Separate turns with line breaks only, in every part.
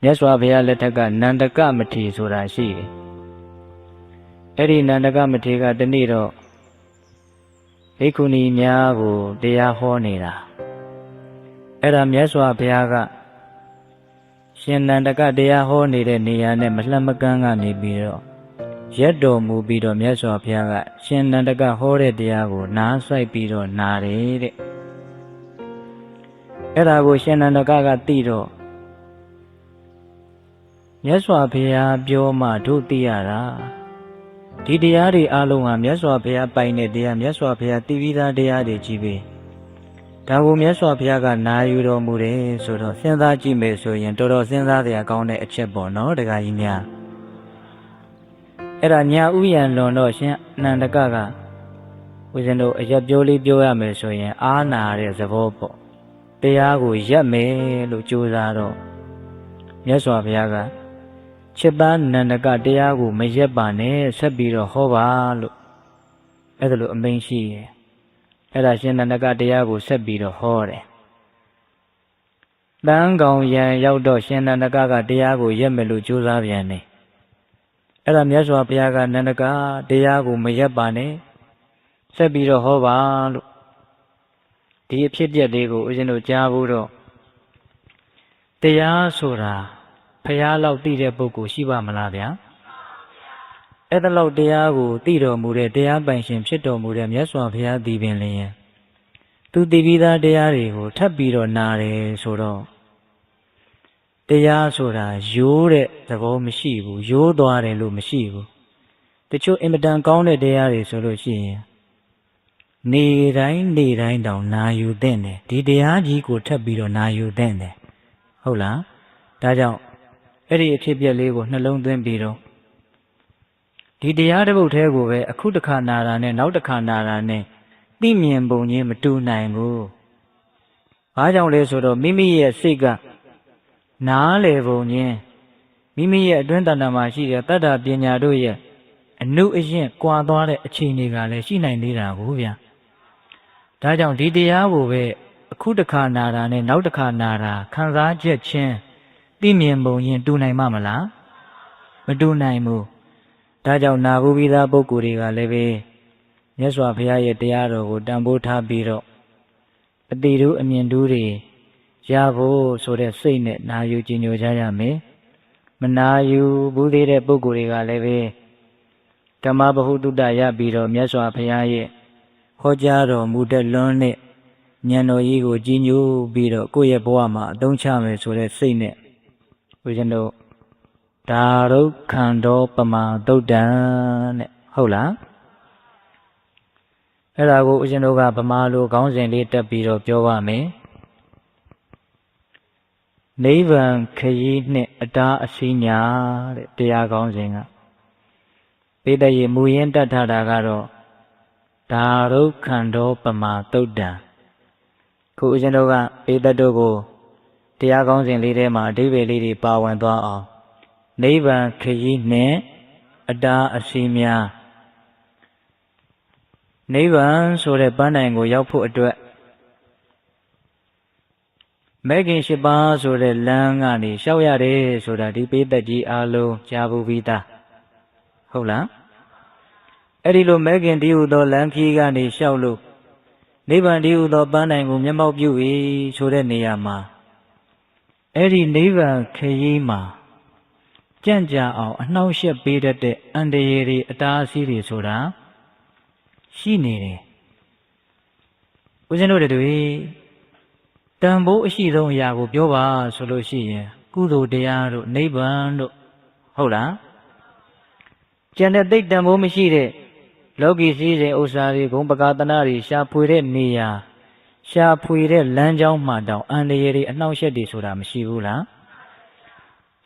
မြတ်စွာဘုရားလက်ထက်ကနန္ဒကမထေရဆိုတာရှိတယ်အဲ့ဒီနန္ဒကမထေရကတနေ့တော့ဘိက္ခုနီများကိုတရားဟောနေတာအဲ့ဒါမြတ်စွာဘုရားကရှင်နန္ဒကတရားဟောနေတဲ့နေရာနဲ့မလှမ်းမကမ်းကနေပြီးတော့ရက်တော်မူပြီးတော့မြတ်စွာဘုရားကရှင်နန္ဒကဟောတဲ့တရားကိုနားဆိုင်ပြီးတော့နာတယ်တဲ့အဲ့ဒါကိုရှင်နန္ဒကသိတော့မြတ်စွာဘုရားပြောမှတို့သိရတာဒီတရားတွေအလုံးဟာမြတ်စွာဘုရားပိုင်တဲ့တရားမြတ်စွာဘုရားသိပြီးသားတရားတွေကြီးပဲဒါကိုမြတ်စွာဘုရားကနာယူတော်မူတယ်ဆိုတော့စဉ်းစားကြည့်မယ်ဆိုရင်တော်တော်စဉ်းစားစရာကောင်းတဲ့အချက်ပေါ့နော်ဒကာကြီးများအဲ့ဒါညာဥယျာဉ်လွန်တော့ရှင်အနန္ဒကဦးဇင်းတို့အရက်ပြောလေးပြောရမယ်ဆိုရင်အာနာတဲ့သဘောပေါ့တရားကိုရက်မယ်လို့ကြိုးစားတော့မြတ်စွာဘုရားကချစ်သားနန္ဒကတရားကိုမရက်ပါနဲ့ဆက်ပြီးတော့ဟောပါလို့အဲ့ဒါလိုအမိန့်ရှိတယ်အဲ့ဒါရှင်နန္ဒကတရားကိုဆက်ပြီးတော့ဟောတယ်တန်းကောင်ရန်ရောက်တော့ရှင်နန္ဒကတရားကိုရက်မယ်လို့ကြိုးစားပြန်တယ်အဲ့ဒါမြတ်စွာဘုရားကနန္ဒကတရားကိုမရက်ပါနဲ့ဆက်ပြီးတော့ဟောပါလို့ဒီအဖြစ်အပျက်လေးကိုဦးဇင်းတို့ကြားဖို့တော့တရားဆိုတာဘုရားလောက်သိတဲ့ပုဂ္ဂိုလ်ရှိပါမလားဗျာအဲ့ဒါလောက်တရားကိုသိတော်မူတဲ့တရားပိုင်ရှင်ဖြစ်တော်မူတဲ့မြတ်စွာဘုရားသည်ပင်လျင်သူသိပြီးသားတရားတွေကိုထပ်ပြီးတော့နာတယ်ဆိုတော့တရားဆိုတာရိုးတဲ့သဘောမရှိဘူးရိုးသွားတယ်လို့မရှိဘူးတချို့အင်မတန်ကောင်းတဲ့တရားတွေဆိုလို့ရှိရင်နေတိုင်းတောင်နာယူသင့်တယ်ဒီတရားကြီးကိုထပ်ပြီးတော့နာယူသင့်တယ်ဟုတ်လားဒါကြောင့်အဲ့ဒီအဖြစ်အပျက်လေးကိုနှလုံးသွင်းပြီးတော့ဒီတရားတစ်ပုဒ်ထဲကိုပဲအခုတစ်ခါနာတာနဲ့နောက်တစ်ခါနာတာနဲ့သိမြင်ပုံချင်းမတူနိုင်ဘူးဘာကြောင့်လဲဆိုတော့မိမိရဲ့စိတ်ကနားလေပုံချင်းမိမိရဲ့အတွင်းတဏ္ဍာမှာရှိတဲ့တတ္တပညာတို့ရဲ့အနုအယင့်ကွာသွားတဲ့အခြေအနေကလည်းရှိနိုင်သေးတာကိုဗျာဒါကြောင့်ဒီတရားကိုပဲအခုတစ်ခါနာတာနဲ့နောက်တစ်ခါနာတာခံစားချက်ချင်းသိမြင်ပုံချင်းတူနိုင်မှာမလားမတူနိုင်ဘူးဒါကြောင့်နာဘူးပြီးသားပုဂ္ဂိုလ်တွေကလည်းပဲမြတ်စွာဘုရားရဲ့တရားတော်ကိုတန်ဖိုးထားပြီးတော့အတိတို့အမြင်တို့တွေရဖို့ဆိုတဲ့စိတ်နဲ့နာယူကြည်ညိုကြရမယ်မနာယူဘူးသေးတဲ့ပုဂ္ဂိုလ်တွေကလည်းပဲဓမ္မဗဟုသုတရပြီးတော့မြတ်စွာဘုရားရဲ့ဟောကြားတော်မူတဲ့လွန်းနဲ့ဉာဏ်တော်ကြီးကိုကြည်ညိုပြီးတော့ကိုယ့်ရဲ့ဘဝမှာအသုံးချမယ်ဆိုတဲ့စိတ်နဲ့ဦးဇင်းတို့ဒါရုခန္ဓောပမာသုတ်တံတဲ့ဟုတ်လားအဲ့ဒါကိုဦးဇင်းတို့ကဗမာလိုခေါင်းစဉ်လေးတက်ပြီးတော့ပြောပါမယ်နိဗ္ဗာန်ခရီးနှင့်အတားအစီးညာတဲ့တရားခေါင်းစဉ်ကပေတရေမူရင်းတတ်ထားတာကတော့ဒါရုခန္ဓောပမာသုတ်တံခုဦးဇင်းတို့ကပေတတို့ကိုတရားကောင်းစဉ်လေးထဲမှာအဓိပ္ပာယ်လေးတွေပါဝင်သွားအောင်နိဗ္ဗာန်ခရီးနှင့်အတားအစီးများနိဗ္ဗာန်ဆိုတဲ့ပန်းတိုင်ကိုရောက်ဖို့အတွက်မဲခင်၈ပါးဆိုတဲ့လမ်းကနေလျှောက်ရတယ်ဆိုတာဒီပေသက်ကြီးအားလုံးကြားဘူးပြီးသားဟုတ်လားအဲ့ဒီလိုမဲခင်ဒီဟုသောလမ်းခီးကနေလျှောက်လို့နိဗ္ဗာန်ဒီဟုသောပန်းတိုင်ကိုမျက်မှောက်ပြုပြီဆိုတဲ့နေရာမှာအဲ့ဒီနိဗ္ဗာန်ခရီးမှာကြံ့ကြာအောင်အနှောင့်အယှက်ပေးတတ်တဲ့အန္တရာယ်တွေအတားအဆီးတွေဆိုတာရှိနေတယ်ဦးဇင်းတို့တွေတန်ဖိုးအရှိဆုံးအရာကိုပြောပါဆိုလို့ရှိရင်ကုသိုလ်တရားတို့နိဗ္ဗာန်တို့ဟုတ်လားကျန်တဲ့သိတန်ဖိုးမရှိတဲ့လောကီစည်းစိမ်ဥစ္စာတွေဂုဏ်ပကာသနာတွေရှာဖွေတဲ့နေရာရှာဖွေတဲ့လမ်းကြောင်းမှတောင်အန္တရာယ်တွေအနှောင့်အယှက်တွေဆိုတာမရှိဘူးလား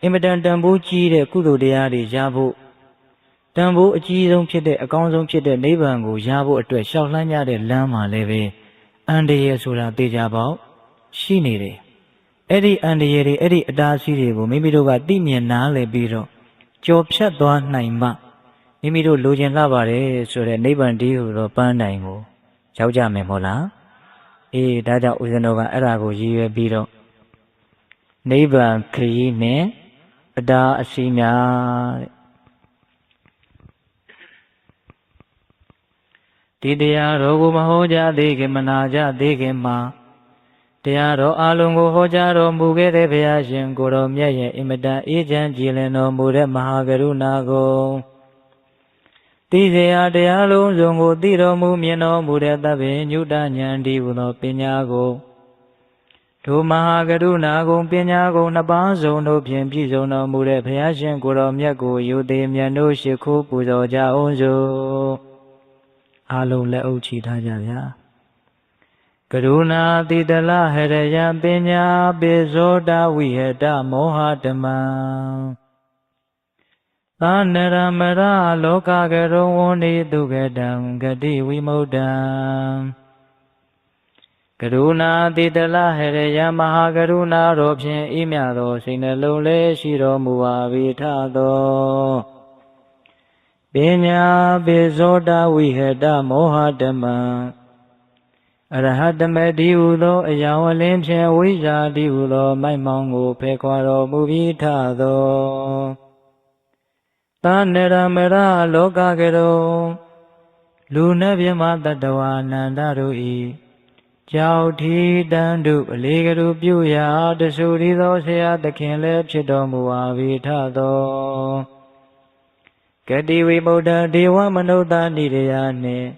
အင်မတန်တန်ဖိုးကြီးတဲ့ကုသိုလ်တရားတွေရဖို့တန်ဖိုးအကြီးဆုံးဖြစ်တဲ့အကောင်းဆုံးဖြစ်တဲ့နိဗ္ဗာန်ကိုရဖို့အတွက်ရှောက်လှမ်းကြတဲ့လမ်းမှာလည်းပဲအန္တရာယ်ဆိုတာသိကြပေါ့ရှိနေတယ်အဲ့ဒီအန္တရာယ်တွေအဲ့ဒီအတားအဆီးတွေကိုမိမိတို့ကသိမြင်နားလည်ပြီးတော့ကြော်ဖြတ်သွားနိုင်မှမိမိတို့လိုချင်လာပါတယ်ဆိုတဲ့နိဗ္ဗာန်တည်းဟူသောပန်းတိုင်ကိုရောက်ကြမယ်မို့လားအေးဒါကြောင့်ဦးဇင်းတော်ကအဲ့ဒါကိုရည်ရွယ်ပြီးတော့နိဗ္ဗာန်ခရီးနဲ့ အတားအစီများဒီတရားတော်ကိုမဟောကြားသေးခင်မနာကြသေးခင်မှာတရားတော်အလုံးကိုဟောကြားတော်မူခဲ့တဲ့ဘုရားရှင်ကိုတော်မြတ်ရဲ့အင်မတန်အေးချမ်းကြည်လင်တော်မူတဲ့မဟာကရုဏာကိုသိစေရာတရားလုံးစုံကိုသိတော်မူမြင်တော်မူတဲ့သဗ္ဗညုတဉာဏ်ဒီဟူသောပညာကိုဒုမဟာကရုဏာကုံပညာကုံနှစ်ပါးစုံတို့ဖြင့်ပြည့်စုံတော်မူတဲ့ဘုရားရှင်ကိုတော်မြတ်ကိုယုသေးမြတ်တို့ရှိခိုးပူဇော်ကြအောင်စို့အားလုံးလက်အုပ်ချီထားကြဗျာကရုဏာတိတလဟရယပညာပိဇောတဝိဟတမောဟဓမ္မံသာနရမရလောကကရုံဝဏိတုကတံဂတိဝိမု ddံကရုဏာတိတလဟရယမဟာကရုဏာတော်ဖြင့်ဤမြသောစိတ်နှလုံးလေးရှိတော်မူပါ၏ထသောပညာပိဇောတဝိဟတမောဟဓမ္မံအရဟတမတိဟုသောအယောင်အလင်းဖြင့်ဝိဇ္ဇာတိဟုသောမိုက်မောင်းကိုဖယ်ခွာတော်မူပြီးထသောသာနရမရလောကကရုံလူနှင့်မြမတတဝါနန္ဒတို့၏ကြောက်ထီတန်တုအလေးကလူပြုရာတဆူရီသောဆရာသခင်လည်းဖြစ်တော်မူပါ၏ထသောဂတိဝိမု ddံဒေဝမနုဿနိရယနှင့်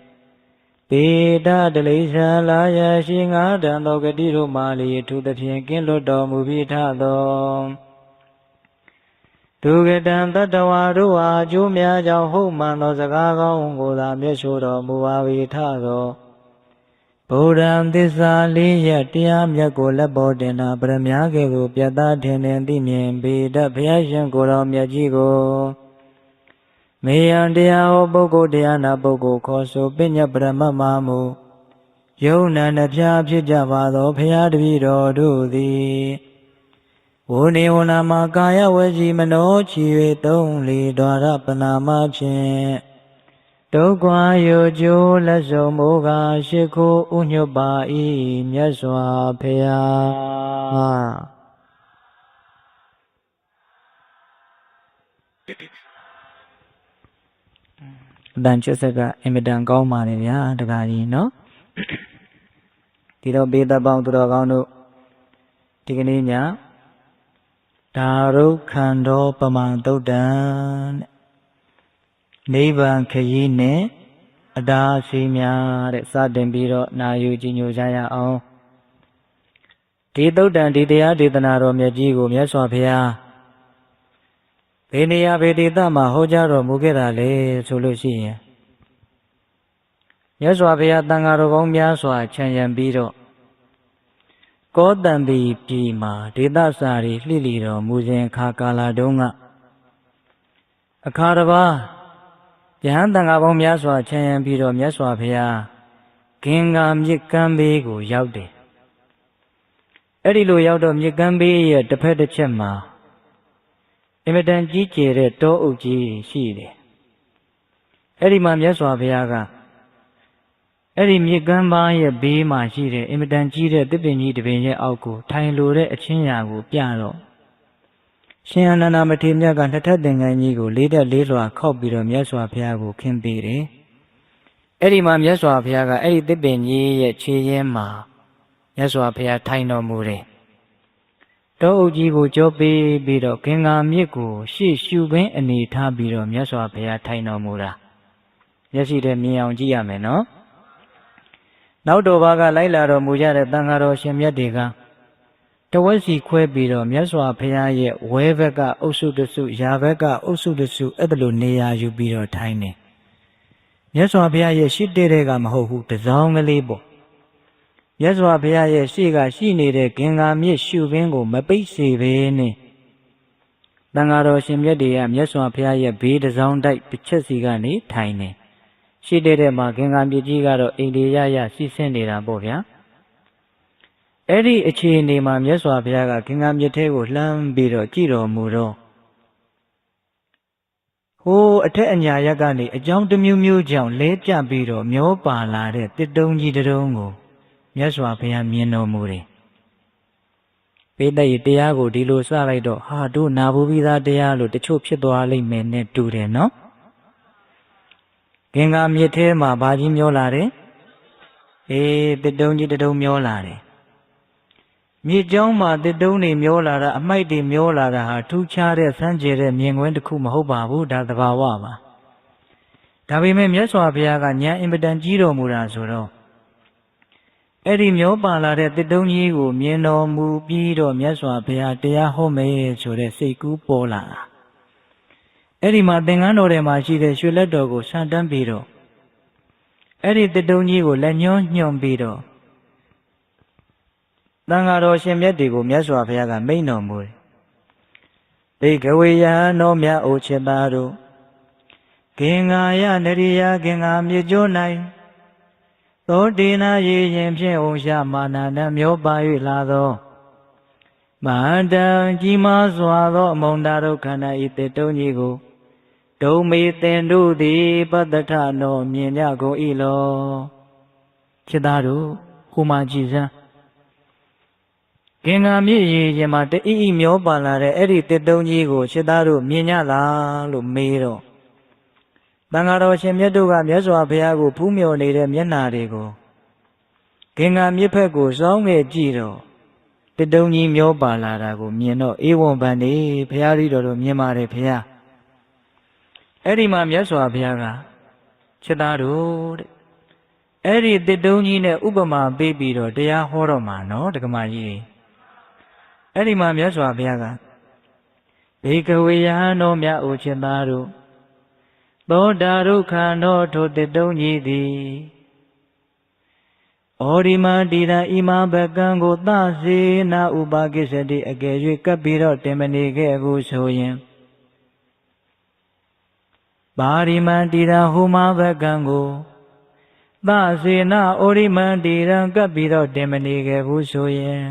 ပေဒတလိษံလာယရှိငါးတန်သောဂတိတို့မှလျအထူးသဖြင့်ကင်းလွတ်တော်မူပြီးထသောဒုက္ကတံတတဝါတို့အားအကျိုးများကြောင့်ဟုတ်မှန်သောစကားကောင်းကိုသာမျက်ရှိုးတော်မူပါ၏ထသောဗုဒ္ဓံသစ္စာလေးရတရားမြတ်ကိုလက်ပေါ်တင်တာပရမကဲ့သို့ပြတ်သားထင်ထင်သိမြင်ပေတတ်ဘုရားရှင်ကိုယ်တော်မြတ်ကြီးကိုမေယံတရားဟောပုဂ္ဂိုလ်တရားနာပုဂ္ဂိုလ်ခေါ်ဆိုပညတ်ပရမတ်မမူယုံနာနှဖျားဖြစ်ကြပါသောဘုရားတပည့်တော်တို့သည်ဝုနေဝနာမှာကာယဝစီမနောချီ၍သုံးလေဒွါရပနာမဖြင့်ဒုက္ခယောကျိုးလက်စုံမိုးကရှိခိုးဥညွတ်ပါ၏မြတ်စွာဘုရားအတန်ချစ်စကအင်မတန်ကောင်းပါလေဗျာတခါကြီးနော်ဒီတော့ဘေးသက်ပေါင်းသူတော်ကောင်းတို့ဒီကနေ့ညဒါရုခန္ဓောပမန်သုတ်တံနိဗ္ဗာန်ခရီးနဲ့အတားအဆီးများတဲ့စတင်ပြီးတော့နာယူကြည်ညိုကြရအောင်ဒီသုတ်တံဒီတရားဒေသနာတော်မြတ်ကြီးကိုမြတ်စွာဘုရားဘယ်နေရာဘယ်ဒေသမှာဟောကြားတော်မူခဲ့တာလဲဆိုလို့ရှိရင်မြတ်စွာဘုရားတန်ဃာတော်ကောင်းများစွာခြံရံပြီးတော့ကောတံပီပြည်မှာဒေသစာရီလှိလီတော်မူစဉ်အခါကာလတုန်းကအခါတစ်ပါးယဟန်တန်ဃာပေါင်းများစွာခြံရံပြီးတော့မြတ်စွာဘုရားဂင်္ဂါမြစ်ကမ်းဘေးကိုရောက်တယ်အဲ့ဒီလိုရောက်တော့မြစ်ကမ်းဘေးရဲ့တစ်ဖက်တစ်ချက်မှာအင်မတန်ကြီးကျယ်တဲ့တောအုပ်ကြီးရှိတယ်အဲ့ဒီမှာမြတ်စွာဘုရားကအဲ့ဒီမြစ်ကမ်းပါးရဲ့ဘေးမှာရှိတဲ့အင်မတန်ကြီးတဲ့သစ်ပင်ကြီးတစ်ပင်ရဲ့အောက်ကိုထိုင်လိုတဲ့အချင်းရာကိုပြတော့ရှင်အနန္ဒမထေရမြတ်ကနှစ်ထပ်သင်္ကန်းကြီးကိုလေးတက်လေးလွှာခောက်ပြီးတော့မြတ်စွာဘုရားကိုခင်းပေးတယ်အဲ့ဒီမှာမြတ်စွာဘုရားကအဲ့ဒီသစ်ပင်ကြီးရဲ့ခြေရင်းမှာမြတ်စွာဘုရားထိုင်တော်မူတယ်တောအုပ်ကြီးကိုကြောပေးပြီးတော့ဂင်္ဂါမြစ်ကိုရှေ့ရှုခင်းအနေထားပြီးတော့မြတ်စွာဘုရားထိုင်တော်မူတာမျက်စိထဲမြင်အောင်ကြည့်ရမယ်နော်နောက်တော်ဘာကလိုက်လာတော်မူကြတဲ့တန်ဃာတော်ရှင်မြတ်တွေကတဝက်စီခွဲပြီးတော့မြတ်စွာဘုရားရဲ့ဝဲဘက်ကအုပ်စုတစုယာဘက်ကအုပ်စုတစုအဲ့ဒါလိုနေရာယူပြီးတော့ထိုင်နေမြတ်စွာဘုရားရဲ့ရှေ့တဲ့ကမဟုတ်ဘူးတစောင်းကလေးပေါ့မြတ်စွာဘုရားရဲ့ရှေ့ကရှိနေတဲ့ဂင်္ဂါမြစ်ရှုခင်းကိုမပိတ်စေဘဲနဲ့တန်ဃာတော်ရှင်မြတ်တွေကမြတ်စွာဘုရားရဲ့ဘေးတစောင်းတိုက်တစ်ချက်စီကနေထိုင်နေရှိတဲ့မှာဂင်္ဂါမြစ်ကြီးကတော့အိန္ဒိယရစီးဆင်းနေတာပေါ့ဗျာအဲ့ဒီအခြေအနေမှာမြတ်စွာဘုရားကဂင်္ဂါမြစ်ထဲကိုလှမ်းပြီးတော့ကြည့်တော်မူတော့ဟိုးအထက်အညာရက်ကနေအကြောင်းတစ်မျိုးမျိုးကြောင့်လဲပြပြီးတော့မျောပါလာတဲ့တစ်တုံးကြီးတစ်တုံးကိုမြတ်စွာဘုရားမြင်တော်မူတယ် ပေးတဲ့တရားကိုဒီလိုစလိုက်တော့ဟာတို့နာဘူးပြီးသားတရားလို့တချို့ဖြစ်သွားလိမ့်မယ်နဲ့တူတယ်နော်ဂင်္ဂါမြစ်ထဲမှာဘာကြီးမျောလာတယ်တစ်တုံးကြီးတစ်တုံးမျောလာတယ်မြစ်ကြောင်းမှာတစ်တုံးတွေမျောလာတာအမိုက်တွေမျောလာတာဟာထူးခြားတဲ့စမ်းကြယ်တဲ့မြင်ကွင်းတစ်ခုမဟုတ်ပါဘူးဒါသဘာဝပါဒါပေမဲ့မြတ်စွာဘုရားကဉာဏ်အင်မတန်ကြီးတော်မူတာဆိုတော့အဲ့ဒီမျောပါလာတဲ့တစ်တုံးကြီးကိုမြင်တော်မူပြီးတော့မြတ်စွာဘုရားတရားဟောမယ်ဆိုတဲ့စိတ်ကူးပေါ်လာတာအဲ့ဒီမှာသင်္ကန်းတော်ထဲမှာရှိတဲ့ရွှေလက်တော်ကိုဆန်တန်းပြီးတော့အဲ့ဒီတစ်တုံးကြီးကိုလက်ညှိုးညွှန်ပြီးတော့သံဃာတော်ရှင်မြတ်တွေကိုမြတ်စွာဘုရားကမိန့်တော်မူတယ်ဘိကဝေယဟန်တော်မြတ်အိုချစ်သားတို့ဂင်္ဂါယနရိယဂင်္ဂါမြေကျိုး၌သောတေနာရေရင်ဖြင့်ဩရှမာနနမျောပါ၍လာသောမဟာတံကြီးမားစွာသောအမုန်တာဒုက္ခနာဤတေတုံးကြီးကိုဒုံမေတင်တို့သည်ပတ္တထနောမြင်ကြကုန်၏လောချစ်သားတို့ဟိုမှာကြည်စမ်းဂင်္ဂါမြစ်ရေရင်မှာတအီအီမျောပါလာတဲ့အဲ့ဒီတေတုံးကြီးကိုချစ်သားတို့မြင်ကြလားလို့မေးတော့သံဃာတော်ရှင်မြတ်တို့ကမြတ်စွာဘုရားကိုဖူးမြော်နေတဲ့မျက်နာတွေကိုဂင်္ဂါမြစ်ဖက်ကိုစောင်းခဲ့ကြည့်တော့တတုံးကြီးမျောပါလာတာကိုမြင်တော့ဧဝံဗန္တိဘုရားသီတော်တို့မြင်ပါတယ်ဘုရားအဲ့ဒီမှာမြတ်စွာဘုရားကချစ်သားတို့တဲ့အဲ့ဒီတတုံးကြီးနဲ့ဥပမာပေးပြီးတော့တရားဟောတော့မှာနော်ဒကမာကြီးအဲ့ဒီမှာမြတ်စွာဘုရားကဘေကဝေယဟန်တော်မြတ်အိုချစ်သားတို့သောတာဒုက္ခနောထိုတတုံးကြီးသည်ဩဒီမတိရဣမဘကံကိုသစေနာဥပါကိစ္စတိအကယ်၍ကပ်ပြီးတော့တင်မနေခဲ့ဘူးဆိုရင်ပါရိမန္တိရဟူမဘကံကိုသစေနာဩဒီမန္တိရကပ်ပြီးတော့တင်မနေခဲ့ဘူးဆိုရင်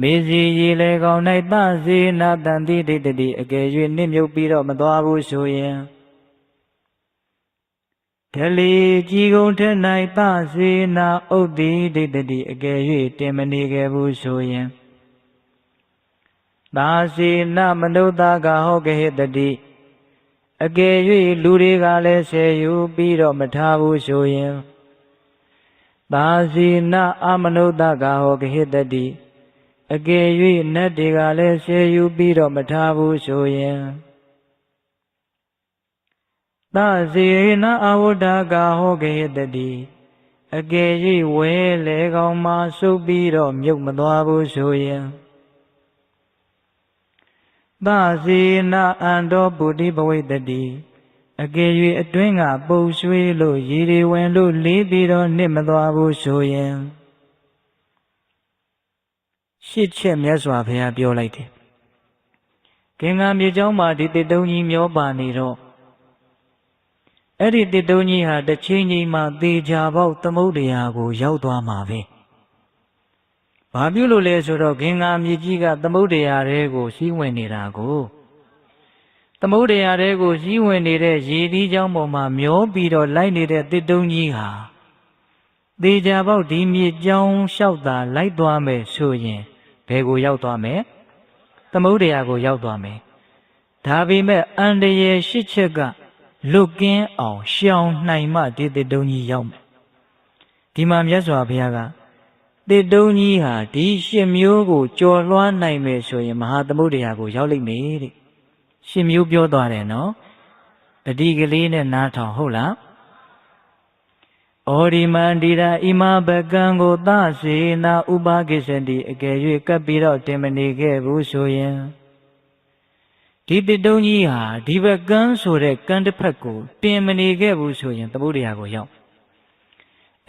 မေစီရေလေကောင်း၌သစေနာတန်တိဒိဋ္ဌိအကယ်၍နစ်မြုပ်ပြီးတော့မသွားဘူးဆိုရင်ဒလီကြီးကုံထက်၌သစေနာဥဒ္တိဒိဋ္ဌိအကယ်၍တင်မနေခဲ့ဘူးဆိုရင်သာစေနာမနုဿကဟောကဟိတတိအကယ်၍လူတွေကလည်းဆယ်ယူပြီးတော့မထားဘူးဆိုရင်သာစေနာအမနုဿကဟောကဟိတတိအကယ်၍နတ်တွေကလည်းဆယ်ယူပြီးတော့မထားဘူးဆိုရင်သစေနာအဝဒကဟောကေတတိအကယ်၍ဝဲလေကောင်မှစုပ်ပြီးတော့မြုပ်မသွားဘူးဆိုရင်သစေနာအန္တောပုတိဘဝိတတိအကယ်၍အတွင်းကပုတ်ရွှေလို့ရေတွေဝင်လို့လေးပြီးတော့နစ်မသွားဘူးဆိုရင်ရှစ်ချက်မြတ်စွာဘုရားပြောလိုက်တယ်ဂင်္ဂါမြေကြောင်းမှာဒီတစ်တုံးကြီးမျောပါနေတော့အဲ့ဒီတစ်တုံးကြီးဟာတစ်ချိန်ချိန်မှာသေချာပေါက်သမုဒ္ဒရာကိုရောက်သွားမှာပဲဘာပြုလို့လဲဆိုတော့ဂင်္ဂါမြေကြီးကသမုဒ္ဒရာတွေကိုစီးဝင်နေတာကိုသမုဒ္ဒရာတွေကိုစီးဝင်နေတဲ့ရေဒီးကြောင်းပေါ်မှာမျောပြီးတော့လိုက်နေတဲ့တစ်တုံးကြီးဟာသေချာပေါက်ဒီမြေကြောင်းလျှောက်တာလိုက်သွားမယ်ဆိုရင်ဘယ်ကိုရောက်သွားမယ်သမုဒ္ဒရာကိုရောက်သွားမယ်ဒါပေမဲ့အန္တရာယ်ရှစ်ချက်ကလွတ်ကင်းအောင်ရှောင်နိုင်မှဒီတစ်တုံးကြီးရောက်မယ်ဒီမှာမြတ်စွာဘုရားကတစ်တုံးကြီးဟာဒီရှစ်မျိုးကိုကျော်လွှားနိုင်မယ်ဆိုရင်မဟာသမုဒ္ဒရာကိုရောက်လိမ့်မယ်တဲ့ရှစ်မျိုးပြောသွားတယ်နော်တတိကလေးနဲ့နားထောင်ဟုတ်လားဩဒီမန္တိရာဣမဘကံကိုသစေနာဥပါကိစ္စတိအကယ်၍ကပ်ပြီးတော့တင်မနေခဲ့ဘူးဆိုရင်ဒီတစ်တုံးကြီးဟာဒီဘကံဆိုတဲ့ကံတစ်ဖက်ကိုတင်မနေခဲ့ဘူးဆိုရင်သမုဒ္ဒရာကိုရောက်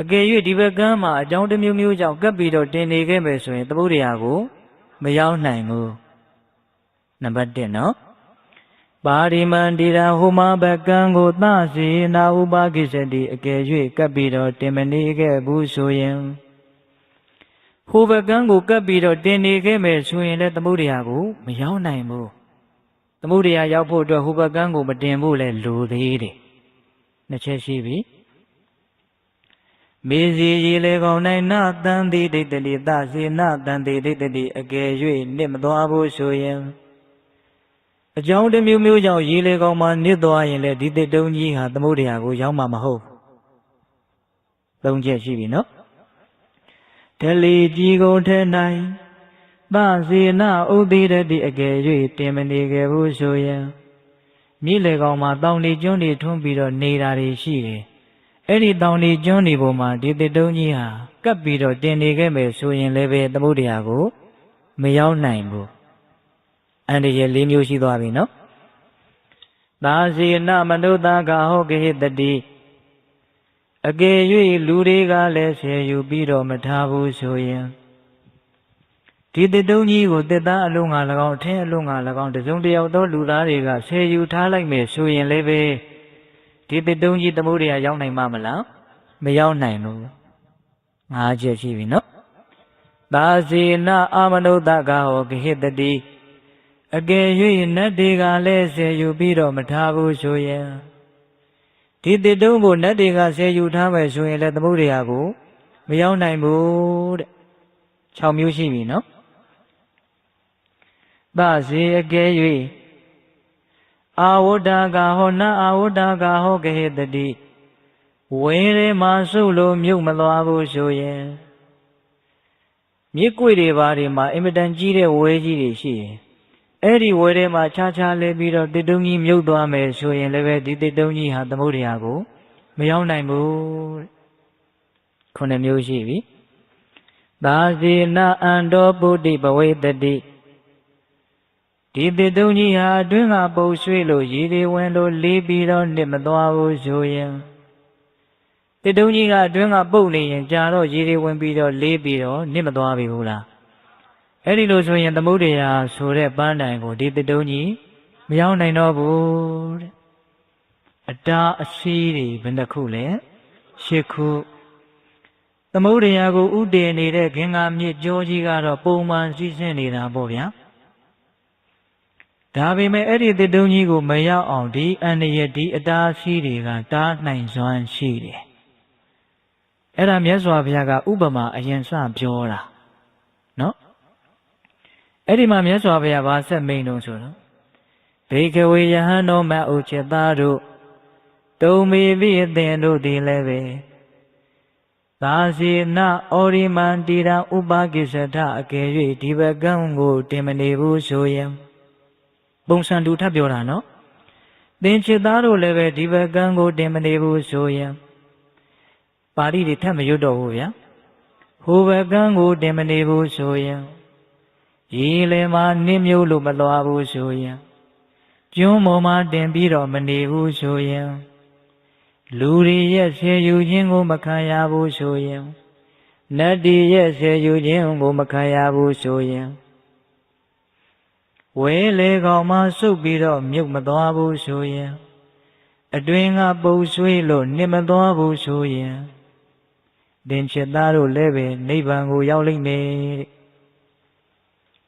အကယ်၍ဒီဘကံမှာအကြောင်းတစ်မျိုးမျိုးကြောင့်ကပ်ပြီးတော့တင်နေခဲ့မယ်ဆိုရင်သမုဒ္ဒရာကိုမရောက်နိုင်ဘူးနံပါတ်1နော်ပါရိမန္တိရာဟူမဘကံကိုသစေနာဥပါကိစ္စတိအကယ်၍ကပ်ပြီးတော့တင်မနေခဲ့ဘူးဆိုရင်ဟူဘကံကိုကပ်ပြီးတော့တင်နေခဲ့မယ်ဆိုရင်လည်းသမုဒ္ဒရာကိုမရောက်နိုင်ဘူးသမုဒ္ဒရာရောက်ဖို့အတွက်ဟူဘကံကိုမတင်ဖို့လဲလိုသေးတယ်နှစ်ချက်ရှိပြီ မေစီရေလေကောင်း၌နာတန်တိဒိဋ္ဌတိသစေနာတန်တိဒိဋ္ဌတိအကယ်၍နစ်မသွားဘူးဆိုရင်အကြောင်းတစ်မျိုးမျိုးကြောင့်ရေလေကောင်းမှာနစ်သွားရင်လည်းဒီတစ်တုံးကြီးဟာသမုဒ္ဒရာကိုရောက်မှာမဟုတ်သုံးချက်ရှိပြီနော်တလီကြီးကုန်ထဲ၌သစေနာဥဒိရတိအကယ်၍တင်မနေခဲ့ဘူးဆိုရင်မြစ်လေကောင်းမှာတောင်လေကျွန်းတွေထွန်းပြီးတော့နေတာတွေရှိတယ်အဲ့ဒီတောင်လေကျွန်းတွေပေါ်မှာဒီတစ်တုံးကြီးဟာကပ်ပြီးတော့တင်နေခဲ့မယ်ဆိုရင်လည်းပဲသမုဒ္ဒရာကိုမရောက်နိုင်ဘူးအန္တရာယ်၄မျိုးရှိသွားပြီနော်သာစေနမနုဿကဟောကေတတိအကယ်၍လူတွေကလည်းဆယ်ယူပြီးတော့မထားဘူးဆိုရင်ဒီတစ်တုံးကြီးကိုတစ်သားအလုံးငါ၎င်းအထင်းအလုံးငါ၎င်းတစုံတစ်ယောက်သောလူသားတွေကဆယ်ယူထားလိုက်မယ်ဆိုရင်လည်းပဲဒီတစ်တုံးကြီးသမုဒ္ဒရာရောက်နိုင်မှာမလားမရောက်နိုင်ဘူး၅ချက်ရှိပြီနော်သာစေနအာမနုဿကဟောကေတတိအကယ်၍နတ်တွေကလည်းဆယ်ယူပြီးတော့မထားဘူးဆိုရင်ဒီတစ်တုံးကိုနတ်တွေကဆယ်ယူထားမယ်ဆိုရင်လည်းသမုဒ္ဒရာကိုမရောက်နိုင်ဘူးတဲ့6မျိုးရှိပြီနော်သစေအကယ်၍အာဝတ္တကဟောနအာဝတ္တကဟောကေတတိဝင်းထဲမှာစုလို့မြုပ်မသွားဘူးဆိုရင်မြစ်ကွေတွေဘာတွေမှာအင်မတန်ကြီးတဲ့ဝဲကြီးတွေရှိရင်အဲ့ဒီဝဲထဲမှာခြားခြားလဲပြီးတော့တစ်တုံးကြီးမြုပ်သွားမယ်ဆိုရင်လည်းပဲဒီတစ်တုံးကြီးဟာသမုဒ္ဒရာကိုမရောက်နိုင်ဘူး9မျိုးရှိပြီသာစေနအန္တောပုတိဘဝေတတိဒီတစ်တုံးကြီးဟာအတွင်းကပုတ်ရွှေ့လို့ရည်တွေဝင်လို့လေးပြီးတော့နစ်မသွားဘူးဆိုရင်တစ်တုံးကြီးကအတွင်းကပုတ်နေရင်ကြာတော့ရည်တွေဝင်ပြီးတော့လေးပြီးတော့နစ်မသွားပြီဘူးလားအဲ့ဒီလိုဆိုရင်သမုဒ္ဒရာဆိုတဲ့ပန်းတိုင်ကိုဒီတစ်တုံးကြီးမရောက်နိုင်တော့ဘူးတဲ့အတားအစီးတွေဘယ်နှခုလဲ8ခုသမုဒ္ဒရာကိုဥတည်နေတဲ့ခင်္ဃာမြစ်ကြောကြီးကတော့ပုံမှန်စီးဆင်းနေတာပေါ့ဗျာဒါပေမဲ့အဲ့ဒီတစ်တုံးကြီးကိုမရောက်အောင်ဒီအန္တရာယ်ဒီအတားအစီးတွေကတားနိုင်စွမ်းရှိတယ်အဲ့ဒါမြတ်စွာဘုရားကဥပမာအရင်စပြောတာနော်အဲ့ဒီမှာမြတ်စွာဘုရားဗာဆက်မိန်တော့ဆိုတော့ဘေကဝေယဟန်တော်မဥจิตသားတို့တုံမီပိအသင်တို့သည်လည်းပဲသာစေနဩရိမန္တိရံဥပကိစ္စထအကယ်၍ဒီဘကံကိုတင်မနေဘူးဆိုရင်ပုံစံတူထပ်ပြောတာနော်သင်จิตသားတို့လည်းပဲဒီဘကံကိုတင်မနေဘူးဆိုရင်ပါဠိတွေထပ်မရွတ်တော့ဘူးဗျာဟိုဘကံကိုတင်မနေဘူးဆိုရင်ရေလေမှာနစ်မြုပ်လို့မလွားဘူးဆိုရင်ကျွန်းပေါ်မှာတင်ပြီးတော့မနေဘူးဆိုရင်လူတွေရဲ့ဆယ်ယူခြင်းကိုမခံရဘူးဆိုရင်နတ်တွေရဲ့ဆယ်ယူခြင်းကိုမခံရဘူးဆိုရင်ဝဲလေကောင်မှစုပ်ပြီးတော့မြုပ်မသွားဘူးဆိုရင်အတွင်းကပုတ်ဆွေးလို့နစ်မသွားဘူးဆိုရင်သင်္ချစ်သားတို့လည်းပဲနိဗ္ဗာန်ကိုရောက်လိမ့်မယ်တဲ့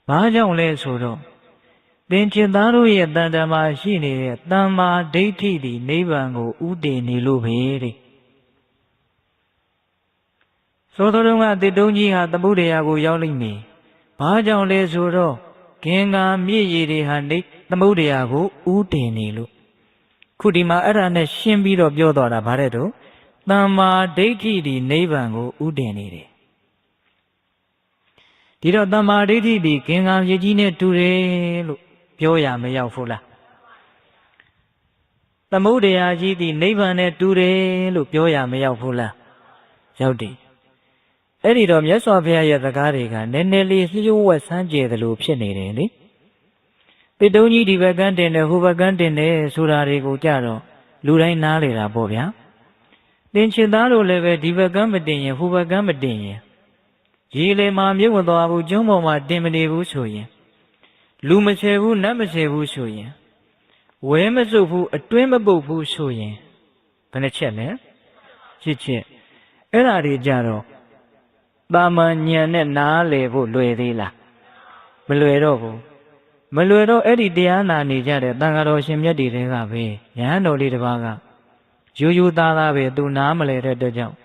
ဘာကြောင့်လဲဆိုတော့သင်္ချစ်သားတို့ရဲ့တန်တမာရှိနေတဲ့တမ္မာဒိဋ္ဌိသည်နိဗ္ဗာန်ကိုဥတည်နေလို့ပဲတဲ့သောတော်ကတစ်တုံးကြီးဟာသမုဒ္ဒရာကိုရောက်လိမ့်မယ်ဘာကြောင့်လဲဆိုတော့ဂင်္ဂါမြစ်ရည်တွေဟာသမုဒ္ဒရာကိုဥတည်နေလို့ခုဒီမှာအဲ့ဒါနဲ့ရှင်းပြီးတော့ပြောသွားတာဗါတဲ့တော့တမ္မာဒိဋ္ဌိသည်နိဗ္ဗာန်ကိုဥတည်နေတယ်ဒီတော့တမ္မာဒိဋ္ဌိသည်ဂင်္ဂါမြစ်ကြီးနဲ့တူတယ်လို့ပြောရမရောက်ဘူးလားသမုဒ္ဒရာကြီးသည်နိဗ္ဗာန်နဲ့တူတယ်လို့ပြောရမရောက်ဘူးလားရောက်တယ်အဲ့ဒီတော့မြတ်စွာဘုရားရဲ့စကားတွေကနည်းနည်းလေးလျှို့ဝှက်ဆန်းကျယ်သလိုဖြစ်နေတယ်လေတစ်တုံးကြီးဒီဘက်ကန်းတင်တယ်ဟိုဘက်ကန်းတင်တယ်ဆိုတာတွေကိုကြတော့လူတိုင်းနားလေတာပေါ့ဗျာသင်္ချစ်သားတို့လည်းပဲဒီဘက်ကန်းမတင်ရင်ဟိုဘက်ကန်းမတင်ရင်ရေလေမှာမြုပ်မသွားဘူးကျွန်းပေါ်မှာတင်မနေဘူးဆိုရင်လူမဆယ်ဘူးနတ်မဆယ်ဘူးဆိုရင်ဝဲမစုပ်ဘူးအတွင်းမပုတ်ဘူးဆိုရင်ဘယ်နှချက်လဲ7ချက်အဲ့ဒါတွေကြတော့တာမန်ဉာဏ်နဲ့နားလေဖို့လွယ်သေးလားမလွယ်တော့ဘူးမလွယ်တော့အဲ့ဒီတရားနာနေကြတဲ့တန်ဃာတော်ရှင်မြတ်တွေကပဲဉာဏ်တော်လေးတစ်ပါးကရိုးရိုးသားသားပဲသူနားမလဲတဲ့အတွက်ကြောင့်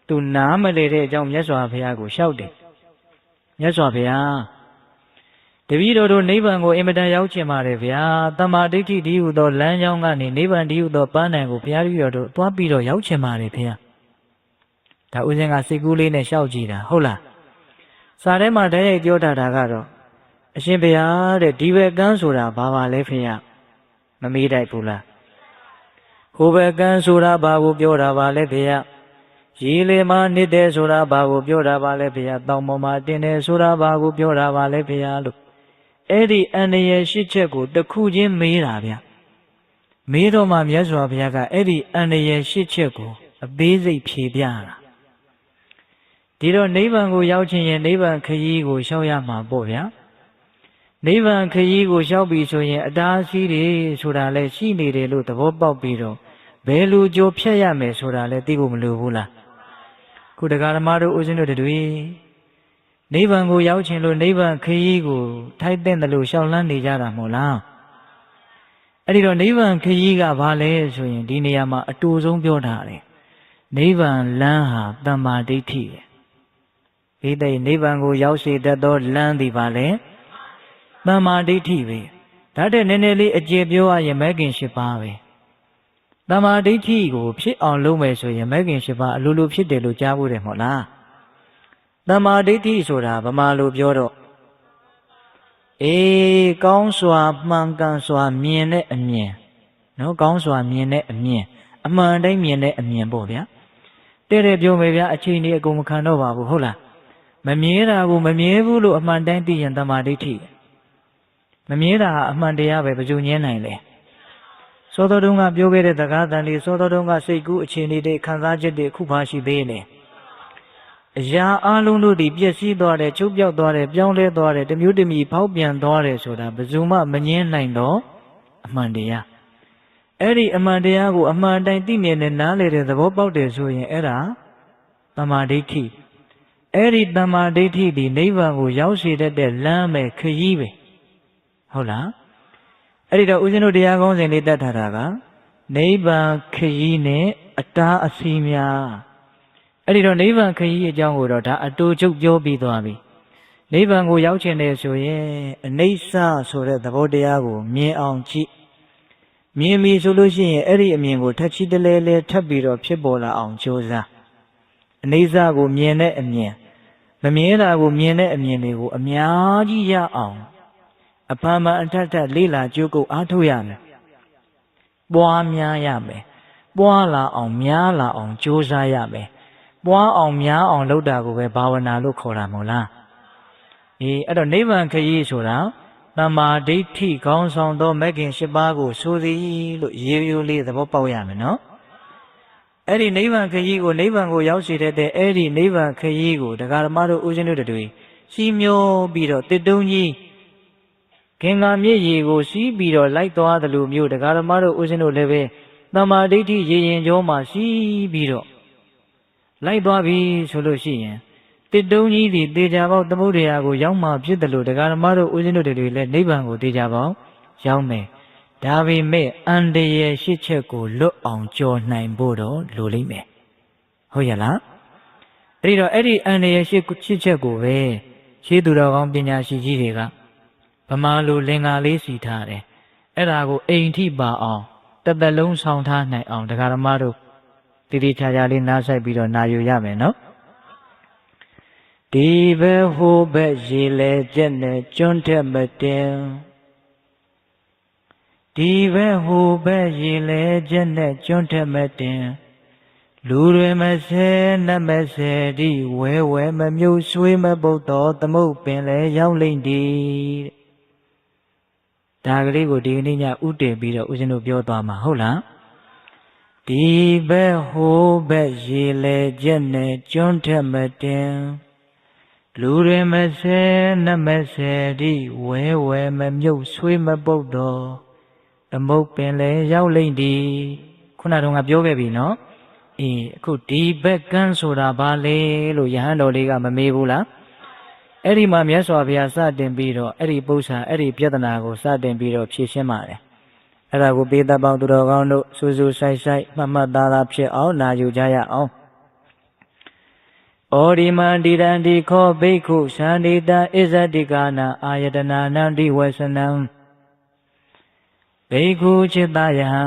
သူနားမလည်တဲ့အကြောင်းမြတ်စွာဘုရားကိုလျှောက်တယ်မြတ်စွာဘုရားတပည့်တော်တို့နိဗ္ဗာန်ကိုအင်မတန်ရောက်ချင်ပါတယ်ဗျာတမ္မာဒိဋ္ဌိဒီဟုသောလမ်းကြောင်းကနေနိဗ္ဗာန်ဒီဟုသောပန်းတိုင်ကိုဘုရားတပည့်တော်တို့သွားပြီးတော့ရောက်ချင်ပါတယ်ဗျာဒါဥစဉ်ကစိတ်ကူးလေးနဲ့လျှောက်ကြည့်တာဟုတ်လားစာထဲမှာတည်းရိုက်ပြောတာကတော့အရှင်ဘုရားတဲ့ဒီဘက်ကန်းဆိုတာဘာပါလဲဖေရမမေးတိုက်ဘူးလားဟိုဘက်ကန်းဆိုတာဘာကိုပြောတာပါလဲဖေရရေလေမှာနေတဲ့ဆိုတာဘာကိုပြောတာပါလဲဖေရတောင်ပေါ်မှာတင်တယ်ဆိုတာဘာကိုပြောတာပါလဲဖေရလို့အဲ့ဒီအန္တရာယ်ရှစ်ချက်ကိုတစ်ခုချင်းမေးတာဗျမေးတော့မှမြတ်စွာဘုရားကအဲ့ဒီအန္တရာယ်ရှစ်ချက်ကိုအသေးစိတ်ဖြေပြတာဒီတော့နိဗ္ဗာန်ကိုရောက်ချင်ရင်နိဗ္ဗာန်ခရီးကိုရှောက်ရမှာပေါ့ဗျာနိဗ္ဗာန်ခရီးကိုရှောက်ပြီဆိုရင်အတားအဆီးတွေဆိုတာလည်းရှိနေတယ်လို့သဘောပေါက်ပြီးတော့ဘယ်လိုကြိုးဖြတ်ရမယ်ဆိုတာလည်းသိဖို့မလိုဘူးလားခုတရားဓမ္မတို့ဦးဇင်းတို့တွေနိဗ္ဗာန်ကိုရောက်ချင်လို့နိဗ္ဗာန်ခရီးကိုထိုက်တဲ့လို့ရှောက်လန်းနေကြတာမို့လားအဲ့ဒီတော့နိဗ္ဗာန်ခရီးကဘာလဲဆိုရင်ဒီနေရာမှာအတူဆုံးပြောထားတယ်နိဗ္ဗာန်လမ်းဟာတမ္မာဒိဋ္ဌိပဲဒီတဲ့နိဗ္ဗာန်ကိုရောက်စေတတ်သောလမ်းဒီပါလေတမ္မာဒိဋ္ဌိပဲဒါတဲ့နည်းနည်းလေးအကျေပြောရရင်မဲခင်၈ပါးပဲတမ္မာဒိဋ္ဌိကိုဖြစ်အောင်လုပ်မယ်ဆိုရင်မဲခင်၈ပါးအလိုလိုဖြစ်တယ်လို့ကြားဖို့တယ်မဟုတ်လားတမ္မာဒိဋ္ဌိဆိုတာဗမာလိုပြောတော့ကောင်းစွာမှန်ကန်စွာမြင်တဲ့အမြင်နော်ကောင်းစွာမြင်တဲ့အမြင်အမှန်တိုင်းမြင်တဲ့အမြင်ပေါ့ဗျာတဲ့ပြောမယ်ဗျာအချိန်ကြီးအကုန်မခံတော့ပါဘူးဟုတ်လားမမြဲတာကိုမမြဲဘူးလို့အမှန်တိုင်းသိရင်တမ္မာဒိဋ္ဌိမမြဲတာအမှန်တရားပဲဘယ်သူညင်းနိုင်လဲစောတော်တုန်းကပြောခဲ့တဲ့တကားတန်လေးစောတော်တုန်းကစိတ်ကူးအခြေအနေတွေခံစားချက်တွေခုပါရှိသေးတယ်အရာအလုံးတို့ဒီပျက်စီးသွားတယ်ချုပ်ပြောက်သွားတယ်ပြောင်းလဲသွားတယ်တမျိုးတမီဖောက်ပြန်သွားတယ်ဆိုတာဘယ်သူမှမငြင်းနိုင်တော့အမှန်တရားအဲ့ဒီအမှန်တရားကိုအမှန်တိုင်းသိမြင်တဲ့နားလေတဲ့သဘောပေါက်တယ်ဆိုရင်အဲ့ဒါတမ္မာဒိဋ္ဌိအဲ့ဒီတမ္မာဒိဋ္ဌိဒီနိဗ္ဗာန်ကိုရောက်စေတတ်တဲ့လမ်းပဲခရီးပဲဟုတ်လားအဲ့ဒီတော့ဦးဇင်းတို့တရားကောင်းစဉ်လေးတတ်ထားတာကနိဗ္ဗာန်ခရီးနဲ့အတားအဆီးများအဲ့ဒီတော့နိဗ္ဗာန်ခရီးအကြောင်းကိုတော့ဒါအတူချုပ်ပြောပြီးသွားပြီနိဗ္ဗာန်ကိုရောက်ချင်တယ်ဆိုရင်အနိစ္စဆိုတဲ့သဘောတရားကိုမြင်အောင်ကြည့်မြင်ပြီဆိုလို့ရှိရင်အဲ့ဒီအမြင်ကိုထပ်ချီတလဲလဲထပ်ပြီးတော့ဖြစ်ပေါ်လာအောင်ကြိုးစားအနိစ္စကိုမြင်တဲ့အမြင်မမြင်တာကိုမြင်တဲ့အမြင်တွေကိုအများကြီးရအောင်အပန်းပန်းအထက်ထက်လေးလာကြိုးကုပ်အားထုတ်ရမယ်ပွားများရမယ်ပွားလာအောင်များလာအောင်ကြိုးစားရမယ်ပွားအောင်များအောင်လုပ်တာကိုပဲဘာဝနာလို့ခေါ်တာမို့လားအဲ့တော့နိဗ္ဗာန်ခရီးဆိုတာတမ္မာဒိဋ္ဌိခေါင်းဆောင်သောမဂ်ခင်၈ပါးကိုဆိုသည်လို့ရိုးရိုးလေးသဘောပေါက်ရမယ်နော်အဲ့ဒီနိဗ္ဗာန်ခရီးကိုနိဗ္ဗာန်ကိုရောက်စေတဲ့အဲ့ဒီနိဗ္ဗာန်ခရီးကိုတရားဓမ္မတို့ဦးဇင်းတို့တွေစီမျောပြီးတော့တစ်တုံးကြီးခင်္ကာမြစ်ရေကိုစီးပြီးတော့လိုက်သွားတယ်လို့မျိုးတရားဓမ္မတို့ဦးဇင်းတို့လည်းပဲတမ္မာဒိဋ္ဌိရေရင်ကျောမှာစီးပြီးတော့လိုက်သွားပြီဆိုလို့ရှိရင်တစ်တုံးကြီးဒီတေချာပေါက်သမုဒ္ဒရာကိုရောက်မှဖြစ်တယ်လို့တရားဓမ္မတို့ဦးဇင်းတို့တွေလည်းနိဗ္ဗာန်ကိုတေချာပေါက်ရောက်မယ်ဒါပေမဲ့အန္တရာယ်ရှစ်ချက်ကိုလွတ်အောင်ကြော်နိုင်ဖို့တော့လိုလိမ့်မယ်ဟုတ်ရဲ့လားအဲ့ဒီတော့အဲ့ဒီအန္တရာယ်ရှစ်ချက်ကိုပဲရှင်းသူတော်ကောင်းပညာရှိကြီးတွေကဗမာလိုလင်္ကာလေးစီထားတယ်အဲ့ဒါကိုအိမ်ထိပါအောင်တစ်သက်လုံးဆောင်ထားနိုင်အောင်တရားဓမ္မတို့တိတိကျကျလေးနားဆိုင်ပြီးတော့နာယူရမယ်နော်ဒီဘက်ဟိုဘက်ရေလဲကျက်နဲ့ကျွန်းထက်မတင်ဒီဘက်ဟိုဘက်ရေလဲကျက်နဲ့ကျွန်းထက်မတင်လူတွေမဆဲနတ်မဆဲဒီဝဲဝဲမမြုပ်ဆွေးမပုတ်တော်သမုတ်ပင်လဲရောက်လိမ့်ဒီဒါကလေးကိုဒီကနေ့ညဥတည်ပြီးတော့ဦးဇင်းတို့ပြောသွားမှာဟုတ်လားဒီဘက်ဟိုဘက်ရေလဲကျက်နဲ့ကျွန်းထက်မတင်လူတွေမဆဲနတ်မဆဲဒီဝဲဝဲမမြုပ်ဆွေးမပုတ်တော်သမုတ်ပင်လဲရောက်လိမ့်ဒီခုနတုန်းကပြောခဲ့ပြီနော်အခုဒီဘက်ကန်းဆိုတာဘာလဲလို့ယဟန်တော်လေးကမမေးဘူးလားအဲ့ဒီမှာမြတ်စွာဘုရားစတင်ပြီးတော့အဲ့ဒီပု္ပ္ပာအဲ့ဒီပြဿနာကိုစတင်ပြီးတော့ဖြေရှင်းပါတယ်အဲ့ဒါကိုပေးသက်ပေါင်းသူတော်ကောင်းတို့စူးစူးဆိုင်ဆိုင်မှတ်မှတ်သားသားဖြစ်အောင်နာယူကြရအောင် ဩဒီမန္တိရန္တိခောဘိက္ခုသန္တိတံဣဇတိကာနံအာယတနာနံတိဝဆနံဘိက္ခုจิตတယဟံ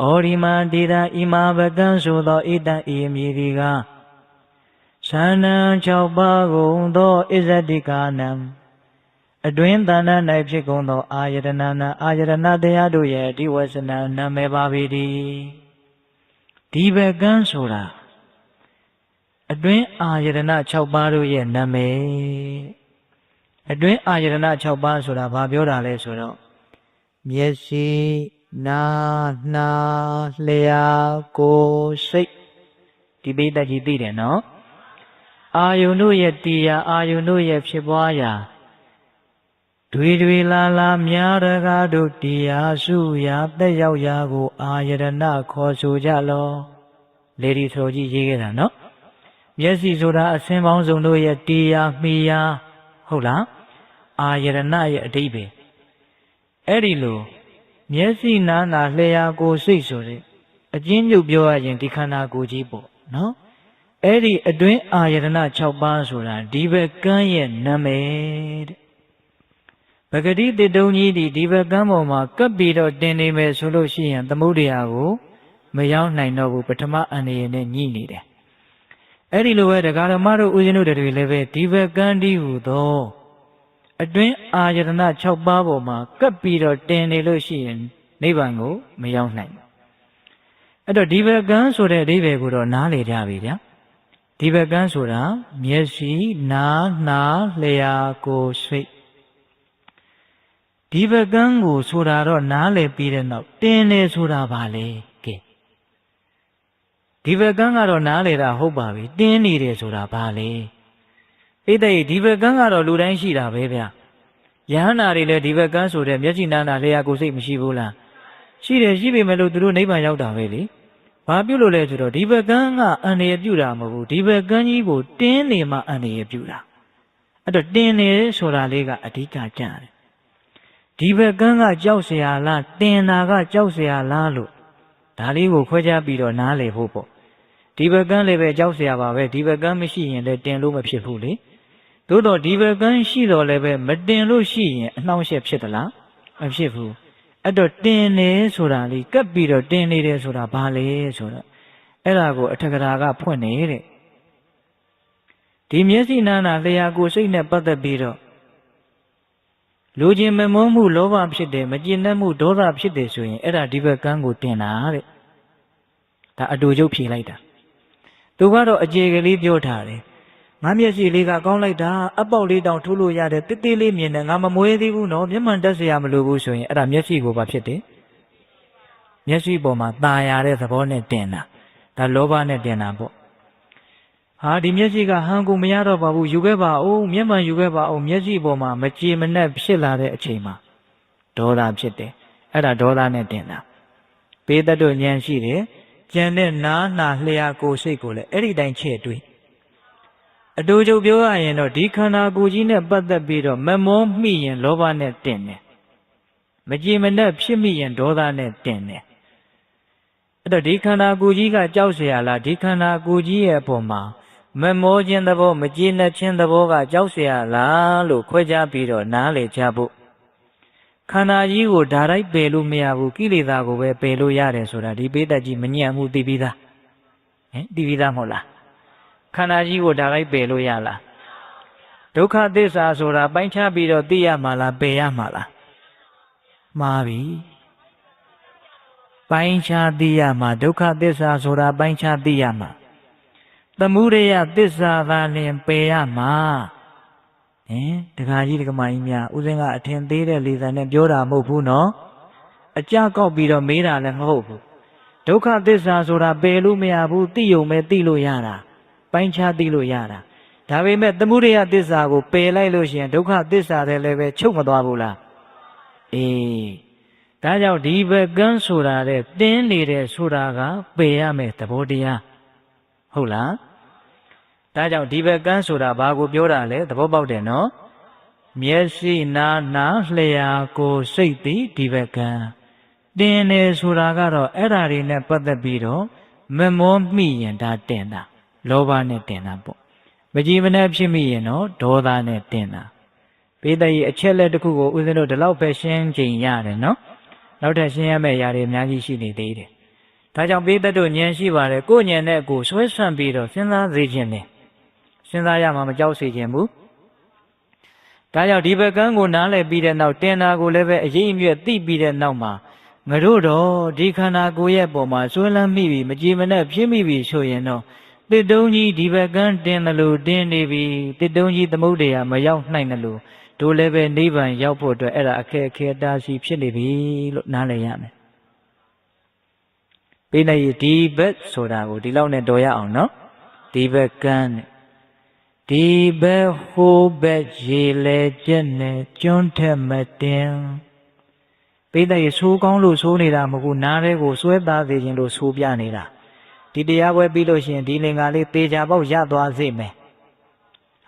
ဩဒီမန္တိရံဣမာပကံဆိုသောဣတံဤမည်ဒီကသန္နံ6ပါးကုန်သောဣဇတိကာနံအတွင်းတဏ္ဍ၌ဖြစ်ကုန်သောအာယတနာနံအာယတနာတရားတို့ရဲ့ဒီဝဆနံနာမည်ပါပေတည်းဒီဘကံဆိုတာအတွင်းအာယတနာ6ပါးတို့ရဲ့နာမည်အတွင်းအာယတနာ6ပါးဆိုတာဘာပြောတာလဲဆိုတော့မျက်စိနာနှာလျှာကိုယ်စိတ်ဒီပိဋကကြီးသိတယ်နော်အာယုန်တို့ရဲ့တရားအာယုန်တို့ရဲ့ဖြစ်ပွားရာတွေလာလာများတကားတို့တရားစုရာတက်ရောက်ရာကိုအာယတနာခေါ်ဆိုကြလောလေဒီဆိုကြီးရေးခဲ့တာနော်မျက်စိဆိုတာအစင်းပေါင်းစုံတို့ရဲ့တရားမိယာဟုတ်လားအာယတနာရဲ့အဓိပ္ပာယ်အဲ့ဒီလိုမျက်စိနာနာလျှာကိုယ်စိတ်ဆိုတဲ့အကျဉ်းချုပ်ပြောရရင်ဒီခန္ဓာကိုယ်ကြီးပေါ့နော်အဲ့ဒီအတွင်းအာယတနာ6ပါးဆိုတာဒီဘကံရဲ့နာမည်တဲ့ပဂတိတေတုံကြီးဒီဘကံပေါ်မှာကပ်ပြီးတော့တင်နေမယ်ဆိုလို့ရှိရင်သမုဒ္ဒရာကိုမရောက်နိုင်တော့ဘူးပထမအန္တရာယ်နဲ့ညှိနေတယ်အဲ့ဒီလိုပဲတရားဓမ္မတို့ဦးဇင်းတို့တွေလည်းပဲဒီဘကံဒီဟုသောအတွင်းအာယတနာ6ပါးပေါ်မှာကပ်ပြီးတော့တင်နေလို့ရှိရင်နိဗ္ဗာန်ကိုမရောက်နိုင်ဘူးအဲ့တော့ဒီဘကံဆိုတဲ့အဓိပ္ပာယ်ကိုတော့နားလည်ကြပြီဗျာဒီဘကံဆိုတာမျက်စိနားနှာလျှာကိုယ်စိတ်ဒီဘကံကိုဆိုတာတော့နားလည်ပြီးတဲ့နောက်တင်နေဆိုတာဘာလဲကဲဒီဘကံကတော့နားလည်တာဟုတ်ပါပြီတင်းနေတယ်ဆိုတာဘာလဲဣတိဒီဘကံကတော့လူတိုင်းရှိတာပဲဗျယဟန္တာတွေလည်းဒီဘကံဆိုတဲ့မျက်စိနားနာလျှာကိုယ်စိတ်မရှိဘူးလားရှိတယ်ရှိပေမဲ့လို့သူတို့နိဗ္ဗာန်ရောက်တာပဲလေဘာပြုလို့လဲဆိုတော့ဒီဘကံကအန္တရာယ်ပြုတာမဟုတ်ဘူးဒီဘကံကြီးကိုတင်းနေမှအန္တရာယ်ပြုတာအဲ့တော့တင်းနေဆိုတာလေးကအဓိကကြတယ်ဒီဘကံကကြောက်เสียလားတင်တာကကြောက်เสียလားလို့ဒါလေးကိုခွဲခြားပြီးတော့နားလည်ဖို့ပေါ့ဒီဘကံလည်းပဲကြောက်เสียပါပဲဒီဘကံမရှိရင်လည်းတင်လို့မဖြစ်ဘူးလေသို့တော့ဒီဘကံရှိတော့လည်းပဲမတင်လို့ရှိရင်အနှောင့်အယှက်ဖြစ်သလားမဖြစ်ဘူးအဲ့တော့တင်နေဆိုတာလေးကပ်ပြီးတော့တင်နေတယ်ဆိုတာဘာလဲဆိုတော့အဲ့ဒါကိုအထက်ကရာကဖွင့်နေတဲ့ဒီမျက်စိနာနာလျှာကိုယ်စိတ်နဲ့ပတ်သက်ပြီးတော့လူချင်းမမုန်းမှုလောဘဖြစ်တယ်မကျေနပ်မှုဒေါသဖြစ်တယ်ဆိုရင်အဲ့ဒါဒီဘကံကိုတင်တာတဲ့ဒါအတူချုပ်ဖြေလိုက်တာသူကတော့အကျေကလေးပြောထားတယ်ငါမျက်စိလေးကကောင်းလိုက်တာအပေါက်လေးတောင်ထိုးလို့ရတယ်တိတိလေးမြင်တယ်ငါမမွေးသေးဘူးနော်မျက်မှန်တက်เสียမလို့ဘူးဆိုရင်အဲ့ဒါမျက်စိကိုဘာဖြစ်တယ်မျက်စိပေါ်မှာตาရတဲ့သဘောနဲ့တင်တာဒါလောဘနဲ့တင်တာပေါ့ဟာဒီမျက်စိကဟန်ကိုမရတော့ပါဘူးယူခဲ့ပါဦးမျက်မှန်ယူခဲ့ပါဦးမျက်စိပေါ်မှာမကြည်မနှက်ဖြစ်လာတဲ့အချိန်မှာဒေါသဖြစ်တယ်အဲ့ဒါဒေါသနဲ့တင်တာပေတတ်တို့ဉာဏ်ရှိတယ်ကျန်တဲ့နားနာလျှာကိုယ်စိတ်ကိုလည်းအဲ့ဒီတိုင်းချဲ့တွေးအတူတူပြောရရင်တော့ဒီခန္ဓာကိုယ်ကြီးနဲ့ပတ်သက်ပြီးတော့မမောမိရင်လောဘနဲ့တင်တယ်မကြည်မနှက်ဖြစ်မိရင်ဒေါသနဲ့တင်တယ်အဲ့တော့ဒီခန္ဓာကိုယ်ကြီးကကြောက်เสียလားဒီခန္ဓာကိုယ်ကြီးရဲ့အပေါ်မှာမမောခြင်းသဘောမကြည်နှက်ခြင်းသဘောကကြောက်เสียလားလို့ခွဲခြားပြီးတော့နားလည်ကြဖို့ခန္ဓာကြီးကိုဓာတ်ပယ်လို့မရဘူးကိလေသာကိုပဲပယ်လို့ရတယ်ဆိုတာဒီပိဋကကြီးမညံ့မှုသိပြီးသားသိပြီးသားမဟုတ်လားခန္ဓာကြီးကိုဓာတ်ပယ်လို့ရလားဒုက္ခသစ္စာဆိုတာပိုင်းခြားပြီးတော့သိရမှာလားပယ်ရမှာလားမှားပြီပိုင်းခြားသိရမှာဒုက္ခသစ္စာဆိုတာပိုင်းခြားသိရမှာသမုဒယသစ္စာသာလျှင်ပယ်ရမှာဒကာကြီးဒကာမကြီးများဦးစင်းကအထင်သေးတဲ့လေသံနဲ့ပြောတာမဟုတ်ဘူးနော်အကြကောက်ပြီးတော့မေးတာလည်းမဟုတ်ဘူးဒုက္ခသစ္စာဆိုတာပယ်လို့မရဘူးသိုံပဲသိလို့ရတာပိုင်းခြားသိလို့ရတာဒါပေမဲ့သမုဒယသစ္စာကိုပယ်လိုက်လို့ရှိရင်ဒုက္ခသစ္စာလည်းပဲချုပ်မသွားဘူးလားအေးဒါကြောင့်ဒီဘကံဆိုတာတဲ့တင်းနေတဲ့ဆိုတာကပယ်ရမယ်သဘောတရားဟုတ်လားဒါကြောင့်ဒီဘကံဆိုတာဘာကိုပြောတာလဲသဘောပေါက်တယ်နော်မျက်စိနာနာလျှာကိုယ်စိတ်သည်ဒီဘကံတင်နေဆိုတာကတော့အဲ့ဓာတွေနဲ့ပတ်သက်ပြီးတော့မမောမိရင်ဒါတင်တာ လောဘနဲ့တင်တာပေါ့မကြည်မနှက်ဖြစ်မိရင်တော့ဒေါသနဲ့တင်တာပိဿကြီးအချက်လက်တစ်ခုကိုဦးဇင်းတို့ဒီလောက်ပဲရှင်းကြင်ရတယ်နော်နောက်ထပ်ရှင်းရမယ့်ຢာတွေအများကြီးရှိနေသေးတယ်ဒါကြောင့်ပိဿတို့ဉာဏ်ရှိပါတယ်ကိုယ်ဉာဏ်နဲ့ကိုယ်ဆွဲဆန့်ပြီးတော့စဉ်းစားစေခြင်းနဲ့စဉ်းစားရမှာမကြောက်စေခြင်းဘူးဒါကြောင့်ဒီဘက်ကန်းကိုနားလည်ပြီးတဲ့နောက်တင်တာကိုလည်းပဲအရေးအမြတ်သိပြီးတဲ့နောက်မှာငါတို့တော့ဒီခန္ဓာကိုယ်ရဲ့ပုံမှာဆွဲလန်းမိပြီမကြည်မနှက်ဖြစ်မိပြီဆိုရင်တော့တစ်တုံးကြီးဒီဘက်ကန်းတင်တယ်လို့တင်နေပြီတစ်တုံးကြီးသမုဒ္ဒရာမရောက်နိုင်တယ်လို့တို့လည်းပဲနိဗ္ဗာန်ရောက်ဖို့အတွက်အဲ့ဒါအခက်အခဲအတားဆီးဖြစ်နေပြီလို့နားလည်ရမယ်ပိဋကဒီဘက်ဆိုတာကိုဒီလောက်နဲ့တော်ရအောင်နော်ဒီဘက်ကန်းနဲ့ဒီဘက်ဟိုဘက်ရေလေကျက်နဲ့ကျွန်းထက်မတင်ပိဋကဆိုးကောင်းလို့ဆိုးနေတာမဟုတ်ဘူးနားထဲကိုစွဲသားစေခြင်းလို့ဆိုးပြနေတာဒီတရားပွဲပြီးလို့ရှိရင်ဒီလင်္ကာလေးသေချာပေါက်ရသွားစေမယ်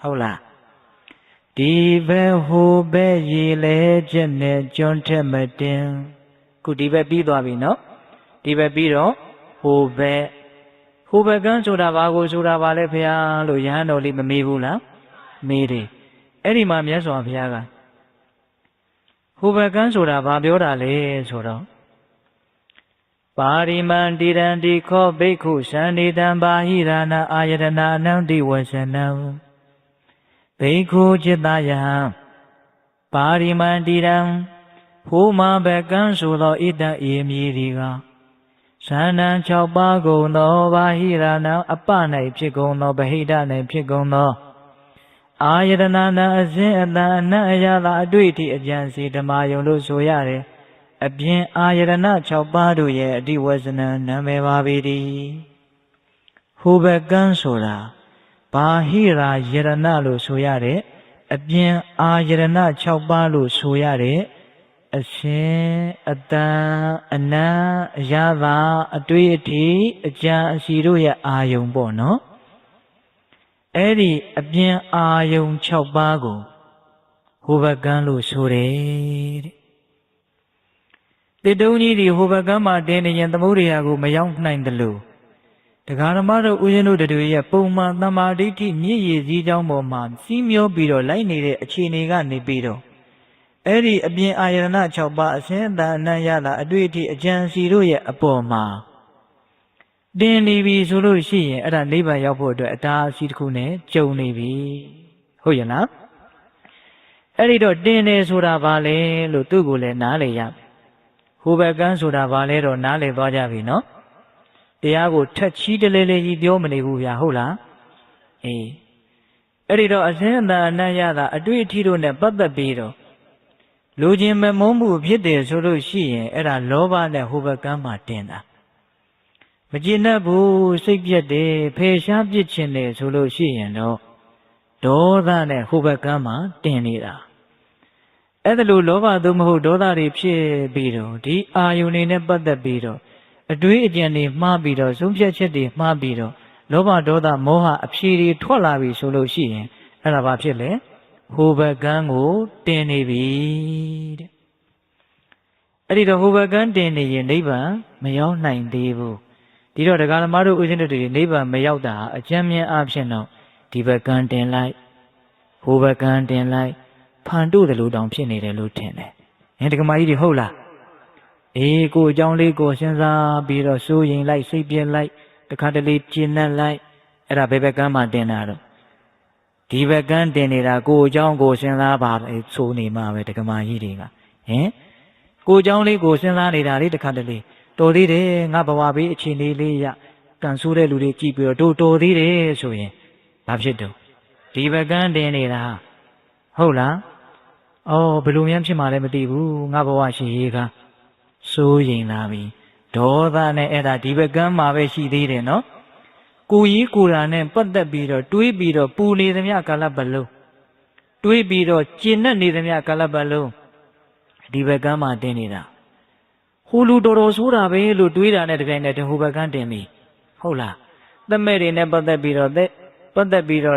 ဟုတ်လားဒီဘက်ဟိုဘက်ရေလေကျက်နဲ့ကျွန်းထက်မတင်ခုဒီဘက်ပြီးသွားပြီနော်ဒီဘက်ပြီးတော့ဟိုဘက်ကန်းဆိုတာဘာကိုဆိုတာပါလဲဖေဟာလို့ယဟန်တော်လေးမမေးဘူးလားမေးတယ်အဲ့ဒီမှာမြတ်စွာဘုရားကဟိုဘက်ကန်းဆိုတာဘာပြောတာလဲဆိုတော့ပါရိမန္တိရံတိခောဘိက္ခုသန္တိတံဘာဟိရဏအာယတနာအနန္တိဝဇနံဘိက္ခုจิตယဟံပါရိမန္တိရံဟိုမှာဘက်ကန်းဆိုသောဣတံအေမည်ဒီကသန္နံ6ပါးကုန်သောဘာဟိရဏအပ၌ဖြစ်ကုန်သောဗဟိတ၌ဖြစ်ကုန်သောအာယတနာနာအစဉ်အတန်အနတ်အရသာအတွေ့အထိအကြံစီဓမ္မယုံလို့ဆိုရတယ်အပြင်အာယတနာ6ပါးတို့ရဲ့အတိဝဇနံနာမည်ပါပေသည်ဟိုဘက်ကန်းဆိုတာဘာဟိရာယရဏလို့ဆိုရတယ်အပြင်အာယတနာ6ပါးလို့ဆိုရတယ်အရှင်အတန်အနံအရသာအတွေ့အထိအကြံအစီတို့ရဲ့အာယုံပေါ့နော်အဲ့ဒီအပြင်အာယုံ6ပါးကိုဟိုဘက်ကန်းလို့ဆိုတယ်တဲ့တုံးကြီးဒီဟိုဘက်ကန်းမှာတင်းနေရင်သမုဒ္ဒရာကိုမရောက်နိုင်တယ်လို့တရားဓမ္မတို့ဦးဇင်းတို့တို့ရဲ့ပုံမှန်သမာဓိဋ္ဌိမြည်ရည်စည်းကြောင်းပေါ်မှာစီးမျောပြီးတော့လိုက်နေတဲ့အခြေအနေကနေပြီးတော့အဲ့ဒီအပြင်အာယတနာ6ပါးအစဉ်အတန်အနံ့ရတာအတွေ့အထိအကြံစီတို့ရဲ့အပေါ်မှာတင်နေပြီဆိုလို့ရှိရင်အဲ့ဒါနိဗ္ဗာန်ရောက်ဖို့အတွက်အတားအဆီးတစ်ခုနဲ့ကြုံနေပြီဟုတ်ရဲ့လားအဲ့ဒီတော့တင်နေဆိုတာဘာလဲလို့သူ့ကိုလည်းနားလေရဟိုဘက်ကန်းဆိုတာဘာလဲတော့နားလေသွားကြပြီနော်တရားကိုထက်ချီးတလဲလဲကြီးပြောမနေဘူးဗျာဟုတ်လားအေးအဲ့ဒီတော့အစဉ်အတန်အနံ့ရတာအတွေ့အထိတို့နဲ့ပတ်သက်ပြီးတော့လူချင်းမမုန်းမှုဖြစ်တယ်ဆိုလို့ရှိရင်အဲ့ဒါလောဘနဲ့ဟိုဘက်ကမ်းမှာတင်တာမကျေနပ်ဘူးစိတ်ပြက်တယ်ဖေရှားပြစ်ခြင်းတယ်ဆိုလို့ရှိရင်တော့ဒေါသနဲ့ဟိုဘက်ကမ်းမှာတင်နေတာအဲ့ဒါလိုလောဘသို့မဟုတ်ဒေါသတွေဖြစ်ပြီးတော့ဒီအာယုန်တွေနဲ့ပတ်သက်ပြီးတော့အတွေးအကြံတွေမှားပြီးတော့ဆုံးဖြတ်ချက်တွေမှားပြီးတော့လောဘဒေါသမောဟအဖြေတွေထွက်လာပြီဆိုလို့ရှိရင်အဲ့ဒါဘာဖြစ်လဲဟိုဘက်ကန်းကိုတင်နေပြီတဲ့အဲ့ဒီတော့ဟိုဘက်ကန်းတင်နေရင်နိဗ္ဗာန်မရောက်နိုင်သေးဘူးဒီတော့တရားဓမ္မတို့ဦးဇင်းတို့တွေနိဗ္ဗာန်မရောက်တာအကျဉ်းမြင်အဖြစ်တော့ဒီဘက်ကန်းတင်လိုက်ဟိုဘက်ကန်းတင်လိုက်ဖန်တို့တယ်လို့တောင်ဖြစ်နေတယ်လို့ထင်တယ်ဒကမာကြီးတွေဟုတ်လားအေးကိုအကြောင်းလေးကိုစဉ်းစားပြီးတော့စိုးရင်လိုက်စိတ်ပြက်လိုက်တခါတလေကျဉ်တ်လိုက်အဲ့ဒါဘယ်ဘက်ကန်းမှတင်တာတော့ဒီဘက်ကန်းတင်နေတာကိုအကြောင်းကိုစဉ်းစားပါဆိုနေမှာပဲဒကမာကြီးတွေကကိုအကြောင်းလေးကိုစဉ်းစားနေတာလေတခါတလေတော်သေးတယ်ငါဘဝဘေးအခြေအနေလေးရကန်ဆိုးတဲ့လူတွေကြည့်ပြီးတော့တော်သေးတယ်ဆိုရင်ဘာဖြစ်တော့ဒီဘက်ကန်းတင်နေတာဟုတ်လားအော်ဘယ်လိုများဖြစ်မှလည်းမသိဘူးငါဘဝရှိရေးကစိုးရင်လာပြီဒေါသနဲ့အဲ့ဒါဒီဘက်ကန်းမှာပဲရှိသေးတယ်နော်ကိုကြီးကိုရာနဲ့ပတ်သက်ပြီးတော့တွေးပြီးတော့ပူနေသမျှကာလပတ်လုံးတွေးပြီးတော့ကျဉ်တ်နေသမျှကာလပတ်လုံးဒီဘက်ကန်းမှာတင်နေတာဟိုလူတော်တော်ဆိုးတာပဲလို့တွေးတာနဲ့တပြိုင်နက်တည်းဟိုဘက်ကန်းတင်ပြီဟုတ်လားသက်မဲ့တွေနဲ့ပတ်သက်ပြီးတော့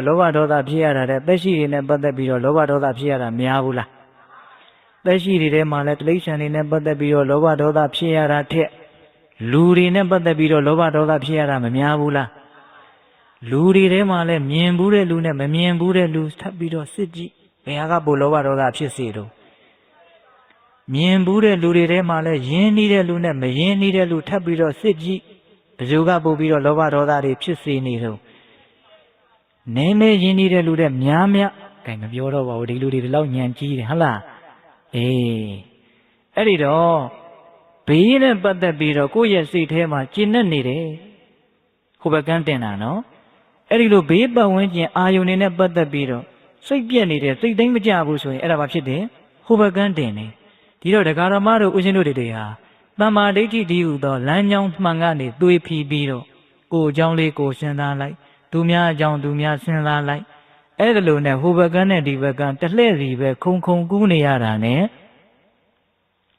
လောဘဒေါသဖြစ်ရတာတဲ့သက်ရှိတွေနဲ့ပတ်သက်ပြီးတော့လောဘဒေါသဖြစ်ရတာများဘူးလားသက်ရှိတွေထဲမှာလည်းတိရစ္ဆာန်တွေနဲ့ပတ်သက်ပြီးတော့လောဘဒေါသဖြစ်ရတာထက်လူတွေနဲ့ပတ်သက်ပြီးတော့လောဘဒေါသဖြစ်ရတာမများဘူးလား လူတွေထဲမှာလည်းမြင်ဘူးတဲ့လူနဲ့မမြင်ဘူးတဲ့လူထပ်ပြီးတော့စစ်ကြည့်ဘယ်ဟာကပိုလောဘဒေါသဖြစ်စေတော့မြင်ဘူးတဲ့လူတွေထဲမှာလည်းယဉ်နေတဲ့လူနဲ့မယဉ်နေတဲ့လူထပ်ပြီးတော့စစ်ကြည့်ဘယ်သူကပို့ပြီးတော့လောဘဒေါသတွေဖြစ်စေနေတော့နည်းနည်းယဉ်နေတဲ့လူတဲ့များများကဲမပြောတော့ပါဘူးဒီလူတွေဒီလောက်ညံကြီးတယ်ဟုတ်လားအေးအဲ့ဒီတော့ဘေးနဲ့ပတ်သက်ပြီးတော့ကိုယ့်ရဲ့စိတ်ထဲမှာကျဉ်နဲ့နေတယ်ဟိုဘက်ကန်းတင်တာနော်အဲ့ဒီလိုဘေးပတ်ဝန်းကျင်အာယုန်နဲ့ပတ်သက်ပြီးတော့စိတ်ပြက်နေတယ်စိတ်သိမ်းမကြဘူးဆိုရင်အဲ့ဒါဘာဖြစ်တယ်ဟိုဘက်ကန်းတင်နေဒီတော့ဒကာရမတို့ဦးဇင်းတို့တွေဟာတမ္မာဒိဋ္ဌိဒီဟုသောလမ်းကြောင်းမှန်ကနေသွေးဖီးပြီးတော့ကိုယ်အကြောင်းလေးကိုစဉ်းစားလိုက်သူများအကြောင်းသူများစဉ်းစားလိုက်အဲ့ဒါလိုနဲ့ဟိုဘက်ကန်းနဲ့ဒီဘက်ကန်းတလှဲ့စီပဲခုံကူးနေရတာနဲ့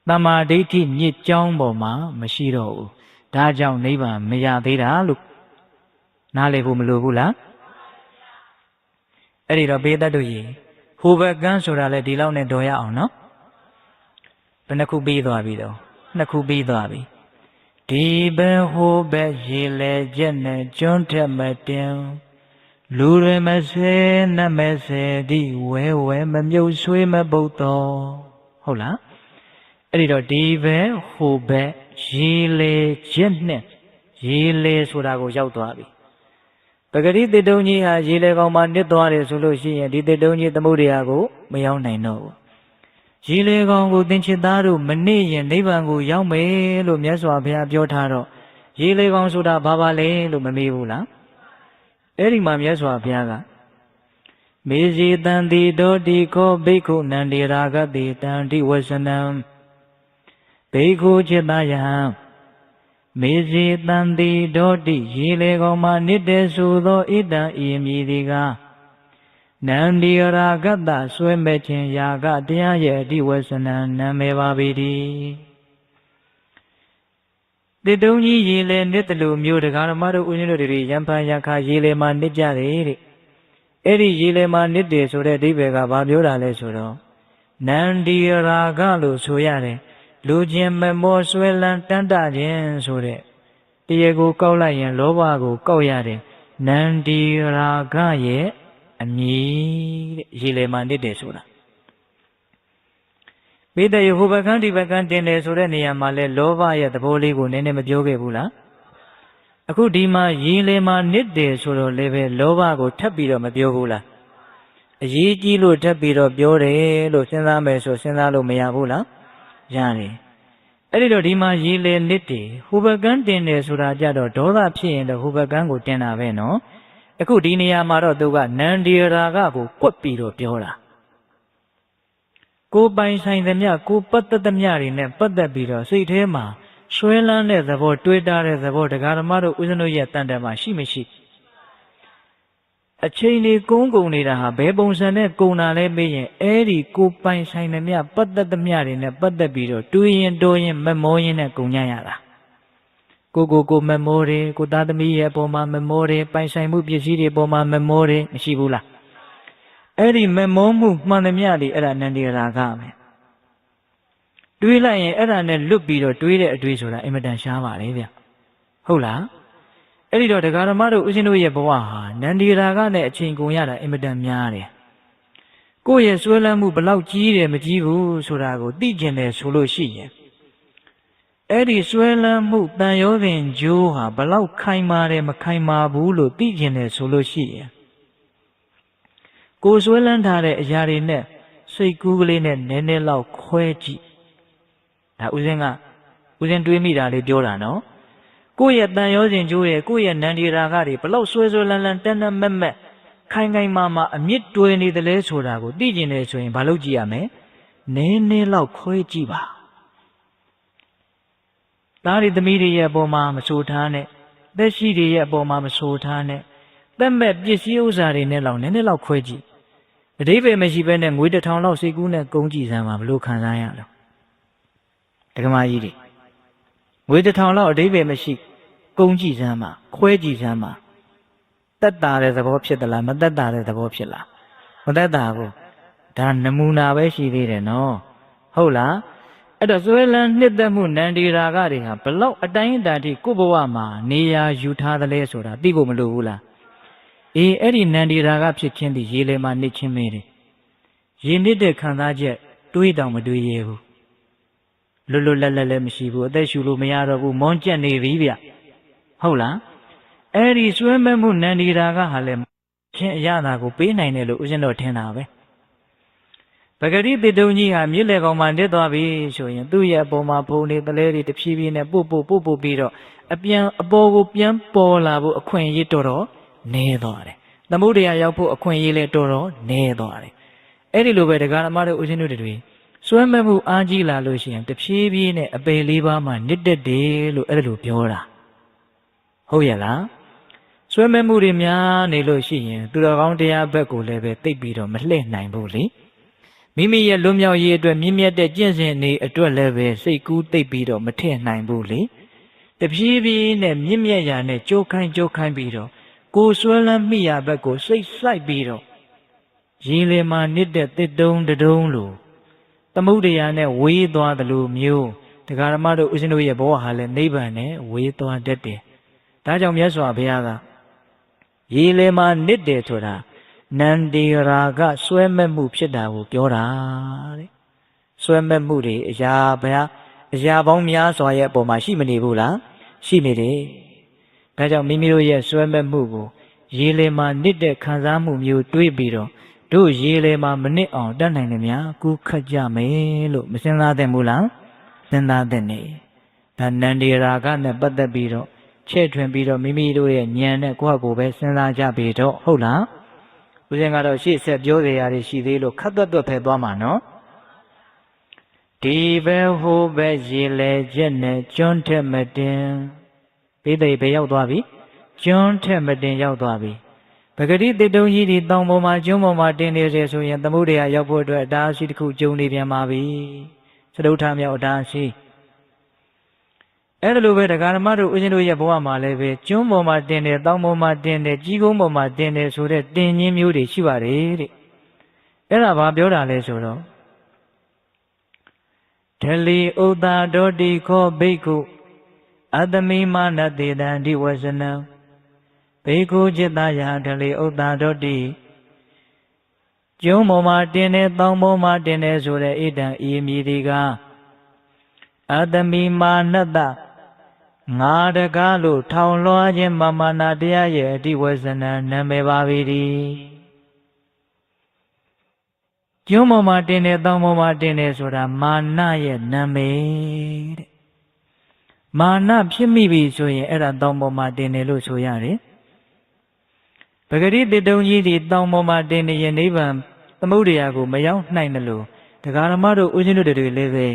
တမ္မာဒိဋ္ဌိမြစ်ကြောင်းပေါ်မှာမရှိတော့ဘူးဒါကြောင့်နိဗ္ဗာန်မရသေးတာလို့နားလည်ဖို့မလိုဘူးလားအဲ့ဒီတော့ဘေးတတ်တို့ရေဟိုဘက်ကန်းဆိုတာလေဒီလောက်နဲ့တော်ရအောင်နော်ဘယ်နှခုပြီးသွားပြီတော့နှစ်ခုပြီးသွားပြီဒီဘက်ဟိုဘက်ရေလေချက်နဲ့ကျွန်းထက်မတင်လူတွေမဆဲနတ်မဆဲဒီဝဲမမြုပ်ဆွေးမပုတ်တော့ဟုတ်လားအဲ့ဒီတော့ဒီဘက်ဟိုဘက်ရေလေချက်နဲ့ရေလေဆိုတာကိုရောက်သွားပြီပဂတိတေတုံကြီးဟာရေလေကောင်မှာနစ်သွားတယ်ဆိုလို့ရှိရင်ဒီတေတုံကြီးသမုဒ္ဒရာကိုမရောက်နိုင်တော့ဘူးရေလေကောင်ကိုသင်္ချစ်သားတို့မနစ်ရင်နိဗ္ဗာန်ကိုရောက်မယ်လို့မြတ်စွာဘုရားပြောထားတော့ရေလေကောင်ဆိုတာဘာလဲလို့မမေးဘူးလားအဲ့ဒီမှာမြတ်စွာဘုရားကမေဇီတံတိတောတိခောဘိက္ခုနန္ဒီရာဂတိတံတိဝဆနံဘိက္ခုจิตယဟံမေဇီတံတိတောတိရေလေကောင်မှာနစ်တယ်ဆိုသောဣတံဤမည်ဒီကနန္ဒီရာဂတဆွဲမဲ့ခြင်းယာကတရားရဲ့အတိဝဆနံနာမည်ပါပေသည်တေတုံကြီးရေလေနစ်တလူမျိုးဒကာရမတို့ဦးဇင်းတို့တွေရံဖန်ရခါရေလေမှာနစ်ကြတယ်တဲ့အဲ့ဒီရေလေမှာနစ်တယ်ဆိုတဲ့အဓိပ္ပာယ်ကဘာပြောတာလဲဆိုတော့နန္ဒီရာဂလို့ဆိုရတယ်လူချင်းမမောဆွဲလန်းတန်းတခြင်းဆိုတဲ့တရားကိုကောက်လိုက်ရင်လောဘကိုကောက်ရတယ်နန္ဒီရာဂရဲ့အမည်တဲ့ရေလေမှာနစ်တယ်ဆိုတာမိတ္တရဟိုဘကန်းဒီဘကန်းတင်တယ်ဆိုတဲ့နေရာမှာလဲလောဘရဲ့သဘောလေးကိုနည်းနည်းမပြောခဲ့ဘူးလားအခုဒီမှာရေလေမှာနစ်တယ်ဆိုတော့လည်းပဲလောဘကိုထပ်ပြီးတော့မပြောဘူးလားအရေးကြီးလို့ထပ်ပြီးတော့ပြောတယ်လို့စဉ်းစားမယ်ဆိုစဉ်းစားလို့မရဘူးလားရတယ်အဲ့ဒီတော့ဒီမှာရေလေနစ်တယ်ဟိုဘကန်းတင်တယ်ဆိုတာကြတော့ဒေါသဖြစ်ရင်တော့ဟိုဘကန်းကိုတင်တာပဲနော်အခုဒီနေရာမှာတော့သူကနန္ဒီရာဂကိုကွက်ပြီးတော့ပြောတာကိုပိုင်ဆိုင်သမျှကိုပတ်သက်သမျှတွေနဲ့ပတ်သက်ပြီးတော့စိတ်ထဲမှာဆွဲလန်းတဲ့သဘောတွေးတာတဲ့သဘောတရားဓမ္မတို့ဦးဇင်းတို့ရဲ့တန်တမှာရှိမရှိအချိန်လေးကုန်နေတာဟာဘယ်ပုံစံနဲ့ကုန်တာလဲမေးရင်အဲ့ဒီကိုပိုင်ဆိုင်သမျှပတ်သက်သမျှတွေနဲ့ပတ်သက်ပြီးတော့တွေးရင်တိုးရင်မမောရင်နဲ့ကုန်ကြရတာကိုမမောတယ်ကိုသားသမီးရဲ့အပေါ်မှာမမောတယ်ပိုင်ဆိုင်မှုပစ္စည်းတွေအပေါ်မှာမမောတယ်မရှိဘူးလားအဲ့ဒီမမောမှုမှန်သမျှတွေအဲ့ဒါနန္ဒီရာဂပဲတွေးလိုက်ရင်အဲ့ဒါနဲ့လွတ်ပြီးတော့တွေးတဲ့အတွေးဆိုတာအင်မတန်ရှားပါလေဗျဟုတ်လားအဲ့ဒီတော့ဒကာဓမ္မတို့ဦးဇင်းတို့ရဲ့ဘဝဟာနန္ဒီရာဂနဲ့အချိန်ကုန်ရတာအင်မတန်များတယ်ကိုယ့်ရဲ့ဆွဲလန်းမှုဘလောက်ကြီးတယ်မကြီးဘူးဆိုတာကိုသိကျင်တယ်ဆိုလို့ရှိရင်အဲ့ဒီဆွဲလန်းမှုတန်ရောပင်ဂျိုးဟာဘလောက်ခိုင်မာတယ်မခိုင်မာဘူးလို့သိကျင်တယ်ဆိုလို့ရှိရင်ကိုဆွဲလန်းထားတဲ့အရာတွေနဲ့စိတ်ကူးကလေးနဲ့နည်းနည်းလောက်ခွဲကြည့်ဒါဦးဇင်းတွေးမိတာလေးပြောတာနော်ကိုယ့်ရဲ့တန်ရောစဉ်ကျိုးရဲ့ကိုယ့်ရဲ့နန္ဒီရာဂတွေဘလောက်ဆွဲလန်းတန်းမက်ခိုင်မာအမြင့်တွယ်နေတယ်လဲဆိုတာကိုသိကျင်တယ်ဆိုရင်ဘာလုပ်ကြည့်ရမလဲနည်းနည်းလောက်ခွဲကြည့်ပါသားရီသမီးတွေရဲ့အပေါ်မှာမဆိုထားနဲ့သက်ရှိတွေရဲ့အပေါ်မှာမဆိုထားနဲ့သက်မဲ့ပစ္စည်းဥစ္စာတွေနဲ့လောက်နည်းနည်းလောက်ခွဲကြည့်အဓိပ္ပာယ်မရှိဘဲနဲ့ငွေ1000လောက်စိတ်ကူးနဲ့ကုန်ကြည့်စမ်းပါဘလို့ခံစားရလဲဒကမာကြီးတွေငွေ1000လောက်အဓိပ္ပာယ်မရှိကုန်ကြည့်စမ်းပါခွဲကြည့်စမ်းပါတက်တာတဲ့သဘောဖြစ်သလားမတက်တာတဲ့သဘောဖြစ်လားမတက်တာကိုဒါနမူနာပဲရှိသေးတယ်နော်ဟုတ်လားအဲ့တော့ဆွဲလန်းနှစ်သက်မှုနန္ဒီရာဂတွေဟာဘလောက်အတိုင်းအတာထိကိုယ့်ဘဝမှာနေရာယူထားသလဲဆိုတာသိဖို့မလိုဘူးလား အဲ့ဒီနန္ဒီရာဂဖြစ်ခြင်းသည်ရေလေမှာနစ်ခြင်းပဲတယ်ရေနစ်တဲ့ခံစားချက်တွေးတောင်မတွေးရဘူးလွတ်လွတ်လပ်လပ်လည်းမရှိဘူးအသက်ရှူလို့မရတော့ဘူးမွန်းကျက်နေပြီဗျဟုတ်လားအဲ့ဒီစွဲမဲ့မှုနန္ဒီရာဂဟာလည်းချင်းအရသာကိုပေးနိုင်တယ်လို့ဦးဇင်းတော်ထင်တာပဲပဂရိတိတုံကြီးဟာမြစ်လေကောင်မှနစ်သွားပြီဆိုရင်သူ့ရဲ့အပေါ်မှာဖုံနေတလဲတွေတဖြည်းဖြည်းနဲ့ပို့ပြီးတော့အပေါ်ကိုပြန်ပေါ်လာဖို့အခွင့်အရေးတော်နည်းသွားတယ်သမုဒ္ဒရာရောက်ဖို့အခွင့်အရေးလည်းတော်နည်းသွားတယ်အဲ့ဒီလိုပဲတရားဓမ္မတို့ဦးဇင်းတို့တွေစွဲမဲ့မှုအားကြီးလာလို့ရှိရင်တဖြည်းဖြည်းနဲ့အပေလေးပါးမှနစ်တက်တယ်လို့အဲ့ဒါလိုပြောတာဟုတ်ရဲ့လားစွဲမဲ့မှုတွေများနေလို့ရှိရင်သူတော်ကောင်းတရားဘက်ကိုလည်းပဲသိပ်ပြီးတော့မလှည့်နိုင်ဘူးလေမိမိရဲ့လွတ်မြောက်ရေးအတွက်မြင့်မြတ်တဲ့ကျင့်စဉ်တွေအတွက်လည်းပဲစိတ်ကူးသိပ်ပြီးတော့မထည့်နိုင်ဘူးလေတဖြည်းဖြည်းနဲ့မြင့်မြတ်ရာနဲ့ကြိုးခိုင်းပြီးတော့ကိုယ်စွဲလန်းမိရာဘက်ကိုစိတ်ဆိုင်ပြီးတော့ရေလေမှာနစ်တဲ့တစ်တုံးတုံးလိုသမုဒ္ဒရာနဲ့ဝေးသွားသလိုမျိုးတရားဓမ္မတို့ဦးဇင်းတို့ရဲ့ဘဝဟာလည်းနိဗ္ဗာန်နဲ့ဝေးသွားတတ်တယ်ဒါကြောင့်မြတ်စွာဘုရားကရေလေမှာနစ်တယ်ဆိုတာနန္ဒီရာဂစွဲမဲ့မှုဖြစ်တာကိုပြောတာတဲ့စွဲမဲ့မှုတွေအရာပေါင်းများစွာရဲ့အပေါ်မှာရှိမနေဘူးလားရှိနေတယ်ဒါကြောင့်မိမိတို့ရဲ့စွဲမဲ့မှုကိုရေလေမှာနစ်တဲ့ခံစားမှုမျိုးတွေးပြီးတော့တို့ရေလေမှာမနစ်အောင်တတ်နိုင်တယ်များကူးခတ်ကြမယ်လို့မစဉ်းစားသင့်ဘူးလားစဉ်းစားသင့်နေဒါနန္ဒီရာဂနဲ့ပတ်သက်ပြီးတော့ချဲ့ထွင်ပြီးတော့မိမိတို့ရဲ့ဉာဏ်နဲ့ကိုယ့်ဟာကိုယ်ပဲစဉ်းစားကြပြီတော့ဟုတ်လားဦးဇင်းကတော့ရှေ့ဆက်ပြောကြရတယ်ရှိသေးလို့ခတ်သွက်ဖယ်သွားမှာနော်ဒီပဲဟိုပဲရေလေချက်နဲ့ကျွန်းထက်မတင်ဘေးသိပဲရောက်သွားပြီကျွန်းထက်မတင်ရောက်သွားပြီပဂရိတိတုံကြီးဒီတောင်ပေါ်မှာကျွန်းပေါ်မှာတင်နေတယ်ဆိုရင်သမုဒ္ဒရာရောက်ဖို့အတွက်အတားအဆီးတစ်ခုကျုံနေပြန်ပါပြီသဒုဋ္ဌာမြောက်အတားအဆီးအဲ့ဒါလိုပဲတရားဓမ္မတို့ဦးဇင်းတို့ရဲ့ဘဝမှာလည်းပဲကျွန်းပေါ်မှာတင်တယ်တောင်ပေါ်မှာတင်တယ်ကြီးကုန်းပေါ်မှာတင်တယ်ဆိုတဲ့တင်ခြင်းမျိုးတွေရှိပါတယ်တဲ့အဲ့ဒါဘာပြောတာလဲဆိုတော့ဒလီဥဒ္ဒါဒေါတိခောဘိက္ခုအတမိမာနတေတံဒီဝဇနံဘိက္ခုจิตယဒလီဥဒ္ဒါဒေါတိကျွန်းပေါ်မှာတင်တယ်တောင်ပေါ်မှာတင်တယ်ဆိုတဲ့ဣဒံဤမည်ဒီကအတမိမာနတငါတကားလို့ထောင်လွှားခြင်းမာနတရားရဲ့အတိဝဇနံနာမည်ပါပြီဒီကျွန်းပေါ်မှာတင်တယ်တောင်ပေါ်မှာတင်တယ်ဆိုတာမာနရဲ့နာမည်တဲ့မာနဖြစ်မိပြီဆိုရင်အဲ့ဒါတောင်ပေါ်မှာတင်တယ်လို့ဆိုရတယ်ပဂရိတိတုံကြီးဒီတောင်ပေါ်မှာတင်နေရင်နိဗ္ဗာန်သမုဒ္ဒရာကိုမရောက်နိုင်တယ်လို့တရားဓမ္မတို့ဦးဇင်းတို့တွေလည်းပဲ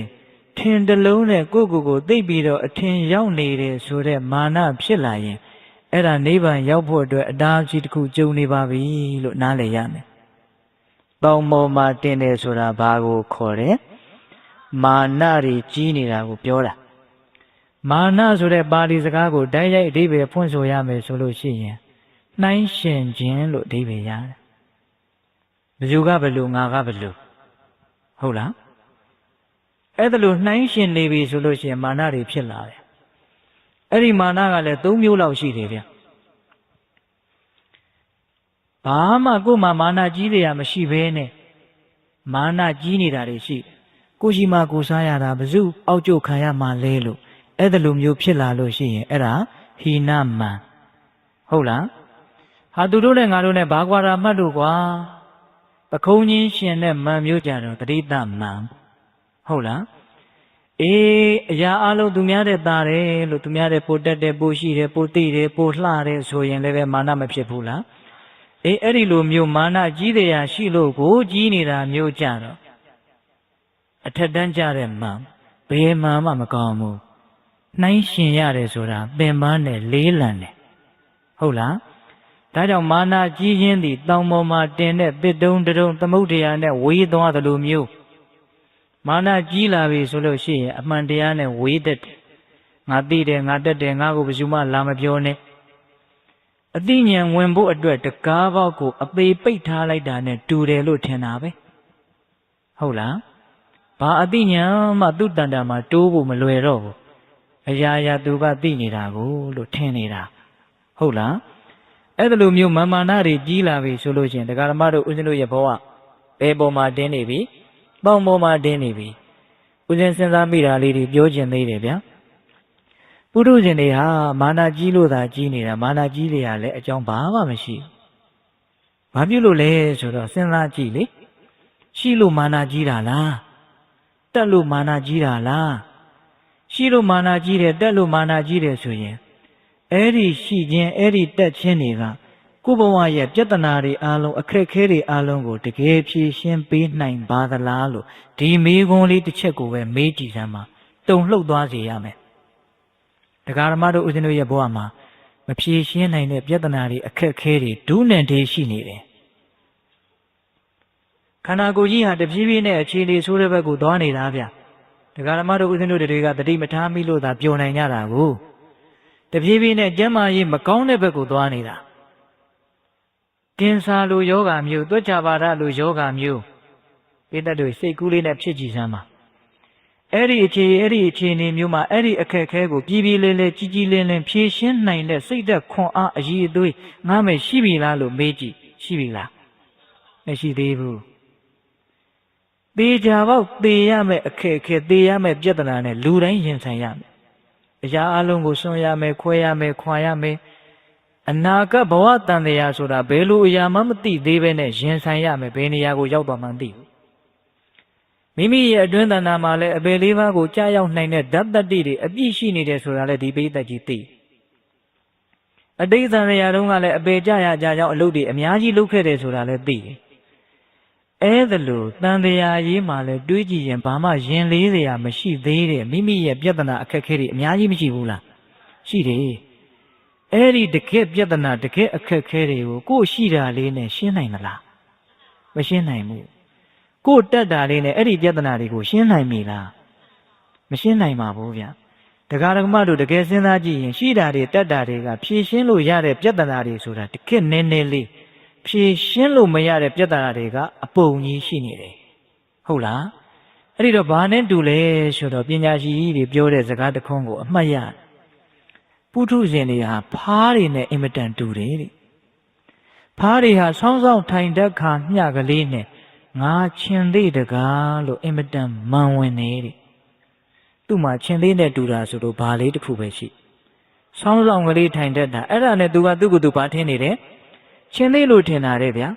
ထင်တလုံးနဲ့ကိုယ့်ကိုယ်သိပြီးတော့အထင်ရောက်နေတယ်ဆိုတဲ့မာနဖြစ်လာရင်အဲ့ဒါနိဗ္ဗာန်ရောက်ဖို့အတွက်အတားအဆီးတစ်ခုကျုံနေပါပြီလို့နားလည်ရမယ်။တောင်ပေါ်မှာတင်တယ်ဆိုတာဘာကိုခေါ်တယ်။မာနတွေကြီးနေတာကိုပြောတာ။မာနဆိုတဲ့ပါဠိစကားကိုတိုက်ရိုက်အဓိပ္ပာယ်ဖွင့်ဆိုရမယ်ဆိုလို့ရှိရင်နှိုင်းရှင်ခြင်းလို့အဓိပ္ပာယ်ရတယ်။ဘယ်သူကဘယ်လိုငါကဘယ်လိုဟုတ်လား။အဲ့ဒါလို့နှိုင်းရှင်နေပြီဆိုလို့ရှိရင်မာနတွေဖြစ်လာတယ်အဲ့ဒီမာနကလည်း၃မျိုးလောက်ရှိတယ်ဗျဘာမှကိုယ်မှာမာနကြီးတယ်ရမရှိဘဲနဲ့မာနကြီးနေတာတွေရှိကိုရှိမှကိုစားရတာဘယ်သူအောက်ကျခံရမှလဲလို့အဲ့ဒါလိုမျိုးဖြစ်လာလို့ရှိရင်အဲ့ဒါဟိနမံဟုတ်လားဟာသူတို့နဲ့ငါတို့နဲ့ဘာကွာတာမှတ်လို့ကွာပခုံးချင်းရှင်တဲ့မံမျိုးကြတော့တတိတမံဟုတ်လားအေးအရာအလုံးသူများတဲ့သားတယ်လို့သူများတဲ့ပိုတက်တယ်ပိုရှိတယ်ပိုသိတယ်ပိုလှတယ်ဆိုရင်လည်းပဲမာနမဖြစ်ဘူးလားအေးအဲ့ဒီလိုမျိုးမာနကြီးတရားရှိလို့ကိုကြီးနေတာမျိုးကြတော့အထက်တန်းကြတဲ့မှန်ဘယ်မှမကောင်းဘူးနှိုင်းရှင်ရတယ်ဆိုတာပင်ပန်းနဲ့လေးလံတယ်ဟုတ်လားဒါကြောင့်မာနကြီးခြင်းသည်တောင်ပေါ်မှာတင်တဲ့တစ်တုံးတုံးသမုဒ္ဒရာနဲ့ဝေးသွားသလိုမျိုးမာနကြီးလာပြီဆိုလို့ရှိရင်အမှန်တရားနဲ့ဝေးတတ်တယ်ငါသိတယ်ငါတက်တယ်ငါကိုဘယ်သူမှလာမပြောနဲ့အသိဉာဏ်ဝင်ဖို့အတွက်တကားပေါက်ကိုအပေပိတ်ထားလိုက်တာနဲ့တူတယ်လို့ထင်တာပဲဟုတ်လားဘာအသိဉာဏ်မှသူ့တန်တာမှာတိုးဖို့မလွယ်တော့ဘူးအရာရာသူကသိနေတာကိုလို့ထင်နေတာဟုတ်လား အဲ့ဒါလိုမျိုးမာမာနတွေကြီးလာပြီဆိုလို့ရှိရင်တရားဓမ္မတို့ဦးဇင်းတို့ရဲ့ဘဝဘယ်ပေါ်မှာတင်းနေပြီပေါင်ပေါ်မှာတင်းနေပြီဦးဇင်းစဉ်းစားမိတာလေးတွေပြောချင်သေးတယ်ဗျာပုထုဇဉ်တွေဟာမာနကြီးလို့သာကြီးနေတာမာနကြီးတွေဟာလည်းအကြောင်းဘာမှမရှိဘူးဘာဖြစ်လို့လဲဆိုတော့စဉ်းစားကြည့်လေရှိလို့မာနကြီးတာလားတက်လို့မာနကြီးတာလားရှိလို့မာနကြီးတယ်တက်လို့မာနကြီးတယ်ဆိုရင်အဲ့ဒီရှိခြင်းအဲ့ဒီတက်ခြင်းတွေကကိုယ်ဘဝရဲ့ပြဿနာတွေအလုံးအခက်ခဲတွေအလုံးကိုတကယ်ဖြေရှင်းပေးနိုင်ပါသလားလို့ဒီမေးခွန်းလေးတစ်ချက်ကိုပဲမေးကြည့်စမ်းပါတုံလှုပ်သွားစေရမယ်တရားဓမ္မတို့ဦးဇင်းတို့ရဲ့ဘဝမှာမဖြေရှင်းနိုင်တဲ့ပြဿနာတွေအခက်ခဲတွေဒုနဲ့တေးရှိနေတယ်ခန္ဓာကိုယ်ကြီးဟာတဖြည်းဖြည်းနဲ့အခြေအနေဆိုးတဲ့ဘက်ကိုသွားနေတာဗျတရားဓမ္မတို့ဦးဇင်းတို့တွေကတတိမထားမိလို့သာပျော်နိုင်ကြတာကိုတဖြည်းဖြည်းနဲ့ကျန်းမာရေးမကောင်းတဲ့ဘက်ကိုသွားနေတာကင်ဆာလိုယောဂမျိုးသွက်ချပါဒလိုယောဂမျိုးပိဋကတို့စိတ်ကူးလေးနဲ့ဖြစ်ကြည့်စမ်းပါအဲ့ဒီအခြေအနေမျိုးမှာအဲ့ဒီအခက်အခဲကိုပြည်လေးလေးကြီးကြီးလင်းလင်းဖြေရှင်းနိုင်တဲ့စိတ်သက်ခွန်အားအည်အသွေးငားမယ်ရှိပြီလားလို့မေးကြည့်ရှိပြီလားမရှိသေးဘူးသေချာပေါက်သေရမယ်အခက်အခဲသေရမယ်ပြဿနာနဲ့လူတိုင်းရင်ဆိုင်ရမယ်အရာအလုံးကိုစွန့်ရမယ်ခွဲရမယ်ခွာရမယ်အနာဂတ်ဘဝတန်တရားဆိုတာဘယ်လိုအရာမှမသိသေးပဲနဲ့ရင်ဆိုင်ရမယ်ဘယ်နေရာကိုရောက်သွားမှမသိဘူးမိမိရဲ့အတွင်းတဏ္ဍာမှာလည်းအပေလေးပါးကိုကြားရောက်နိုင်တဲ့ဓာတ်တတ္တိတွေအပြည့်ရှိနေတယ်ဆိုတာလည်းဒီပိဋကကြီးသိအတိတ်တန်တရားတုန်းကလည်းအပေကြရကြကြောင်းအလုပ်တွေအများကြီးလုပ်ခဲ့တယ်ဆိုတာလည်းသိတယ်အဲ့ဒါလို့တန်တရားရေးမှာလည်းတွေးကြည့်ရင်ဘာမှရင်လေးစရာမရှိသေးတယ်မိမိရဲ့ပြဿနာအခက်အခဲတွေအများကြီးမရှိဘူးလားရှိတယ်အဲ့ဒီတကယ့်ပြဿနာတကယ့်အခက်အခဲတွေကိုကိုယ်ရှိတာလေးနဲ့ရှင်းနိုင်မလားမရှင်းနိုင်ဘူးကိုယ်တက်တာလေးနဲ့အဲ့ဒီပြဿနာတွေကိုရှင်းနိုင်ပြီလားမရှင်းနိုင်ပါဘူးဗျတရားဓမ္မတို့တကယ်စဉ်းစားကြည့်ရင်ရှိတာတွေတက်တာတွေကဖြေရှင်းလို့ရတဲ့ပြဿနာတွေဆိုတာတကယ့်နည်းနည်းလေးဖြေရှင်းလို့မရတဲ့ပြဿနာတွေကအပုံကြီးရှိနေတယ်ဟုတ်လားအဲ့ဒီတော့ဘာနဲ့တူလဲဆိုတော့ပညာရှိကြီးတွေပြောတဲ့စကားတစ်ခွန်းကိုအမှတ်ရပုထုဇဉ်တွေဟာဖားတွေနဲ့အင်မတန်တူတယ်တဲ့ဖားတွေဟာဆောင်းဆောင်းထိုင်တတ်ခါမျှကလေးနဲ့ငါချင်သေးတကားလို့အင်မတန်မန်ဝင်နေတဲ့သူ့မှာချင်သေးနဲ့တူတာဆိုတော့ဘာလေးတစ်ခုပဲရှိဆောင်းဆောင်းကလေးထိုင်တတ်တာအဲ့ဒါနဲ့သူကသူ့ကိုယ်သူဘာထင်နေတယ်ချင်သေးလို့ထင်တာတဲ့ဗျာ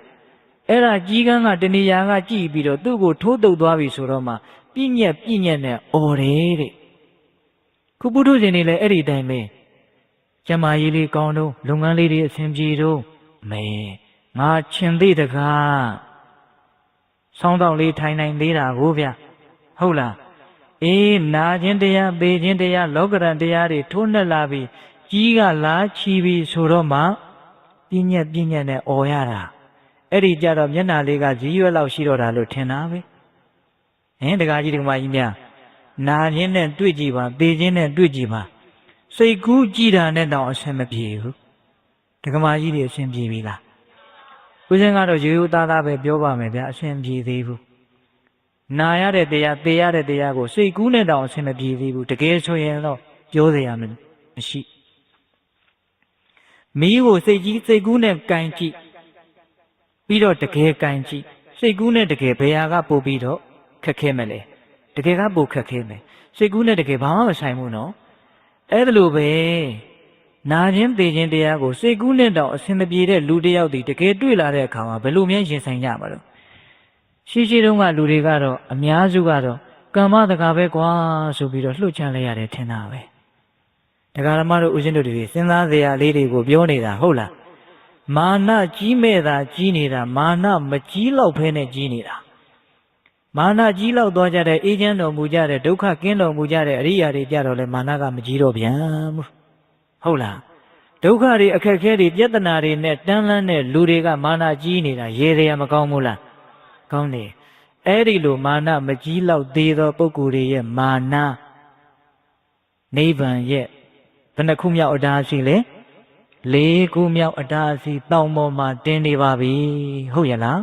အဲ့ဒါကြီးကန်းကတဏှာကကြည့်ပြီးတော့သူ့ကိုထိုးတုပ်သွားပြီဆိုတော့မှပြည့်ညက်နဲ့အော်တယ်တဲ့ခုပုထုဇဉ်တွေလည်းအဲ့ဒီတိုင်းပဲကျမကြီးလေးကောင်းတော့လုပ်ငန်းလေးတွေအဆင်ပြေတော့မဲငါချင်သေးတကားဆောင်းတော့လေးထိုင်နိုင်သေးတာကိုဗျဟုတ်လားအေးနာခြင်းတရားပေခြင်းတရားလောကရန်တရားတွေထိုးနှက်လာပြီးကြီးကလာချီပြီးဆိုတော့မှပြည့်ညက်နဲ့អော်ရတာအဲ့ဒီကြတော့မျက်နှာလေးကကြီးရွက်လောက်ရှိတော့တာလို့ထင်တာပဲဟင်တကားကြီးတကမာကြီးများနာခြင်းနဲ့တွေ့ကြည့်ပါပေခြင်းနဲ့တွေ့ကြည့်ပါစိတ်ကူးကြည်တာနဲ့တော့အဆင်မပြေဘူးတကမာကြီးတွေအဆင်ပြေပြီလားဦးဇင်းကတော့ရိုးရိုးသားသားပဲပြောပါမယ်ဗျာအဆင်ပြေသေးဘူးနာရတဲ့တရားသေရတဲ့တရားကိုစိတ်ကူးနဲ့တောင်အဆင်မပြေသေးဘူးတကယ်ဆိုရင်တော့ပြောစရာမရှိမီးကိုစိတ်ကူးနဲ့ကန်ကြည့်ပြီးတော့တကယ်ကန်ကြည့်စိတ်ကူးနဲ့တကယ်ဘယ်ဟာကပို့ပြီးတော့ခက်ခဲမလဲတကယ်ကပို့ခက်ခဲမယ်စိတ်ကူးနဲ့တကယ်ဘာမှမဆိုင်ဘူးနော်အဲ့ဒါလိုပဲနာခြင်းသေခြင်းတရားကိုစိတ်ကူးနဲ့တောင်အဆင်မပြေတဲ့လူတစ်ယောက်ဒီတကယ်တွေ့လာတဲ့အခါမှာဘယ်လိုများရင်ဆိုင်ကြမှာလဲရှိတုန်းကလူတွေကတော့အများစုကတော့ကမ္မတကာပဲကွာဆိုပြီးတော့လှုပ်ချလိုက်ရတယ်ထင်တာပဲတရားဓမ္မတို့ဦးဇင်းတို့တွေစဉ်းစားစရာလေးတွေကိုပြောနေတာဟုတ်လားမာနကြီးမဲ့တာကြီးနေတာမာနမကြီးလောက်ဖဲနဲ့ကြီးနေတာမာနကြီးလောက်သွားကြတဲ့အေးချမ်းတော်မူကြတဲ့ဒုက္ခကင်းတော်မူကြတဲ့အရိယာတွေကြတော့လဲမာနကမကြီးတော့ပြန်ဘူးဟုတ်လားဒုက္ခတွေအခက်အခဲတွေပြဿနာတွေနဲ့တန်းလန်းတဲ့လူတွေကမာနကြီးနေတာရေစရာမကောင်းဘူးလားကောင်းတယ်အဲ့ဒီလိုမာနမကြီးလောက်သေးသောပုဂ္ဂိုလ်တွေရဲ့မာနနိဗ္ဗာန်ရဲ့ဘယ်နှခုမြောက်အတားရှိလဲ၄ခုမြောက်အတားရှိတောင်ပေါ်မှာတင်းနေပါပြီဟုတ်ရဲ့လား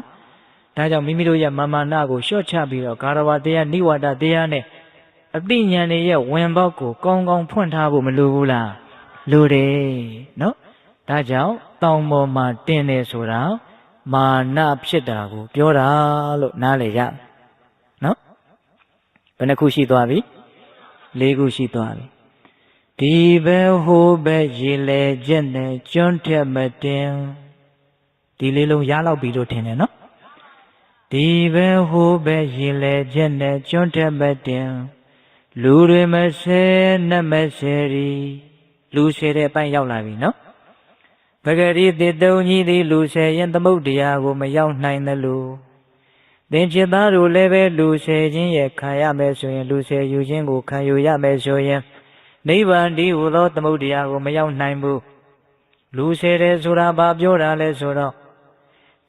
ဒါကြောင့်မိမိတို့ရဲ့မာနကိုလျှော့ချပြီးတော့ဂါရဝတရားနိဝါဒတရားနဲ့အသိဉာဏ်ရဲ့ဝင်ပေါက်ကိုကောင်းကောင်းဖွင့်ထားဖို့မလိုဘူးလားလိုတယ်နော်ဒါကြောင့် တောင်ပေါ်မှာတင်နေဆိုတာမာနဖြစ်တာကိုပြောတာလို့နားလည်ရနော်ဘယ်နှခုရှိသွားပြီ၄ခုရှိသွားပြီဒီဘဲဟိုးဘဲရေလေချက်နဲ့ကျွန်းထက်မတင်ဒီလေးလုံးရလောက်ပြီလို့ထင်တယ်နော်ဒီဘဲဟိုးဘဲရေလေချက်နဲ့ကျွန်းထက်မတင်လူတွေမဆဲနဲ့မဆဲရီလူဆဲတဲ့အပိုင်းရောက်လာပြီနော်ပဂရိတေတုံကြီးသည်လူဆဲရင်သမုဒ္ဒရာကိုမရောက်နိုင်သလိုသင်္ချစ်သားတို့လည်းပဲလူဆဲခြင်းရဲ့ခံရမယ်ဆိုရင်လူဆဲယူခြင်းကိုခံယူရမယ်ဆိုရင်နိဗ္ဗာန်ဒီဟူသောသမုဒ္ဒရာကိုမရောက်နိုင်ဘူးလူဆဲတယ်ဆိုတာဘာပြောတာလဲဆိုတော့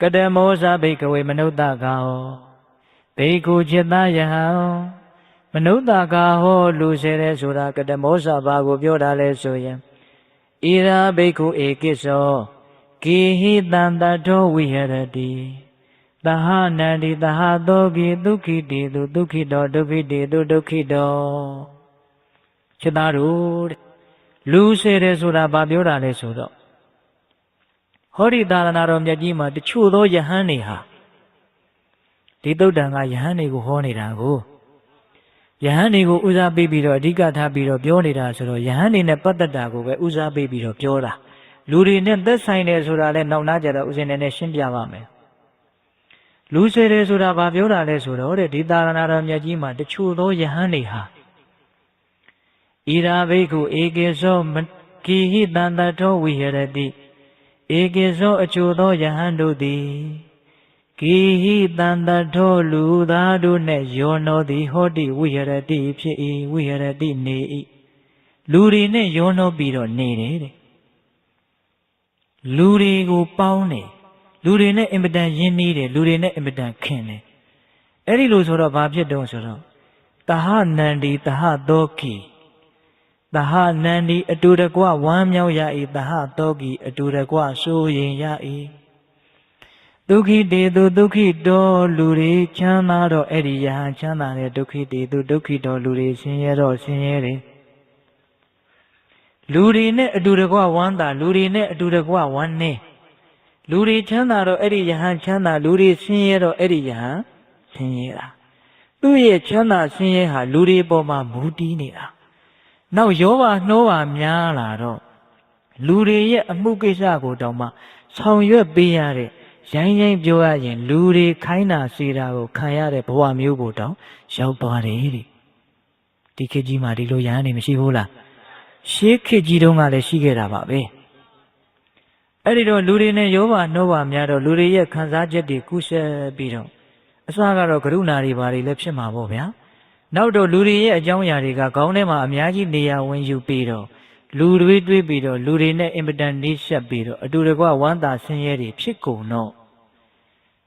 ကတမောဇဘိကဝေမနုဿကာဟောဘိက္ခုจิตသားယဟံမနုဿကာဟောလူဆဲတယ်ဆိုတာကတမောဇဘာကိုပြောတာလဲဆိုရင်ဣရာဘိက္ခုဧကိသောကိဟိတံတတောဝိဟရတိသဟနန္တိသဟသောကိဒုက္ခိတိသူဒုက္ခိတောဒုက္ခိတိသူဒုက္ခိတောခြေသားတို့လူဆဲတယ်ဆိုတာဘာပြောတာလဲဆိုတော့ဟောဒီသာသနာတော်မြတ်ကြီးမှာတချို့သောယဟန်တွေဟာဒီသုတ်တံကယဟန်တွေကိုဟောနေတာကိုယဟန်တွေကိုဦးစားပေးပြီးတော့အဓိကထားပြီးတော့ပြောနေတာဆိုတော့ယဟန်တွေနဲ့ပတ်သက်တာကိုပဲဦးစားပေးပြီးတော့ပြောတာလူတွေနဲ့သက်ဆိုင်တယ်ဆိုတာလဲနောက်နာကြတော့ဦးဇင်းနဲ့ရှင်းပြပါမယ်လူဆဲတယ်ဆိုတာဘာပြောတာလဲဆိုတော့ဒီသာသနာတော်မြတ်ကြီးမှာတချို့သောယဟန်တွေဟာဣရာဘိက္ခုဧကေသောကိဟိတံတတောဝိဟရတိဧကေသောအချို့သောယဟန်တို့သည်ကိဟိတံတတောလူသားတို့နှင့်ယောနောသည်ဟောတိဝိဟရတိဖြစ်၏ဝိဟရတိနေ၏လူတွေနဲ့ယောနောပြီးတော့နေတယ်တဲ့လူတွေကိုပေါင်းတယ်လူတွေနဲ့အင်မတန်ရင်းနှီးတယ်လူတွေနဲ့အင်မတန်ခင်တယ်အဲ့ဒီလိုဆိုတော့ဘာဖြစ်တော့ဆိုတော့တဟနန္ဒီတဟသောကိသဟနန္ဒီအတူတကွဝမ်းမြောက်ရ၏သဟသောကိအတူတကွစိုးရင်ရ၏ဒုက္ခိတေသူဒုက္ခိတောလူတွေချမ်းသာတော့အဲ့ဒီယဟန်ချမ်းသာတဲ့ဒုက္ခိတေသူဒုက္ခိတောလူတွေဆင်းရဲတော့ဆင်းရဲတယ်လူတွေနဲ့အတူတကွဝမ်းသာလူတွေနဲ့အတူတကွဝမ်းနေလူတွေချမ်းသာတော့အဲ့ဒီယဟန်ချမ်းသာလူတွေဆင်းရဲတော့အဲ့ဒီယဟန်ဆင်းရဲတာသူ့ရဲ့ချမ်းသာဆင်းရဲဟာလူတွေပေါ်မှာမူတည်နေတာနောက်ယောဘနှိုးပါများလာတော့လူတွေရဲ့အမှုကိစ္စကိုတောင်မှဆောင်ရွက်ပေးရတဲ့ရိုင်းရိုင်းပြောရရင်လူတွေခိုင်းတာစေတာကိုခံရတဲ့ဘဝမျိုးကိုတောင်ရောက်သွားတယ်တဲ့ဒီခေတ်ကြီးမှာဒီလိုရဟန်းနေမရှိဘူးလားရှေးခေတ်ကြီးတုန်းကလည်းရှိခဲ့တာပါပဲအဲ့ဒီတော့လူတွေနဲ့ယောဘနှိုးပါများတော့လူတွေရဲ့ခံစားချက်တွေကူးဆက်ပြီးတော့အစကတော့ကရုဏာတွေဘာတွေလည်းဖြစ်မှာပေါ့ဗျာနောက်တော့လူတွေရဲ့အကြောင်းအရာတွေကခေါင်းထဲမှာအများကြီးနေရာဝင်ယူပြီးတော့လူတွေတွေးပြီးတော့လူတွေနဲ့အင်မတန်နှိစက်ပြီးတော့အတူတကွဝမ်းသာဆင်းရဲတွေဖြစ်ကုန်တော့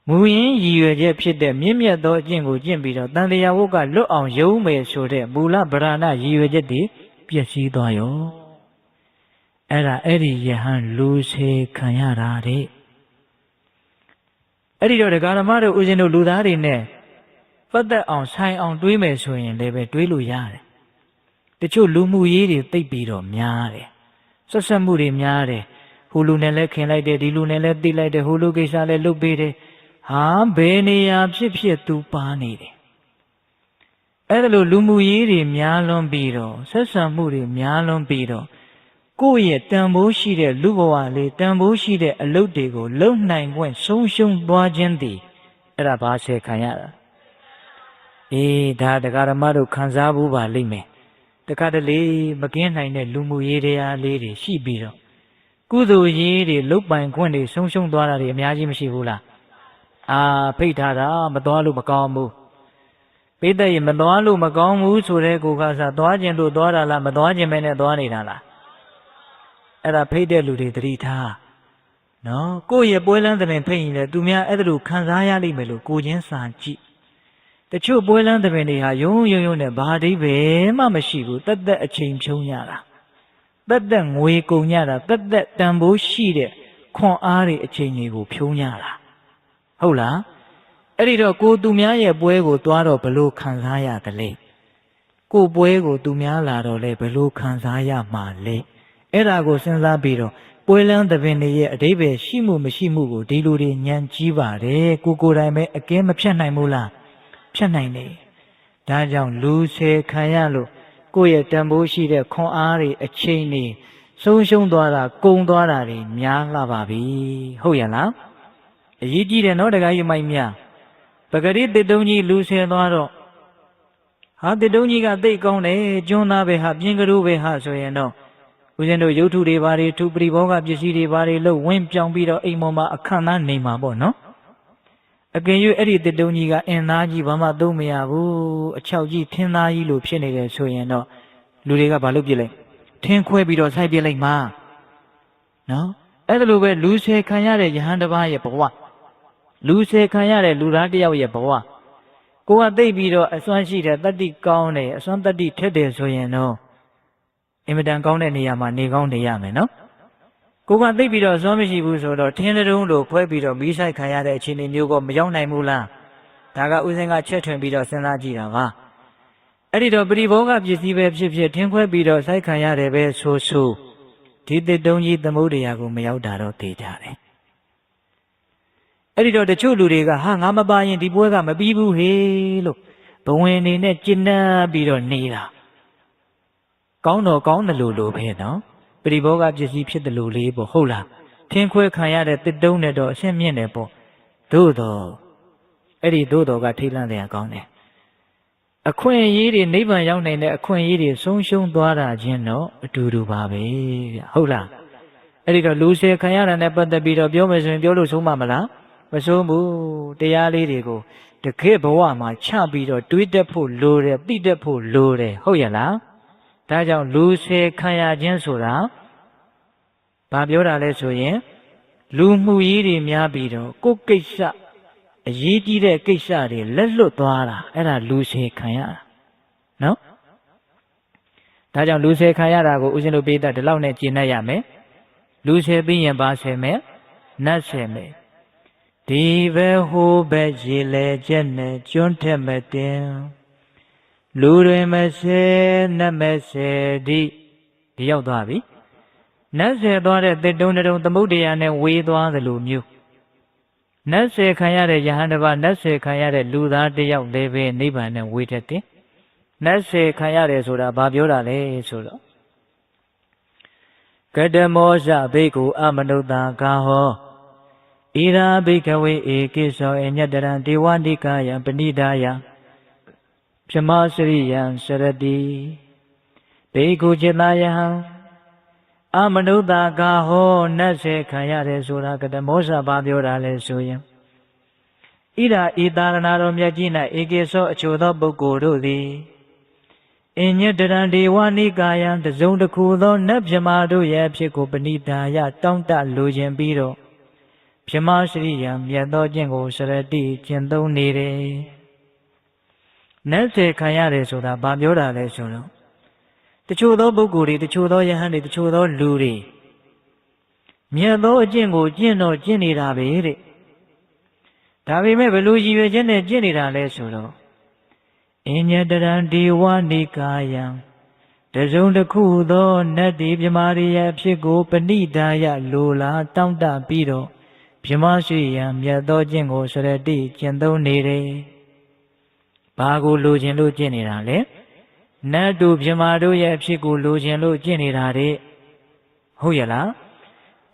မူရင်းရည်ရွယ်ချက်ဖြစ်တဲ့မြင့်မြတ်သောအကျင့်ကိုကျင့်ပြီးတော့တန်တရားဝတ်ကလွတ်အောင်ယုံမယ်ဆိုတဲ့မူလဗရဏရည်ရွယ်ချက်တွေပျက်စီးသွားရောအဲ့ဒီယဟန်လူစေခံရတာတဲ့အဲ့ဒီတော့ဒကာဓမ္မတို့ဦးဇင်းတို့လူသားတွေနဲ့ပတ်သက်အောင်ဆိုင်အောင်တွေးမယ်ဆိုရင်လည်းပဲတွေးလို့ရတယ်တချို့လူမှုရေးတွေသိပ်ပြီးတော့များတယ်ဆက်ဆက်မှုတွေများတယ်ဟိုလူနဲ့လည်းခင်လိုက်တယ်ဒီလူနဲ့လည်းသိလိုက်တယ်ဟိုလူကိစ္စလည်းလုပ်ပေးတယ်ဟာဘယ်နေရာဖြစ်ဖြစ်သူပါနေတယ်အဲ့ဒါလိုလူမှုရေးတွေများလွန်းပြီးတော့ဆက်ဆံမှုတွေများလွန်းပြီးတော့ကိုယ့်ရဲ့တန်ဖိုးရှိတဲ့လူဘဝလေးတန်ဖိုးရှိတဲ့အလုပ်တွေကိုလုပ်နိုင်ခွင့်ဆုံးရှုံးသွားခြင်းသည်အဲ့ဒါဘာဆဲခံရတာဒါတရားဓမ္မတို့ခံစားဖို့ပါလိမ့်မယ်တခါတလေမကင်းနိုင်တဲ့လူမှုရေးတရားလေးတွေရှိပြီးတော့ကုသိုလ်ရေးတွေလုတ်ပိုင်ခွင့်တွေဆုံးရှုံးသွားတာတွေအများကြီးမရှိဘူးလားဖိတ်ထားတာမသွားလို့မကောင်းဘူးပိဿရေမသွားလို့မကောင်းဘူးဆိုတဲ့ကိုကစားသွားခြင်းလို့သွားတာလားမသွားခြင်းပဲနဲ့သွားနေတာလားအဲ့ဒါဖိတ်တဲ့လူတွေသတိထားနော်ကိုယ့်ရဲ့ပွဲလန်းတဲ့ဖိတ်ရင်လည်းသူများအဲ့ဒါလိုခံစားရလိမ့်မယ်လို့ကိုချင်းစာကြည့်တချို့ပွဲလန်းတဲ့ပင်တွေဟာယုံနဲ့ဘာအဓိပ္ပာယ်မှမရှိဘူးတက်တက်အချိန်ဖြုံးရတာတက်တက်ငွေကုန်ရတာတက်တက်တန်ဖိုးရှိတဲ့ခွန်အားတွေအချိန်တွေကိုဖြုံးရတာဟုတ်လားအဲ့ဒီတော့ကိုသူများရဲ့ပွဲကိုသွားတော့ဘလို့ခံစားရသလဲကိုပွဲကိုသူများလာတော့လဲဘလို့ခံစားရမှာလဲအဲ့ဒါကိုစဉ်းစားပြီးတော့ ပွဲလန်းသဘင်တွေရဲ့အဓိပ္ပာယ်ရှိမှုမရှိမှုကိုဒီလူတွေဉာဏ်ကြီးပါတယ်ကိုယ်တိုင်ပဲအကဲမဖြတ်နိုင်ဘူးလားဖြတ်နိုင်တယ်ဒါကြောင့်လူဆယ်ခံရလို့ကိုယ့်ရဲ့တန်ဖိုးရှိတဲ့ခွန်အားတွေအချိန်တွေဆုံးရှုံးသွားတာကုန်သွားတာတွေများလာပါပြီဟုတ်ရလားအရေးကြီးတယ်နော်တခါကြီးမိုက်များပဂရိတစ်တုံးကြီးလူဆယ်သွားတော့ဟာတစ်တုံးကြီးကသိကောင်းတယ်ကျွန်းသားပဲဟာပြင်းကလေးပဲဟာဆိုရင်တော့ဦးဇင်းတို့ရုပ်ထုတွေဘာတွေထုပရိဘောဂပစ္စည်းတွေဘာတွေလို့ဝင်းပြောင်းပြီးတော့အိမ်ပေါ်မှာအခန့်သားနေမှာပေါ့နော်အကင်၍အဲ့ဒီတစ်တုံးကြီးကအင်သားကြီးဘာမှသုံးမရဘူးအချောက်ကြီးထင်းသားကြီးလို့ဖြစ်နေတယ်ဆိုရင်တော့လူတွေကဘာလုပ်ပြစ်လိုက်ထင်းခွဲပြီးတော့စိုက်ပြစ်လိုက်မှာနော်အဲ့ဒါလိုပဲလူဆယ်ခံရတဲ့ယဟန်တစ်ပါးရဲ့ဘဝလူဆယ်ခံရတဲ့လူသားတစ်ယောက်ရဲ့ဘဝကိုကသိပြီးတော့အစွမ်းရှိတဲ့တတ္တိကောင်းတယ်အစွမ်းတတ္တိထက်တယ်ဆိုရင်တော့အင်မတန်ကောင်းတဲ့နေရာမှာနေကောင်းနေရမယ်နော်ကိုကသိပြီးတော့စွမ်းမရှိဘူးဆိုတော့ထင်းတုံးလို့ဖွဲပြီးတော့မီးဆိုင်ခံရတဲ့အခြေအနေမျိုးကမရောက်နိုင်ဘူးလားဒါကဥစဉ်ကချက်ထွင်ပြီးတော့စဉ်းစားကြည့်တာပါအဲ့ဒီတော့ပရိဘောဂပစ္စည်းပဲဖြစ်ဖြစ်ထင်းခွဲပြီးတော့စိုက်ခံရတယ်ပဲဆိုဒီတစ်တုံးကြီးသမုဒ္ဒရာကိုမရောက်တာတော့သိကြတယ်အဲ့ဒီတော့တချို့လူတွေကဟာငါမပါရင်ဒီပွဲကမပြီးဘူးဟေးလို့ဘဝင်နေနဲ့ကျဉ်းနှံ့ပြီးတော့နေတာကောင်းတော့ကောင်းတယ်လို့ပဲနော်ပရိဘောဂပစ္စည်းဖြစ်တယ်လို့လေးပေါ့ဟုတ်လားထင်းခွဲခံရတဲ့တစ်တုံးနဲ့တော့အဆင့်မြင့်တယ်ပေါ့သို့တော့အဲ့ဒီသို့တော့ကထိတ်လန့်တယ်ကောင်းတယ်အခွင့်အရေးတွေနိဗ္ဗာန်ရောက်နိုင်တဲ့အခွင့်အရေးတွေဆုံးရှုံးသွားတာချင်းတော့အတူတူပါပဲဗျဟုတ်လားအဲ့ဒီတော့လူဆယ်ခံရတာနဲ့ပတ်သက်ပြီးတော့ပြောမယ်ဆိုရင်ပြောလို့ဆုံးမမလားမဆုံးဘူးတရားလေးတွေကိုတကယ့်ဘဝမှာချပြီးတော့တွေးတတ်ဖို့လိုတယ်သိတတ်ဖို့လိုတယ်ဟုတ်ရဲ့လားဒါကြောင့်လူဆယ်ခံရခြင်းဆိုတာဘာပြောတာလဲဆိုရင်လူမှုရေးတွေများပြီးတော့ကိုယ်ကိစ္စအရေးကြီးတဲ့ကိစ္စတွေလက်လွတ်သွားတာအဲ့ဒါလူဆယ်ခံရတာနော်ဒါကြောင့်လူဆယ်ခံရတာကိုဦးဇင်းတို့ပိဋကဒီလောက်နဲ့ကျင့်တတ်ရမယ်လူဆယ်ပြီးရင်ပါဆယ်မယ်နတ်ဆယ်မယ်ဒီပဲဟိုးပဲရေလေချက်နဲ့ကျွန်းထက်မတင်လူတွေမဆယ်နတ်မဆယ်ဒီရောက်သွားပြီနတ်ဆယ်သွားတဲ့တစ်တုံးတုံးသမုဒ္ဒရာနဲ့ဝေးသွားသလိုမျိုးနတ်ဆယ်ခံရတဲ့ယဟန်တစ်ပါးနတ်ဆယ်ခံရတဲ့လူသားတစ်ယောက်လည်းပဲနိဗ္ဗာန်နဲ့ဝေးတတ်တယ်နတ်ဆယ်ခံရတယ်ဆိုတာဘာပြောတာလဲဆိုတော့ကတမောဇဘိက္ခုအမနုဿာကာဟောဣရာဘိကဝေဧကိသောအညတရံဒေဝနိကာယံပဏိဒါယဗြဟ္မစရိယံစရတိဘိက္ခုจิตာယဟံအမနုဿာကာဟောနတ်ဆယ်ခံရတယ်ဆိုတာကတမောဇဘာပြောတာလဲဆိုရင်ဣရာဤသာရဏတော်မြတ်ကြီး၌ဧကိသောအချို့သောပုဂ္ဂိုလ်တို့သည်အညတရံဒေဝနိကာယံတစုံတစ်ခုသောနတ်ဗြဟ္မာတို့ရဲ့အဖြစ်ကိုပဏိဒါယတောင်းတလိုခြင်းပြီးတော့ဗြဟ္မစရိယံမြတ်သောကျင့်ကိုစရတိကျင့်သုံးနေတယ်နတ်ဆယ်ခံရတယ်ဆိုတာဘာပြောတာလဲဆိုတော့တချို့သောပုဂ္ဂိုလ်တွေတချို့သောယဟန်တွေတချို့သောလူတွေမြတ်သောအကျင့်ကိုကျင့်တော့ကျင့်နေတာပဲတဲ့ဒါပေမဲ့ဘယ်လိုရည်ရွယ်ချက်နဲ့ကျင့်နေတာလဲဆိုတော့အညတရံဒေဝနိကာယံတစုံတစ်ခုသောနတ်ဒီမြမာရိယအဖြစ်ကိုပဏိဒါယလိုလားတောင်းတပြီးတော့ဗြဟ္မရှိယံမြတ်သောကျင့်ကိုစရတိကျင့်သုံးနေတယ်ဘာကိုလိုချင်လို့ကျင့်နေတာလဲနတ်တို့ဗြဟ္မာတို့ရဲ့အဖြစ်ကိုလိုချင်လို့ကျင့်နေတာတဲ့ဟုတ်ရဲ့လား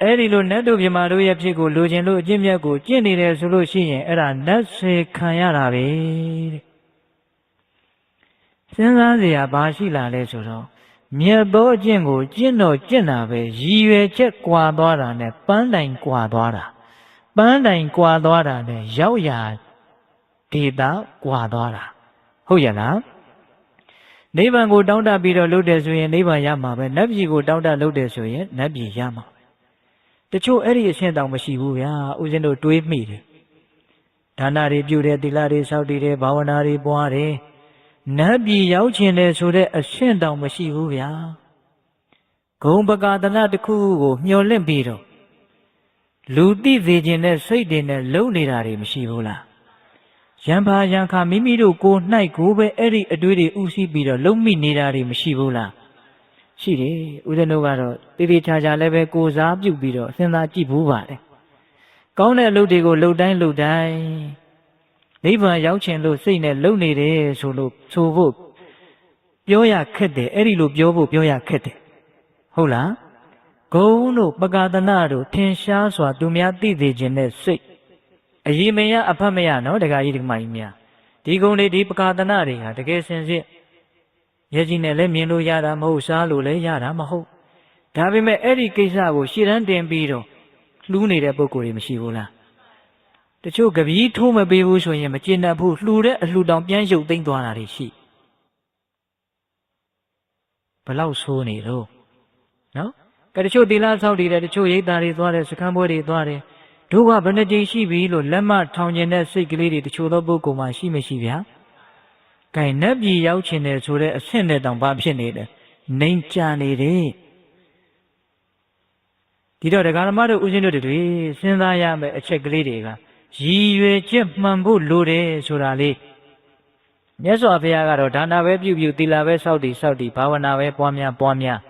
အဲ့ဒီလိုနတ်တို့ဗြဟ္မာတို့ရဲ့အဖြစ်ကိုလိုချင်လို့အကျင့်မြတ်ကိုကျင့်နေတယ်ဆိုလို့ရှိရင်အဲ့ဒါနတ်ဆယ်ခံရတာပဲတဲ့စဉ်းစားစရာဘာရှိလာလဲဆိုတော့မြတ်သောအကျင့်ကိုကျင့်တော့ကျင့်တာပဲရည်ရွယ်ချက်ကွာသွားတာနဲ့ပန်းတိုင်ကွာသွားတာပန်းတိုင်ကွာသွားတာနဲ့ရောက်ရာဒေတာကွာသွားတာဟုတ်ရဲ့လားနိဗ္ဗာန်ကိုတောင်းတပြီးတော့လုပ်တယ်ဆိုရင်နိဗ္ဗာန်ရမှာပဲနတ်ပြည်ကိုတောင်းတလုပ်တယ်ဆိုရင်နတ်ပြည်ရမှာပဲတချို့အဲ့ဒီအဆင့်တောင်မရှိဘူးဗျာဦးဇင်းတို့တွေးမိတယ်ဒါနတွေပြုတယ်သီလတွေစောင့်တည်တယ်ဘာဝနာတွေပွားတယ်နတ်ပြည်ရောက်ခြင်းတယ်ဆိုတဲ့အဆင့်တောင်မရှိဘူးဗျာဂုံပကာသနာတစ်ခုကိုမျှော်လင့်ပြီးတော့လူသိစေခြင်းနဲ့စိတ်တွေနဲ့လုံနေတာတွေမရှိဘူးလားရံပါရံခါမိမိတို့ကိုယ်၌ကိုပဲအဲ့ဒီအတွေ့တွေဥသိပြီးတော့လုံမိနေတာတွေမရှိဘူးလား ရှိတယ်ဦးဇင်းတို့ကတော့တေးသေးချာချာလည်းပဲကိုစားပြုတ်ပြီးတော့စဉ်းစားကြည့်ဘူးပါတယ်ကောင်းတဲ့အလုပ်တွေကိုလှုပ်တိုင်းနိဗ္ဗာန်ရောက်ချင်လို့စိတ်နဲ့လှုပ်နေတယ်ဆိုဖို့ပြောရခက်တယ်အဲ့ဒီလိုပြောဖို့ပြောရခက်တယ်ဟုတ်လားဂုံတို့ပကာသနာတို့ထင်ရှားစွာသူများသိသိခြင်းနဲ့စိတ်အရေးမရအဖတ်မရနော်တခါကြီးဒီကမကြီးများဒီဂုံတွေဒီပကာသနာတွေဟာတကယ်စင်စစ်မျက်စိနဲ့လည်းမြင်လို့ရတာမဟုတ်စားလို့လည်းရတာမဟုတ်ဒါပေမဲ့အဲ့ဒီကိစ္စကိုရှေ့တန်းတင်ပြီးတော့လှူးနေတဲ့ပုံကိုယ်တွေမရှိဘူးလားတချို့ကပီးထိုးမပေးဘူးဆိုရင်မကျေနပ်ဘူးလှူတဲ့အလှူတောင်ပြန်ရုပ်သိမ်းသွားတာတွေရှိဘလောက်ဆိုးနေတော့နော်ကဲတချို့သီလဆောက်တည်တယ်တချို့ရိတ်သားတွေသွားတယ်စခန်းပွဲတွေသွားတယ်တို့ကဘယ်နှကြိမ်ရှိပြီလို့လက်မထောင်ကျင်တဲ့စိတ်ကလေးတွေတချို့သောပုဂ္ဂိုလ်မှရှိမရှိဗျာကဲနတ်ပြည်ရောက်ချင်တယ်ဆိုတဲ့အဆင့်နဲ့တောင်ဘာဖြစ်နေတယ်နှိမ်ချနေတယ်ဒီတော့ဒကာဓမ္မတို့ဦးဇင်းတို့တွေစဉ်းစားရမယ့်အချက်ကလေးတွေကရည်ရွယ်ချက်မှန်ဖို့လိုတယ်ဆိုတာလေးမြတ်စွာဘုရားကတော့ဒါနပဲပြုသီလပဲစောင့်တည်ဘာဝနာပဲပွားများ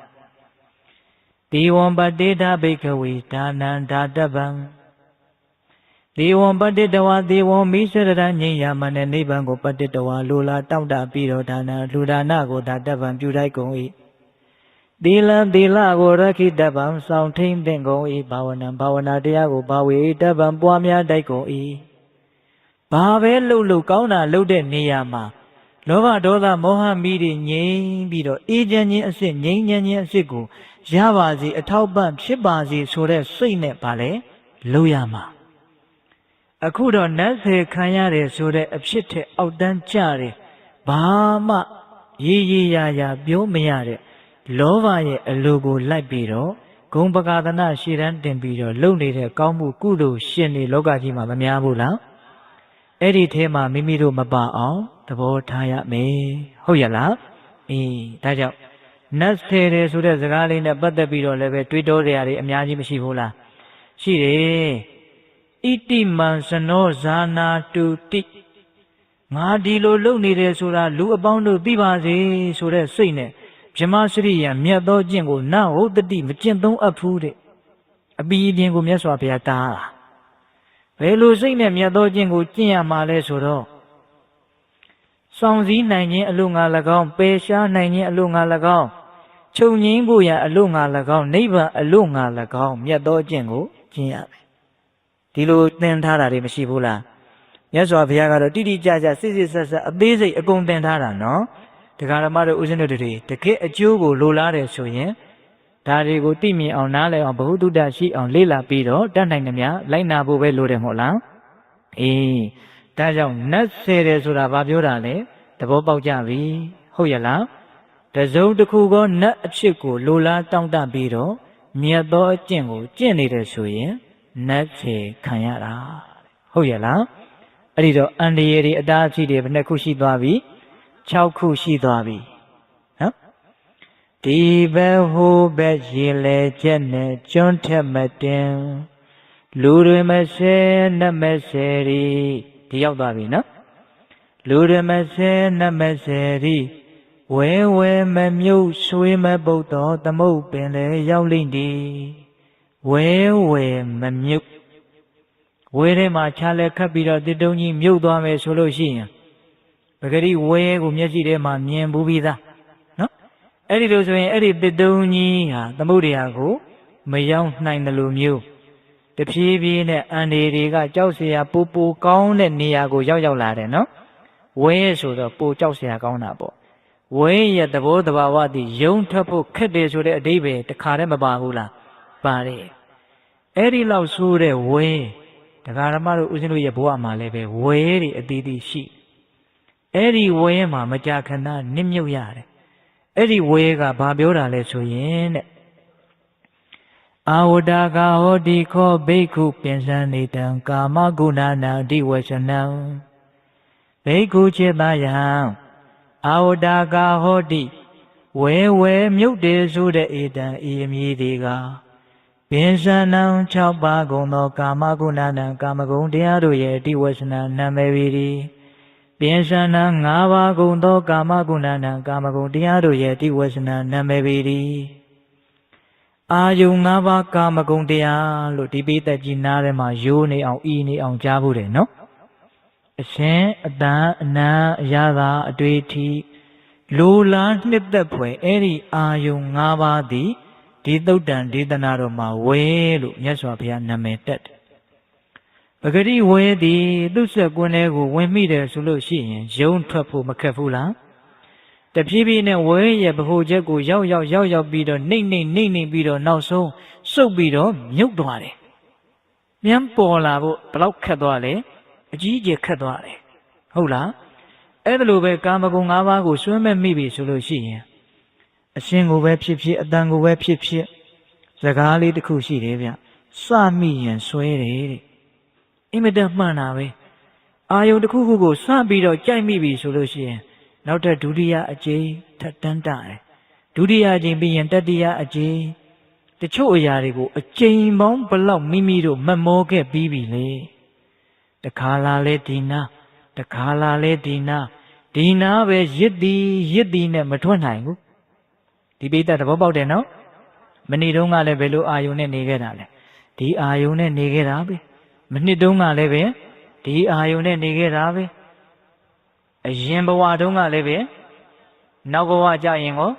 ဒေဝံပတိတာဘိက္ခဝေဒါနံဒါတဗံဒေဝံပတိတဝါဒေဝံမိစ္ဆရတငြိမ်းရမနဲ့နိဗ္ဗာန်ကိုပတိတဝါလိုလားတောင့်တပြီးတော့ဒါနလူဒါနကိုဒါတဗံပြုတိုက်ကုန်၏သီလကိုရခိတဗံဆောင်ထိန်သင်ကုန်၏ဘာဝနာတရားကိုဘာဝေတဗံပွားများတိုက်ကုန်၏ဘာပဲလှုပ်ကောင်းတာလှုပ်တဲ့နေရာမှာလောဘဒေါသမောဟမိတွေငြိမ်းပြီးတော့အေးချမ်းခြင်းအစစ်ငြိမ်းချမ်းခြင်းအစစ်ကိုရပါစေအထောက်ပံ့ဖြစ်ပါစေဆိုတဲ့စိတ်နဲ့ပါလေလုပ်ရမှာအခုတော့နတ်စေခံရတယ်ဆိုတဲ့အဖြစ်ထက်အောက်တန်းကြတယ်ဘာမှရေးရပြောမရတဲ့လောဘရဲ့အလိုကိုလိုက်ပြီးတော့ဂုံပကာသနာရှေ့တန်းတင်ပြီးတော့လုပ်နေတဲ့ကောင်းမှုကုသိုလ်ရှင်တွေလောကကြီးမှာမများဘူးလားအဲ့ဒီထဲမှာမိမိတို့မပါအောင်သဘောထားရမယ်ဟုတ်ရလားဒါကြောင့်နတ်စေတယ်ဆိုတဲ့စကားလေးနဲ့ပတ်သက်ပြီးတော့လည်းပဲတွေးတောကြရတယ်အများကြီးမရှိဘူးလားရှိတယ်ဣတိမံစနောဇာနာတုတိငါဒီလိုလုပ်နေတယ်ဆိုတာလူအပေါင်းတို့သိပါစေဆိုတဲ့စိတ်နဲ့ဗြဟ္မစရိယမြတ်သောကျင့်ကိုနဟုတ်တတိမကျင့်သုံးအပ်ဘူးတဲ့အပီးပြင်းကိုမြတ်စွာဘုရားတားတာဘယ်လိုစိတ်နဲ့မြတ်သောကျင့်ကိုကျင့်ရမှာလဲဆိုတော့စောင့်စည်းနိုင်ခြင်းအလို့ငါ၎င်းပယ်ရှားနိုင်ခြင်းအလို့ငါ၎င်းချုပ်ငြိမ်းဖို့ရအလို့ငါ၎င်းနိဗ္ဗာန်အလို့ငါ၎င်းမြတ်သောကျင့်ကိုကျင့်ရမယ်ဒီလိုသင်ထားတာတွေမရှိဘူးလားမြတ်စွာဘုရားကတော့တိတိကျကျစစ်ဆက်အသေးစိတ်အကုန်သင်ထားတာနော်တရားဓမ္မတို့ဦးဇင်းတို့တွေတကယ်အကျိုးကိုလိုလားတယ်ဆိုရင်ဒါတွေကိုသိမြင်အောင်နားလည်အောင်ဘဟုတုတ္တရှိအောင်လေ့လာပြီးတော့တတ်နိုင်သမျှလိုက်နာဖို့ပဲလိုတယ်မဟုတ်လားဒါကြောင့်နတ်ဆယ်တယ်ဆိုတာဘာပြောတာလဲသဘောပေါက်ကြပြီဟုတ်ရလားတစုံတစ်ခုကနတ်အဖြစ်ကိုလိုလားတောင့်တပြီးတော့မြတ်သောအကျင့်ကိုကျင့်နေတယ်ဆိုရင်နတ်ဆယ်ခံရတာဟုတ်ရလားအဲ့ဒီတော့အန္တရာယ်တွေအတားအဆီးတွေဘယ်နှခုရှိသွားပြီ6ခုရှိသွားပြီနော်ဒီဘက်ဟိုဘက်ရေလေချက်နဲ့ကျွန်းထက်မတင်လူတွေမဆဲနတ်မဆဲရီဒီရောက်သွားပြီနော်လူတွေမဆဲနတ်မဆဲရီဝဲမမြုပ်ဆွေးမပုတ်တော်သမုတ်ပင်လေရောက်လိမ့်ဒီဝဲမမြုပ်ဝဲထဲမှာခြားလဲခတ်ပြီးတော့တစ်တုံးကြီးမြုပ်သွားမယ်ဆိုလို့ရှိရင်ပဂရိဝဲကိုမျက်စိထဲမှာမြင်ဘူးပြီးသားနော်အဲ့ဒီလိုဆိုရင်အဲ့ဒီတစ်တုံးကြီးဟာသမုဒ္ဒရာကိုမရောက်နိုင်တယ်လို့မျိုးတဖြည်းဖြည်းနဲ့အန္တရာယ်တွေကကြောက်เสียပူကောင်းတဲ့နေရာကိုရောက်လာတယ်နော်ဝဲဆိုတော့ပူကြောက်เสียကောင်းတာပေါ့ဝဲရဲ့သဘောတဘာဝတည်ယုံထွက်ဖို့ခက်တယ်ဆိုတဲ့အဓိပ္ပာယ်တခါတည်းမပါဘူးလားပါတယ်အဲ့ဒီလောက်ဆိုးတဲ့ဝဲတရားဓမ္မတို့ဦးဇင်းတို့ရဲ့ဘဝမှာလည်းပဲဝဲတွေအသီးသီးရှိအဲ့ဒီဝဲမှာမကြာခဏနစ်မြုပ်ရတယ်အဲ့ဒီဝဲကဘာပြောတာလဲဆိုရင်တဲ့အာဝတ္တကာဟောတိခောဘိက္ခုပင်စံနေတံကာမဂုဏနာအဓိဝေရှနံဘိက္ခုจิตယံအာဝတ္တကာဟောတိဝဲမြုပ်တယ်ဆိုတဲ့ဧတံဤအမည်တွေကပင်စံနံ6ပါးကုန်သောကာမဂုဏနာကာမဂုဏ်တရားတို့ရဲ့အဓိဝေရှနနာမည်ပေ ပြင်စနာ၅ပါးကုန်သောကာမဂုဏနာကာမဂုဏ်တရားတို့ရဲ့တိဝေစနာနာမည်ပေသည်အာယုံ၅ပါးကာမဂုဏ်တရားလို့ဒီပိသက်ကြီးနားထဲမှာရိုးနေအောင်ဤနေအောင်ကြားဖို့တယ်နော်အရှင်အတန်အနံအရသာအတွေ့အထိလိုလားနှစ်သက်ဖွယ်အဲ့ဒီအာယုံ၅ပါးသည်ဒီသုတ်တံဒေသနာတော်မှာဝဲလို့မြတ်စွာဘုရားနာမည်တက်တယ်ပဂတိဝဲသည်သူ့ဆက်ကွန်းထဲကိုဝင်မိတယ်ဆိုလို့ရှိရင်ယုံထွက်ဖို့မခက်ဘူးလားတဖြည်းဖြည်းနဲ့ဝဲရဲ့ဗဟိုချက်ကိုရောက်ပြီးတော့နှိမ့်ပြီးတော့နောက်ဆုံးစုပ်ပြီးတော့မြုပ်သွားတယ်မြန်ပေါ်လာဖို့ဘလောက်ခက်သွားလဲအကြီးအကျယ်ခက်သွားတယ်ဟုတ်လားအဲ့ဒါလိုပဲကာမဂုဏ်၅ပါးကိုစွန့်မဲ့မိပြီဆိုလို့ရှိရင်အရှင်ကိုပဲဖြစ်ဖြစ်အတန်ကိုပဲဖြစ်ဖြစ်စကားလေးတစ်ခုရှိတယ်ဗျစမိရင်ဆွဲတယ်တဲ့အင်မတန်မှန်တာပဲအာယုံတစ်ခုခုကိုစပြီးတော့ကြိုက်မိပြီဆိုလို့ရှိရင်နောက်ထပ်ဒုတိယအကြိမ်ထပ်တန်းတာတယ်ဒုတိယအကြိမ်ပြီးရင်တတိယအကြိမ်တချို့အရာတွေကိုအကြိမ်ပေါင်းဘလောက်မိမိတို့မမောခဲ့ပြီးပြီလေတခါလာလဲဒီနာတခါလာလဲဒီနာပဲရစ်သည်နဲ့မထွက်နိုင်ဘူးဒီပိဋကသဘောပေါက်တယ်နော်မနေ့တုန်းကလည်းဘယ်လိုအာယုံနဲ့နေခဲ့တာလဲဒီအာယုံနဲ့နေခဲ့တာပဲမနှစ်တုန်းကလည်းပဲဒီအာယုံနဲ့နေခဲ့တာပဲအရင်ဘဝတုန်းကလည်းပဲနောက်ဘဝကြရင်ကို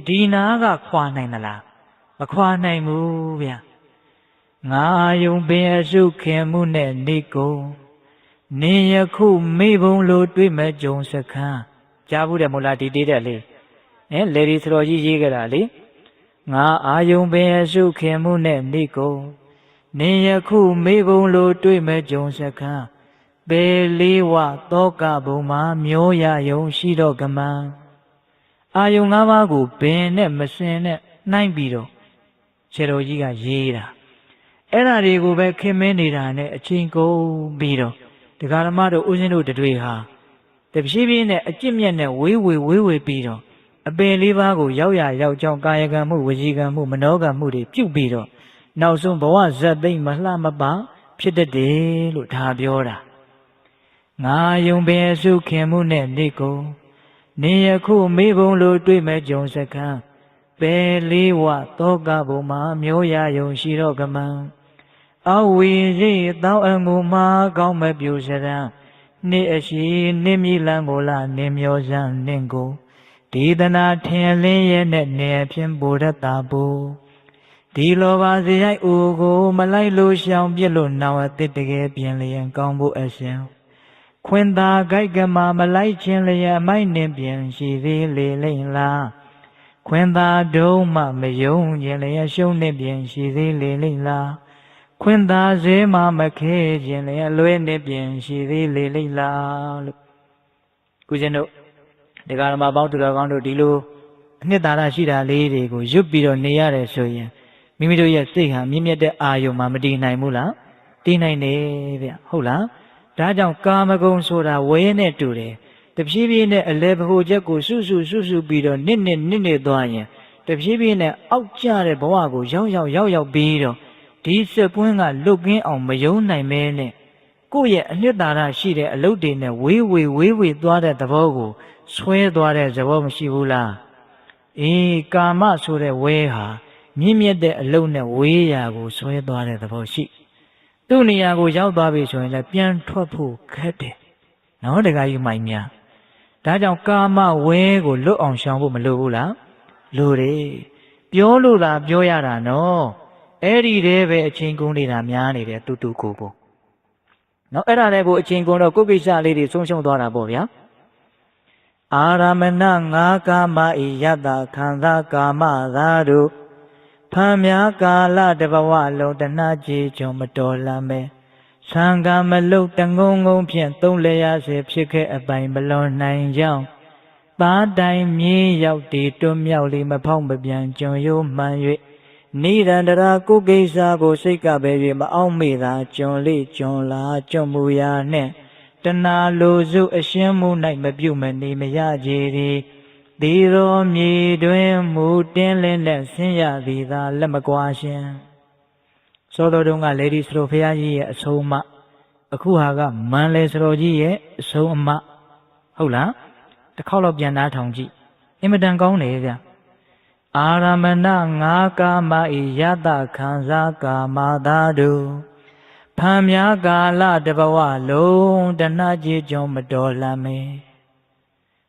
ဒီနာကခွာနိုင်သလားမခွာနိုင်ဘူးဗျငါယုံပင်အစုခင်မှုနဲ့နေကုန်နေယခုမိဘုံလိုတွေ့မဲ့ကြုံစခန်းကြားဘူးတယ်မို့လားဒီတေးတဲ့လေလေဒီစတော်ကြီးရေးကြတာလေငါအာယုံပင်အစုခင်မှုနဲ့နေကုန်နေယခုမိဘုံလိုတွေ့မဲ့ကြုံစခန်းပေလေးဝသောကဘုံမှာမျောရယုံရှိတော့ကမန်းအာယုံ၅ပါးကိုဘင်နဲ့မစင်နဲ့နှိုင်းပြီးတော့ခြေတော်ကြီးကရေးတာအဲ့ဒါတွေကိုပဲခင်မင်းနေတာနဲ့အချိန်ကုန်ပြီးတော့ဒကာဓမ္မတို့ဦးဇင်းတို့တွေဟာတဖြည်းဖြည်းနဲ့အကျင့်မြတ်နဲ့ဝေးဝေးပြီးတော့အပင်လေးပါးကိုရောက်ကြောင်းကာယကံမှုဝစီကံမှုမနောကံမှုတွေပြုတ်ပြီးတော့နောက်ဆုံးဘဝဇတ်သိမ့်မလှမပဖြစ်တတ်တယ်လို့ဒါပြောတာငါယုံပင်အစုခင်မှုနဲ့နေကုန်နေယခုမေဘုံလိုတွေ့မဲ့ကြုံစကံပဲလေးဝသောကဘုံမှာမျောရယုံရှိတော့ကမန်းအဝီရိတောင်းအငူမှာကောင်းမဲ့ပြူစရန်နေအရှိနေမြလန်းကိုလာနေမျောစံနင့်ကိုဒီတနာထင်လင်းရဲ့နဲ့နေဖြင့်ဘုရတ္တဘူဒီလိုပါစေရိုက်ဦးကိုမလိုက်လို့ရှောင်ပြစ်လို့နောင်အသစ်တကယ်ပြင်လျင်ကောင်းဖို့အရှင်ခွင်သာကြိုက်ကမှာမလိုက်ခြင်းလျက်အမိုက်နှင့်ပြင်ရှိသေးလေလိမ့်လားခွင်သာတုံးမှမယုံခြင်းလျက်ရှုံးနှင့်ပြင်ရှိသေးလေလိမ့်လားခွင်သာဈေးမှမခဲခြင်းလျက်လွဲနှင့်ပြင်ရှိသေးလေလိမ့်လားလို့ကုရှင်တို့ဒီကရမပေါင်းသူတော်ကောင်းတို့ဒီလိုအနှစ်သာရရှိတာလေးတွေကိုရွတ်ပြီးတော့နေရတယ်ဆိုရင်မိမိတို့ရဲ့စိတ်ဟာမြင့်မြတ်တဲ့အာယုံမှာမတည်နိုင်ဘူးလားတည်နိုင်တယ်ဗျဟုတ်လားဒါကြောင့်ကာမဂုဏ်ဆိုတာဝဲနဲ့တူတယ်တဖြည်းဖြည်းနဲ့အလဲဗဟိုချက်ကိုစုပြီးတော့နစ်သွားရင်တဖြည်းဖြည်းနဲ့အောက်ကျတဲ့ဘဝကိုရောက်ပြီးတော့ဒီစက်ပွင့်ကလွတ်ကင်းအောင်မယုံနိုင်မဲနဲ့ကိုယ့်ရဲ့အနှစ်သာရရှိတဲ့အလုပ်တွေနဲ့ဝေးသွားတဲ့သဘောကိုဆွဲသွားတဲ့သဘောမရှိဘူးလားကာမဆိုတဲ့ဝဲဟာမြင့်မြတ်တဲ့အလုပ်နဲ့ဝေးရာကိုဆွဲသွားတဲ့သဘောရှိသူ့နေရာကိုရောက်သွားပြီဆိုရင်လည်းပြန်ထွက်ဖို့ခက်တယ်နော်တခါယူမိုင်းများဒါကြောင့်ကာမဝဲကိုလွတ်အောင်ရှောင်ဖို့မလိုဘူးလားလိုတယ်ပြောလို့လားပြောရတာနော်အဲ့ဒီတည်းပဲအချင်းကုန်နေတာများနေတယ်တူကိုနော်အဲ့ဒါလည်းကိုအချင်းကုန်တော့ကိုကိစ္စလေးတွေဆုံးရှုံးသွားတာပေါ့ဗျာအာရမဏငါကာမဤယတခန္ဓာကာမသာတို့ဖမ်းများကာလတဘဝလုံးတဏှာကြည်ကြုံမတော်လမ်းမဲသံဃာမလုတ်တငုံဖြင့်သုံးလျာစေဖြစ်ခဲ့အပိုင်မလွန်နိုင်ကြောင်းသားတိုင်မြေရောက်တည်တွမြောက်လီမဖောက်မပြန်ကြုံရိုးမှန်၍နိရန္တရာကိုကိစ္စကိုစိတ်ကပဲ၍မအောင်မေသာကြုံလေကြုံလာကြုံမူရာနှင့်တဏှာလိုစုအရှင်းမှု၌မပြုမနေမရကြသည်ဒီရောမြေတွင်မူတင်းလင်းနဲ့ဆင်းရသည်သာလက်မကွာရှင်စောတော်တုန်းကလေဒီစလိုဖရာကြီးရဲ့အဆုံးအမ အခုဟာကမန်လေစတော်ကြီးရဲ့အဆုံးအမဟုတ်လားတစ်ခေါက်တော့ပြန်သားထောင်ကြည့်အင်မတန်ကောင်းတယ်ဗျအာရမဏငါကာမဤယတခံစားကာမသာတုဖံမြာကာလတဘဝလုံးတဏှကြီးကြုံမတော်လမ်းမေ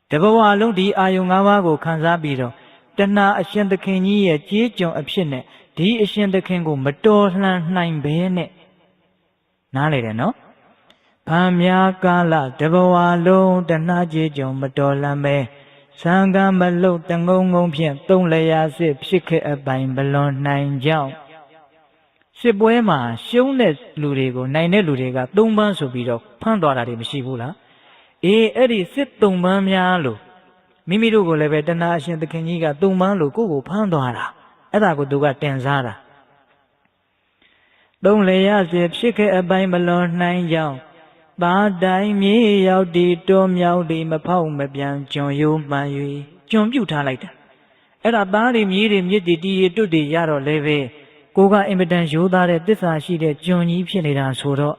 တဘဝလုံးဒီအာယုံ၅ပါးကိုခံစားပြီးတော့တဏှအရှင်သခင်ကြီးရဲ့ကြေးကြုံအဖြစ်နဲ့ဒီအရှင်သခင်ကိုမတော်လှန်နိုင်ဘဲနဲ့နားလေတယ်နော်ဖံမြာကာလတဘဝလုံးတဏှကြေးကြုံမတော်လမ်းမေသံဃာမလုတ်တငုံငုံဖြင့်သုံးလျာစစ်ဖြစ်ခဲ့အပိုင်ဘလွန်နိုင်ကြောင်းစစ်ပွဲမှာရှုံးတဲ့လူတွေကိုနိုင်တဲ့လူတွေက၃ပန်းဆိုပြီးတော့ဖမ်းသွားတာတွေမရှိဘူးလားအေးအဲ့ဒီစစ်၃ပန်းများလို့မိမိတို့ကိုလည်းပဲတဏှာအရှင်သခင်ကြီးက၃ပန်းလို့ကိုဖမ်းသွားတာအဲ့ဒါကိုသူကတင်စားတာသုံးလျာစစ်ဖြစ်ခဲ့အပိုင်ဘလွန်နိုင်ကြောင်းသားတိုင်းမြေရောက်ဒီတောမြောက်ဒီမဖောက်မပြန်ကျွန်ရိုးမှန်၍ကျွန်ပြုတ်ထားလိုက်တာအဲ့ဒါသားတွေမြေတွေမြစ်တွေတီရီတွတ်တွေရတော့လည်းပဲကိုကအင်မတန်ရိုးသားတဲ့သစ္စာရှိတဲ့ကျွန်ကြီးဖြစ်နေတာဆိုတော့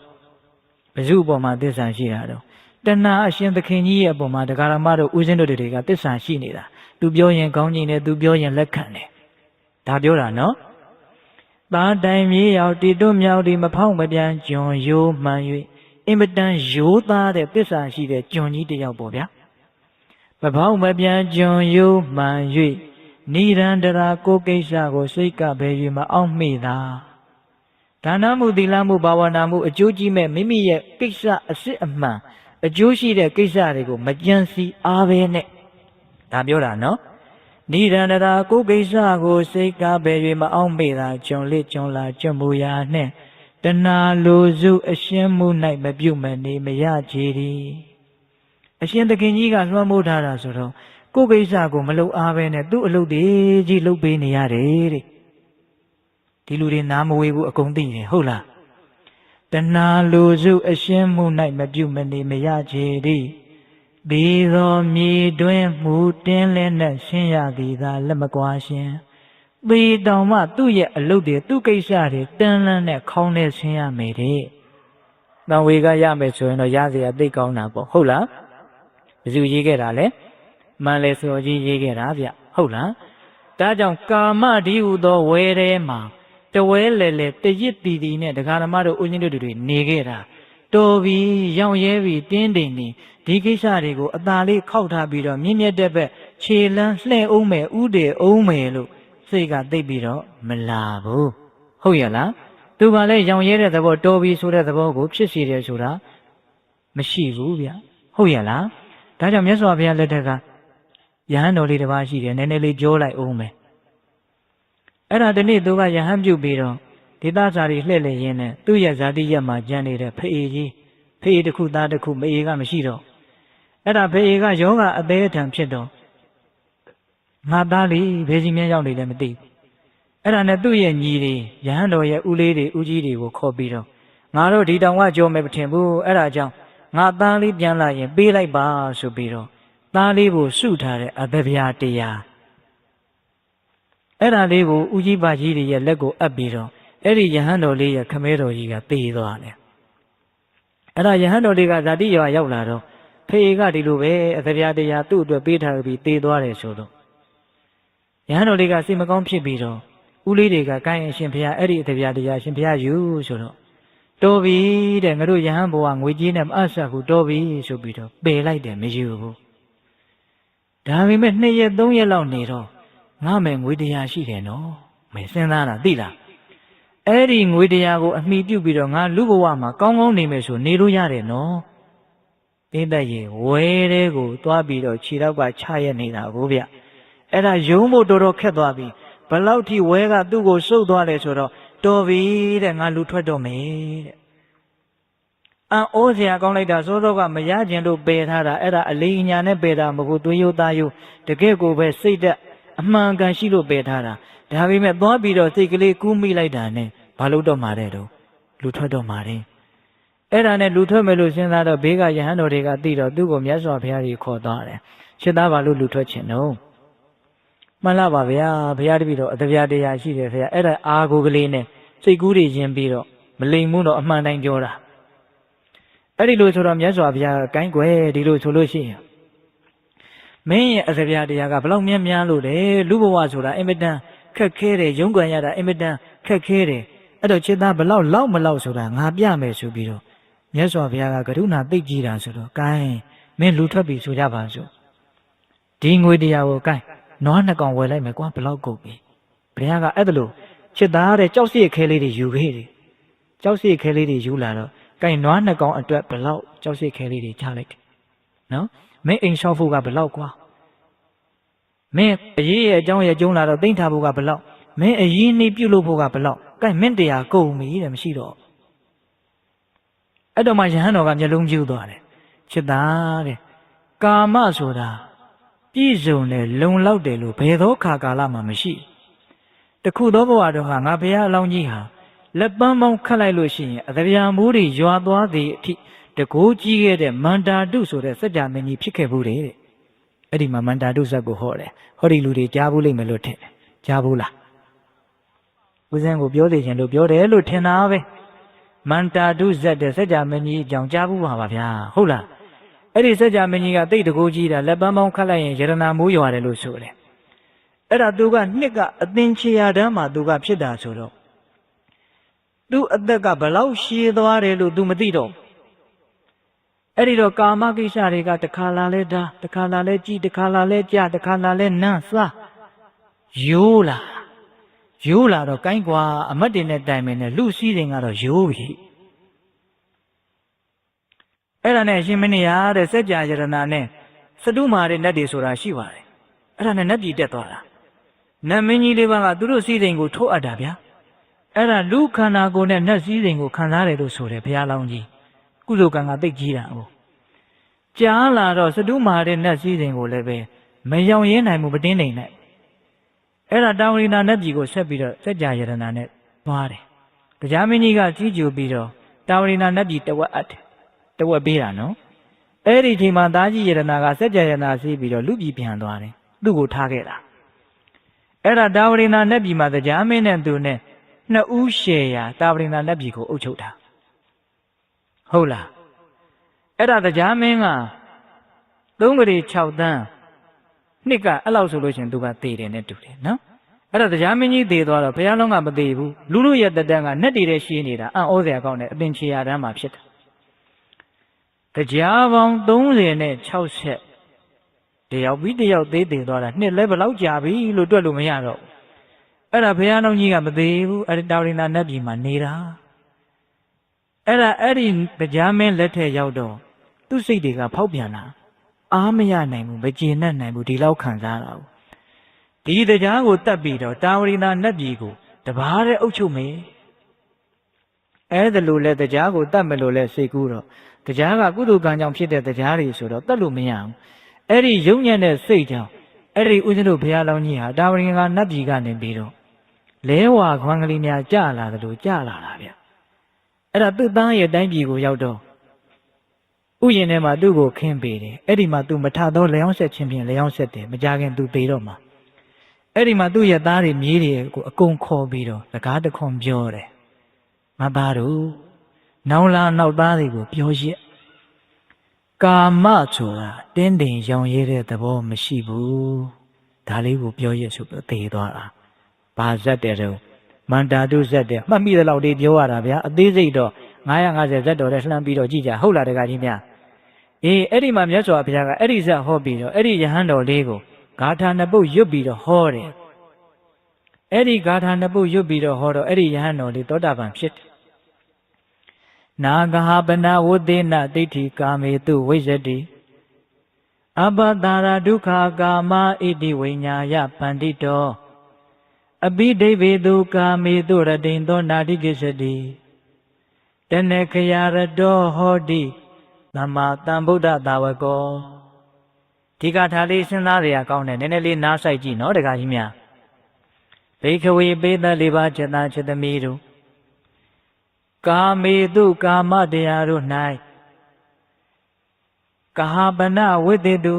ဘယ်သူအပေါ်မှာသစ္စာရှိတာတော့တဏှာအရှင်သခင်ကြီးရဲ့အပေါ်မှာတရားဓမ္မတို့ဦးဇင်းတို့တွေကသစ္စာရှိနေတာသူပြောရင်ကောင်းကြီးတယ်သူပြောရင်လက်ခံတယ်ဒါပြောတာနော်သားတိုင်းမြေရောက်ဒီတောမြောက်ဒီမဖောက်မပြန်ကျွန်ရိုးမှန်၍အင်မတန်ရိုးသားတဲ့သစ္စာရှိတဲ့ကျွန်ကြီးတစ်ယောက်ပေါ့ဗျာမဖောက်မပြန်ကျွန်ရိုးမှန်၍နိရန္တရာကိုကိစ္စကိုစိတ်ကပဲ၍မအောင်မိတာဒါနမှုသီလမှုဘာဝနာမှုအကျိုးကြီးမဲ့မိမိရဲ့ကိစ္စအစစ်အမှန်အကျိုးရှိတဲ့ကိစ္စတွေကိုမကြံစီအားပဲနဲ့ဒါပြောတာနော်နိရန္တရာကိုကိစ္စကိုစိတ်ကပဲ၍မအောင်မိတာကျွန်လေးကျွန်လာကျွန်မူရာနဲ့တဏှာလိုစုအရှင်းမှု၌မပြုတ်မနေမရကြည်သည်အရှင်သခင်ကြီးကလွှမ်းမိုးထားတာဆိုတော့ကိုယ်ကိစ္စကိုမလုပ်အားပဲနဲ့သူ့အလုပ်တွေကြီးလုပ်ပေးနေရတယ်တဲ့ဒီလူတွေနားမဝေးဘူးအကုန်သိတယ်ဟုတ်လားတဏှာလိုစုအရှင်းမှု၌မပြုတ်မနေမရကြည်သည်ဒီသောမြေတွင်မူတင်းလဲနဲ့ရှင်းရသည်သာလက်မကွာရှင်သေတောင်မှသူ့ရဲ့အလုပ်တွေသူ့ကိစ္စတွေတန်းလန်းနဲ့ခေါင်းနဲ့ဆင်းရမယ်တဲ့။တန်ဝေကရမယ်ဆိုရင်တော့ရစရာသိကောင်းတာပေါ့ဟုတ်လား။ဘယ်သူရေးခဲ့တာလဲ။မန်လေဆိုကြီးရေးခဲ့တာဗျဟုတ်လား။ဒါကြောင့်ကာမဒီဟုသောဝဲထဲမှာတဝဲလေလေတရစ်တီတီနဲ့ဒကာဓမ္မတို့ဦးဇင်းတို့တွေနေခဲ့တာတော်ပြီးရောင်ရဲပြီးတင်းတိမ်နေဒီကိစ္စတွေကိုအသာလေးခောက်ထားပြီးတော့မြင့်မြတ်တဲ့ဘက်ခြေလန်းလှဲ့အောင်မယ်ဥဒေအောင်မယ်လို့စိတ်ကသိပ်ပြီးတော့မလာဘူးဟုတ်ရလားသူကလည်းရောင်ရဲတဲ့သဘောတော်ပြီးဆိုတဲ့သဘောကိုဖြစ်စီတယ်ဆိုတာမရှိဘူးဗျဟုတ်ရလားဒါကြောင့်မြတ်စွာဘုရားလက်ထက်ကယဟန်တော်လေးတစ်ပါးရှိတယ်နည်းနည်းလေးပြောလိုက်အောင်မယ်အဲ့ဒါဒီနေ့သူကယဟန်ပြုတ်ပြီးတော့ဒေသစာတွေလှည့်လည်ရင်းနဲ့သူ့ရဲ့ဇာတိရက်မှာကျန်နေတဲ့ဖအေကြီးဖအေတစ်ခုသားတစ်ခုမအေကမရှိတော့အဲ့ဒါဖအေကယောဂအသေးအထံဖြစ်တော့ငါသားလေးဘယ်စီမြဲရောက်နေလဲမသိဘူးအဲ့ဒါနဲ့သူ့ရဲ့ညီတွေရဟန်းတော်ရဲ့ဦးလေးတွေဦးကြီးတွေကိုခေါ်ပြီးတော့ငါတို့ဒီတောင်ကကြောမယ်မထင်ဘူးအဲ့ဒါကြောင့်ငါသားလေးပြန်လာရင်ပေးလိုက်ပါဆိုပြီးတော့သားလေးကိုစုထားတဲ့အဘဗျာတရားအဲ့ဒါလေးကိုဦးကြီးပါကြီးတွေရဲ့လက်ကိုအပ်ပြီးတော့အဲ့ဒီယဟန်တော်လေးရဲ့ခမဲတော်ကြီးကသေသွားတယ်အဲ့ဒါယဟန်တော်လေးကဇာတိရွာရောက်လာတော့ဖေကဒီလိုပဲအဘဗျာတရားသူ့အတွက်ပေးထားပြီးသေသွားတယ်ဆိုတော့ယဟန်တော်လေးကစိတ်မကောင်းဖြစ်ပြီးတော့ဦးလေးတွေကကိုင်းအရှင်ဘုရားအဲ့ဒီအဘဗျာတရားရှင်ဘုရားယူဆိုတော့တော်ပြီတဲ့ငါတို့ယဟန်ဘဝငွေကြေးနဲ့မအပ်ဆက်ဘူးတော်ပြီဆိုပြီးတော့ပယ်လိုက်တယ်မယူဘူးဒါပေမဲ့2ရက်3ရက်လောက်နေတော့ငါမယ်ငွေတရားရှိတယ်နော်မင်းစဉ်းစားတာသိလားအဲ့ဒီငွေတရားကိုအမိပြုတ်ပြီးတော့ငါလူဘဝမှာကောင်းကောင်းနေမယ်ဆိုနေလို့ရတယ်နော်သိတဲ့ရေဝဲတဲ့ကိုသွားပြီးတော့ခြေတော့ကချရက်နေတာကိုဗျအဲ့ဒါယုံဖို့တော်တော်ခက်သွားပြီဘလောက်ထိဝဲကသူ့ကိုစုပ်သွားတယ်ဆိုတော့တော်ပြီတဲ့ငါလူထွက်တော့မယ်တဲ့အံ့ဩစရာကောင်းလိုက်တာစိုးတော့ကမရကျင်လို့ပယ်ထားတာအဲ့ဒါအလေးအညာနဲ့ပယ်တာမဟုတ်သွေးရိုးသားရိုးတကယ့်ကိုပဲစိတ်သက်အမှန်ကန်ရှိလို့ပယ်ထားတာဒါပေမဲ့သွားပြီးတော့စိတ်ကလေးကူးမိလိုက်တာနဲ့ဘာလို့တော့မှာတဲ့တော့လူထွက်တော့မှာတဲ့အဲ့ဒါနဲ့လူထွက်မယ်လို့စဉ်းစားတော့ဘေးကယဟန်တော်တွေကသိတော့သူ့ကိုမြတ်စွာဘုရားကြီးခေါ်သွားတယ်ရှင်းသားဘာလို့လူထွက်ချင်တော့မှန်လားပါဗျာဘုရားတပည့်တော်အတဗျာတရားရှိတယ်ခင်ဗျအဲ့ဒါအာကိုကလေးနဲ့စိတ်ကူးတွေယဉ်ပြီးတော့မလိမ်မှုတော့အမှန်တိုင်းပြောတာ အဲ့ဒီလိုဆိုတော့မြတ်စွာဘုရားကိုင်းကွယ်ဒီလိုဆိုလို့ရှိရင်မင်းရဲ့အစပြားတရားကဘလောက်မြတ်များလို့တယ်လူဘဝဆိုတာအင်မတန်ခက်ခဲတယ်ရုန်းကန်ရတာအင်မတန်ခက်ခဲတယ်အဲ့တော့จิตသားဘလောက်လောက်မလောက်ဆိုတာငါပြမယ်ဆိုပြီးတော့မြတ်စွာဘုရားကကရုဏာသိကြည်တာဆိုတော့ကိုင်းမင်းလူထွက်ပြီဆိုကြပါစို့ဒီငွေတရားကိုကိုင်းနွားနှစ်ကောင်ဝယ်လိုက်မယ်ကွာဘလောက်ကုန်ပြီဘုရားကအဲ့ဒါလို့จิตသားတဲ့ကြောက်စိတ်ခဲလေးတွေယူခဲ့တယ်ကြောက်စိတ်ခဲလေးတွေယူလာတော့ကိုင်းနွားနှစ်ကောင်အတွက်ဘလောက်ကြောက်စိတ်ခဲလေးတွေချလိုက်တယ်နော်မင်းအိမ်လျှောက်ဖို့ကဘလောက်ကွာမင်းအရေးရဲ့အကြောင်းရဲ့ကျုံးလာတော့တိမ့်ထားဖို့ကဘလောက်မင်းအရေးနှိပြုတ်လို့ဖို့ကဘလောက်ကိုင်းမင်းတရားကုန်ပြီတဲ့မရှိတော့အဲ့တော့မှယဟန်တော်ကမျက်လုံးကျူးသွားတယ်ချစ်သားတဲ့ကာမဆိုတာပြည့်စုံတယ်လုံလောက်တယ်လို့ဘယ်သောခါကာလမှမရှိတခုသောဘဝတော့ငါဘုရားအလောင်းကြီးဟာလက်ပန်းပေါင်းခတ်လိုက်လို့ရှိရင်အသဗျာမိုးတွေရွာသွားသည်အထိတကိုးကြီးခဲ့တဲ့မန္တာတုဆိုတဲ့စัจ जा မင်းကြီးဖြစ်ခဲ့ဘူးတဲ့အဲ့ဒီမှာမန္တာတုဇက်ကိုဟောတယ်ဟောဒီလူတွေကြားဘူးလိမ့်မယ်လို့ထင်တယ်ကြားဘူးလားဦးဇင်းကိုပြောနေခြင်းလို့ပြောတယ်လို့ထင်တာပဲမန္တာတုဇက်တဲ့စัจ जा မင်းကြီးအကြောင်းကြားဘူးပါဗျာဟုတ်လားအဲ့ဒီစัจ जा မင်းကြီးကတိတ်တကိုးကြီးတာလက်ပန်းပေါင်းခတ်လိုက်ရင်ယရနာမိုးရွာတယ်လို့ဆိုတယ်အဲ့ဒါသူကနှစ်ကအသင်ချေရတန်းမှာသူကဖြစ်တာဆိုတော့သူအသက်ကဘလောက်ရှည်သွားတယ်လို့ तू မသိတော့အဲ့ဒီတော့ကာမကိစ္စတွေကတခါလာလဲဒါတခါလာလဲကြည်တခါလာလဲကြတခါလာလဲနန်းစားယိုးလာတော့ကိုင်းကွာအမတ်တင်တဲ့တိုင်မင်းနဲ့လူစည်းတွေကတော့ယိုးပြီအဲ့ဒါနဲ့ရှင်မင်းရတဲ့စัจ जा ယရနာနဲ့စတုမာတဲ့နတ်တွေဆိုတာရှိပါတယ်အဲ့ဒါနဲ့နတ်ပြည်တက်သွားတာနတ်မင်းကြီးလေးပါးကသူတို့စည်းစိမ်ကိုထိုးအပ်တာဗျာအဲ့ဒါလူခန္ဓာကိုယ်နဲ့နတ်စည်းစိမ်ကိုခံစားတယ်လို့ဆိုတယ်ဘုရားလောင်းကြီးကုသိုလ်ကံကသိကြီးတာဟုတ်ကြားလာတော့စတုမာတဲ့နတ်စည်းစိမ်ကိုလည်းပဲမယောင်ရင်းနိုင်မှုမတင်းနိုင်နဲ့အဲ့ဒါတာဝရိနာနတ်ပြည်ကိုဆက်ပြီးတော့စัจ जा ယရနာနဲ့သွားတယ်တရားမင်းကြီးကကြီးကြိုပြီးတော့တာဝရိနာနတ်ပြည်တဝက်အပ်တယ်တဝက်ပေးတာနော်အဲ့ဒီချိန်မှာသားကြီးယရနာကစัจ जा ယရနာစီးပြီးတော့လူပြည်ပြန်သွားတယ်သူ့ကိုထားခဲ့တာအဲ့ဒါတာဝရိနာနတ်ပြည်မှာတရားမင်းနဲ့သူနဲ့နှစ်ဦးရှယ်ရာတာဝရိနာနတ်ပြည်ကိုအုပ်ချုပ်တာဟုတ်လားအဲ့ဒါတရားမင်းက3ကလေး6တန်းနှစ်ကအဲ့လောက်ဆိုလို့ရှင်သူကသေတယ်နဲ့တူတယ်နော်အဲ့ဒါတရားမင်းကြီးသေသွားတော့ဘုရားလုံးကမသေဘူးလူလူရဲ့တတန်းကနဲ့တည်တဲ့ရှင်းနေတာအံ့ဩစရာကောင်းတယ်အပင်ချေရတန်းမှာဖြစ်တာတရားပေါင်း30-60တယောက်ပြီးတယောက်သေးသေးသွားတာနှစ်လဲဘယ်လောက်ကြာပြီလို့တွက်လို့မရတော့အဲ့ဒါဘုရားလုံးကြီးကမသေးဘူးအဲ့ဒီတာဝရိနာနတ်ပြည်မှာနေတာအဲ့ဒီတရားမင်းလက်ထက်ရောက်တော့သူ့စိတ်တွေကဖောက်ပြန်လာအားမရနိုင်ဘူးမကျေနပ်နိုင်ဘူးဒီလောက်ခံစားတာဘူးဒီတရားကိုတတ်ပြီးတော့တာဝရိနာနတ်ပြည်ကိုတပါးတဲ့အုပ်ချုပ်မယ်အဲ့ဒါလိုလဲတရားကိုတတ်မလို့လဲစိတ်ကူးတော့တရားကကုသိုလ်ကံကြောင့်ဖြစ်တဲ့တရားတွေဆိုတော့တတ်လို့မရဘူးအဲ့ဒီယုံညံ့တဲ့စိတ်ကြောင့်အဲ့ဒီဦးဇင်းတို့ဘုရားလောင်းကြီးဟာတာဝရိနာနတ်ပြည်ကနေပြီးတော့လဲဝါခွမ်းကလေးများကြလာတယ်လို့ကြလာတာဗျအဲ့ဒါသူ့သားရဲ့တိုင်းပြည်ကိုရောက်တော့ဥယျာဉ်ထဲမှာသူ့ကိုခင်းပေးတယ်အဲ့ဒီမှာသူမထသောလျောင်းဆက်ခြင်းဖြင့်လျောင်းဆက်တယ်မကြခင်သူသေတော့မှာအဲ့ဒီမှာသူ့ရဲ့သားတွေမြေးတွေကိုအကုန်ခေါ်ပြီးတော့စကားတခွန်ပြောတယ်မသားတို့နောင်လာနောက်သားတွေကိုပြောရစ်ကာမဆိုတာတင်းတင်ရောင်ရဲတဲ့သဘောမရှိဘူးဒါလေးကိုပြောရစ်ဆိုပြီးသေသွားတာဘာဇက်တဲ့တော့မန္တာတုဇက်တဲ့မှတ်မိတဲ့လောက်လေးပြောရတာဗျာအသေးစိတ်တော့950ဇက်တော်နဲ့လှမ်းပြီးတော့ကြည့်ကြဟုတ်လားတကကြီးများအေးအဲ့ဒီမှာမြတ်စွာဘုရားကအဲ့ဒီဇက်ဟောပြီးတော့အဲ့ဒီယဟန်တော်လေးကိုဂါထာနှစ်ပုဒ်ရွတ်ပြီးတော့ဟောတယ်အဲ့ဒီဂါထာနှစ်ပုဒ်ရွတ်ပြီးတော့ဟောတော့အဲ့ဒီယဟန်တော်လေးသောတာပန်ဖြစ်တယ်နာဂဟပနာဝသေနဒိဋ္ဌိကာမေတုဝိဇ္ဇတိအပတာရဒုက္ခကာမဣတိဝိညာယပန္တိတောအပိဒိဗေတုကာမေတုရတိန်သောနာတိကိစ္စတိတနေခယရတောဟောတိသမ္မာသမ္ဗုဒ္ဓသာဝကောဒီကထာလေးစဉ်းစားရကောင်းတယ်နည်းနည်းလေးနားဆိုင်ကြည့်နော်တခါကြီးများဘိခဝေပေသလေးပါးจิตသားจิตသမီးတို့ကာမေတုကာမတရားတို့၌ကဟပနဝိတေတု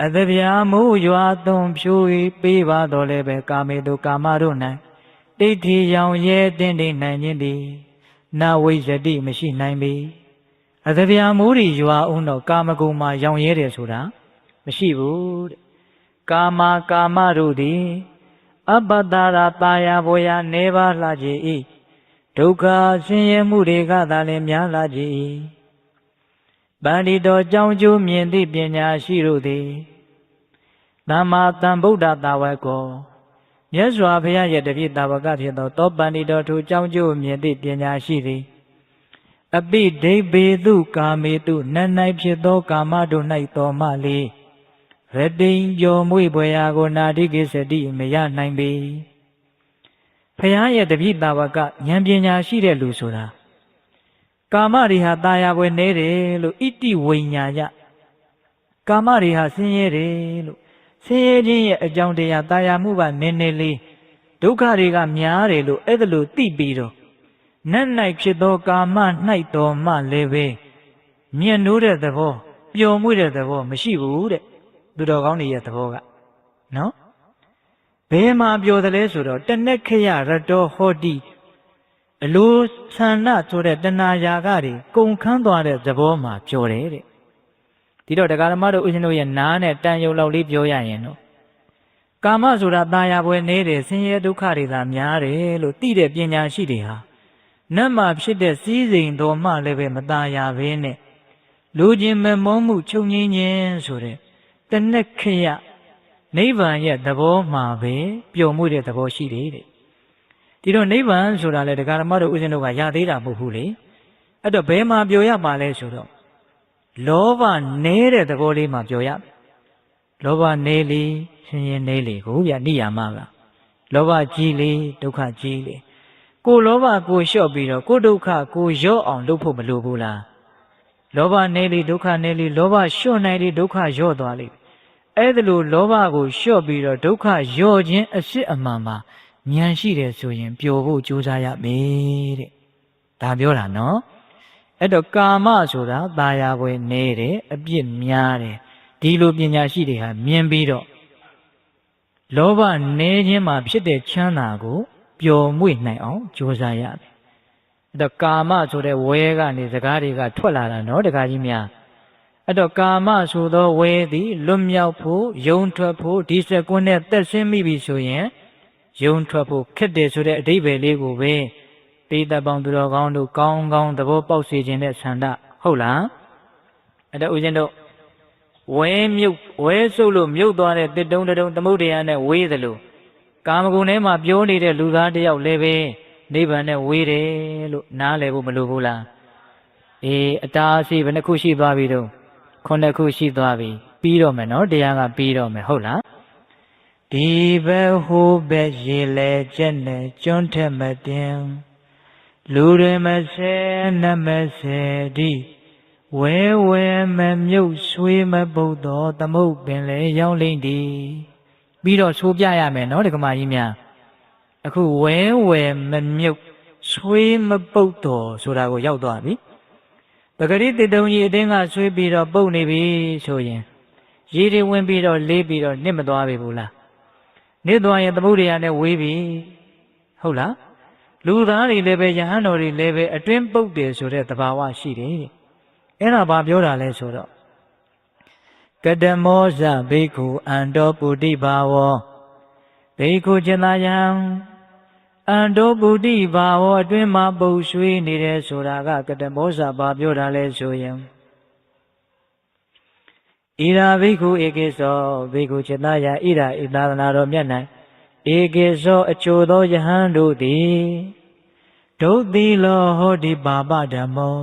အသဗျာမိုးရွာသွန်ဖြိုး၍ပေးပါတော်လည်းပဲကာမေတုကာမတို့၌ဒိဋ္ဌိရောင်ရဲတင်းတင်းနိုင်ခြင်းသည်နဝိဇ္ဇတိမရှိနိုင်ပေ အသဗျာမိုးတွေရွာအောင်တော့ကာမဂုဏ်မှာရောင်ရဲတယ်ဆိုတာမရှိဘူးတဲ့ကာမတို့သည်အပ္ပတရာတာယာဘောယာနေပါလှကြ၏ဒုက္ခဆင်းရဲမှုတွေကသာလည်းများလာကြ၏ပန္တိတော်ကြောင့်ကျိုးမြင်သည့်ပညာရှိတို့သည်သမ္မာသမ္ဗုဒ္ဓတာဝကောမြတ်စွာဘုရားရဲ့တပည့်တာဝကဖြစ်သောသောပန္တိတော်ထိုကြောင့်ကျိုးမြင်သည့်ပညာရှိသည်အပိဒိဗ္ဗေတုကာမေတုနတ်၌ဖြစ်သောကာမတို့၌တော်မှလေရတိန်ကျော်မွေ့ပွေရာကိုနာတိကိစ္စတိမရနိုင်ပေဘုရားရဲ့တပည့်တာဝကဉာဏ်ပညာရှိတဲ့လူဆိုတာကာမတွေဟာตายာပွဲနေတယ်လို့ဣတိဝိညာယကာမတွေဟာဆင်းရဲတယ်လို့ဆင်းရဲခြင်းရဲ့အကြောင်းတရားตายာမှုကနည်းနည်းလေးဒုက္ခတွေကများတယ်လို့အဲ့ဒါလို့သိပြီးတော့နတ်၌ဖြစ်သောကာမ၌တော်မှလည်းပဲမြတ်နိုးတဲ့သဘောပျော်မွေ့တဲ့သဘောမရှိဘူးတဲ့သူတော်ကောင်းတွေရဲ့သဘောကနော်ဘယ်မှာပျော်တယ်လဲဆိုတော့တဏ္ဍခယရတောဟောတိအလိုဆန္ဒဆိုတဲ့တဏှာယာကတွေကုန်ခန်းသွားတဲ့သဘောမှာပျော်တယ်တဲ့ဒီတော့တရားဓမ္မတို့ဦးဇင်းတို့ရဲ့နားနဲ့တန်ယုံလောက်လေးပြောရရင်တော့ကာမဆိုတာตายာပွဲနေတယ်ဆင်းရဲဒုက္ခတွေသာများတယ်လို့သိတဲ့ပညာရှိတွေဟာနတ်မှာဖြစ်တဲ့စည်းစိမ်တော်မှလည်းပဲမตายာဘဲနဲ့လူချင်းမမောမှုချုပ်ငြိမ်းခြင်းဆိုတဲ့တဏ္ဍခယနိဗ္ဗာန်ရဲ့သဘောမှာပဲပျော်မွေ့တဲ့သဘောရှိတယ်တဲ့ဒီတော့နိဗ္ဗာန်ဆိုတာလေတရားဓမ္မတို့ဦးဇင်းတို့ကရသေးတာမဟုတ်ဘူးလေအဲ့တော့ဘယ်မှာပျော်ရပါလဲဆိုတော့လောဘနည်းတဲ့သဘောလေးမှာပျော်ရလောဘနည်းလေဆင်းရဲနည်းလေကိုဗျနိယာမကလောဘကြီးလေဒုက္ခကြီးလေကိုလောဘကိုလျှော့ပြီးတော့ကိုဒုက္ခကိုရော့အောင်လုပ်ဖို့မလိုဘူးလားလောဘနည်းလေဒုက္ခနည်းလေလောဘလျှော့နိုင်လေဒုက္ခရော့သွားလေအဲ့ဒါလိုလောဘကိုလျှော့ပြီးတော့ဒုက္ခရော့ခြင်းအစစ်အမှန်မှာဉာဏ်ရှိတယ်ဆိုရင်ပျော်ဖို့ကြိုးစားရမယ်တဲ့ဒါပြောတာနော်အဲ့တော့ကာမဆိုတာตายာပွဲနေတယ်အပြစ်များတယ်ဒီလိုပညာရှိတွေဟာမြင်ပြီးတော့လောဘနေခြင်းမှာဖြစ်တဲ့ချမ်းသာကိုပျော်မွေ့နိုင်အောင်ကြိုးစားရမယ်အဲ့တော့ကာမဆိုတဲ့ဝဲကနေစကားတွေကထွက်လာတာနော်တခါကြီးများအဲ့တော့ကာမဆိုသောဝဲသည်လွတ်မြောက်ဖို့ယုံထွက်ဖို့ဒီစကွန်းနဲ့သက်ဆင်းမိပြီဆိုရင်ယုံထွက်ဖို့ခက်တယ်ဆိုတဲ့အဓိပ္ပာယ်လေးကိုပဲပိဋကပေါင်းသူတော်ကောင်းတို့ကောင်းကောင်းသဘောပေါက်စေခြင်းတဲ့ဆန္ဒဟုတ်လားအဲ့တော့ဦးဇင်းတို့ဝဲမြုပ်ဝဲဆုပ်လို့မြုပ်သွားတဲ့တစ်တုံးတုံးသမုဒ္ဒရာနဲ့ဝေးသလိုကာမဂုဏ်ထဲမှာပြောနေတဲ့လူသားတယောက်လည်းပဲနိဗ္ဗာန်နဲ့ဝေးတယ်လို့နားလည်ဖို့မလိုဘူးလားအတားအဆီးဘယ်နှခုရှိသွားပြီတော့9ခုရှိသွားပြီပြီးတော့မယ်နော်တရားကပြီးတော့မယ်ဟုတ်လားဒီဘက်ဟိုဘက်ရေလဲကျက်နဲ့ကျွန်းထက်မတင်လူတွေမဆဲနမဆဲဒီဝဲဝဲမမြုပ်ဆွေးမပုတ်တော်သမုတ်ပင်လေရောင်းလိမ့်ဒီပြီးတော့ဆိုပြရမယ်နော်ဒကမာကြီးများအခုဝဲဝဲမမြုပ်ဆွေးမပုတ်တော်ဆိုတာကိုရောက်သွားပြီပဂရိတေတုံကြီးအတင်းကဆွေးပြီးတော့ပုတ်နေပြီဆိုရင်ရေတွေဝင်ပြီးတော့လေးပြီးတော့နစ်မသွားပြီဘူးလားနစ်သွားရင်သမုဒ္ဒရာနဲ့ဝေးပြီဟုတ်လားလူသားတွေလည်းပဲယဟန်တော်တွေလည်းပဲအတွင်းပုတ်တယ်ဆိုတဲ့သဘာဝရှိတယ်အဲ့ဒါဘာပြောတာလဲဆိုတော့ကတမောဇဘိက္ခုအန္တောပုတိဘာဝောဘိက္ခုจิตာယံအန္တောပုတိဘာဝောအတွင်းမှာပုတ်ရွှေးနေတယ်ဆိုတာကကတမောဇဘာပြောတာလဲဆိုရင်ဣရာဘိက္ခုဧကေသောဘိက္ခုจิตာယံဣရာဣသာသနာတော်မြတ်၌ဧကေသောအချို့သောယဟန်တို့သည်ဒုတိလောဟောတိပါပဓမ္မော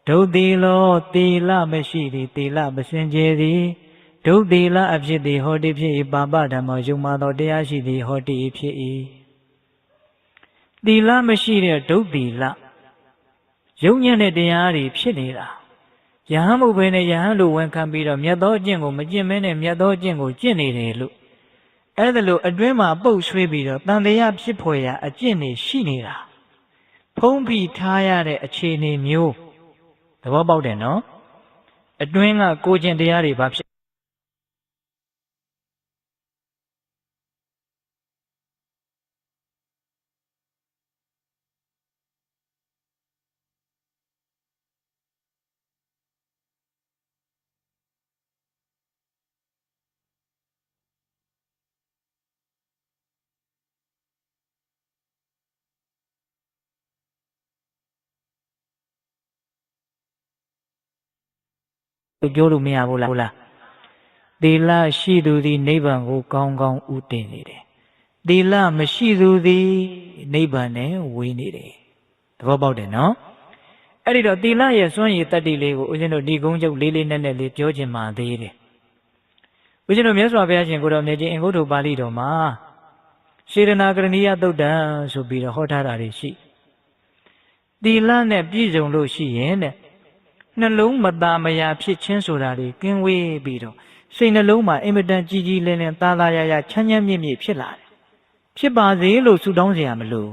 ဒုတိလောသီလမရှိသည်သီလမစင်ကြယ်သည်ဒုတိလအဖြစ်သည်ဟောတိဖြစ်၏ပါပဓမ္မောယုံမာသောတရားရှိသည်ဟောတိဖြစ်၏သီလမရှိတဲ့ဒုတိလယုံညံ့တဲ့တရားတွေဖြစ်နေတာယဟန်မှုပဲနဲ့ယဟန်လိုဝန်ခံပြီးတော့မြတ်သောအကျင့်ကိုမကျင့်မဲနဲ့မြတ်သောအကျင့်ကိုကျင့်နေတယ်လို့အဲ့ဒါလို့အတွင်းမှာပုတ်ဆွေးပြီးတော့တန်တရားဖြစ်ဖွယ်ရာအကျင့်တွေရှိနေတာဖုံးဖိထားရတဲ့အခြေအနေမျိုးသဘောပေါက်တယ်နော်အတွင်းကကိုကျင့်တရားတွေဘာဖြစ် ပြောလို့မရဘူးလားဟုတ်လားသီလရှိသူသည်နိဗ္ဗာန်ကိုကောင်းကောင်းဥတည်နေတယ်သီလမရှိသူသည်နိဗ္ဗာန်နဲ့ဝေးနေတယ်သဘောပေါက်တယ်နော်အဲ့ဒီတော့သီလရဲ့စွန့်ရည်တတ္တိလေးကိုဦးဇင်းတို့ဒီကုန်းချုပ်လေးလေးနက်နက်လေးပြောချင်ပါသေးတယ်ဦးဇင်းတို့မြတ်စွာဘုရားရှင်ကိုတော်မြတ်ကြီးအင်္ဂုတ္တပါဠိတော်မှာစေတနာကရဏီယသုတ်တံဆိုပြီးတော့ဟောထားတာတွေရှိသီလနဲ့ပြည့်စုံလို့ရှိရင်တဲ့နှလုံးမသာမယာဖြစ်ခြင်းဆိုတာတွေကင်းဝေးပြီးတော့စိတ်နှလုံးမှာအင်မတန်ကြည်ကြည်လင်းလင်းသာသာယာယာချမ်းချမ်းမြေ့မြေ့ဖြစ်လာတယ်ဖြစ်ပါစေလို့ဆုတောင်းเสียရမလို့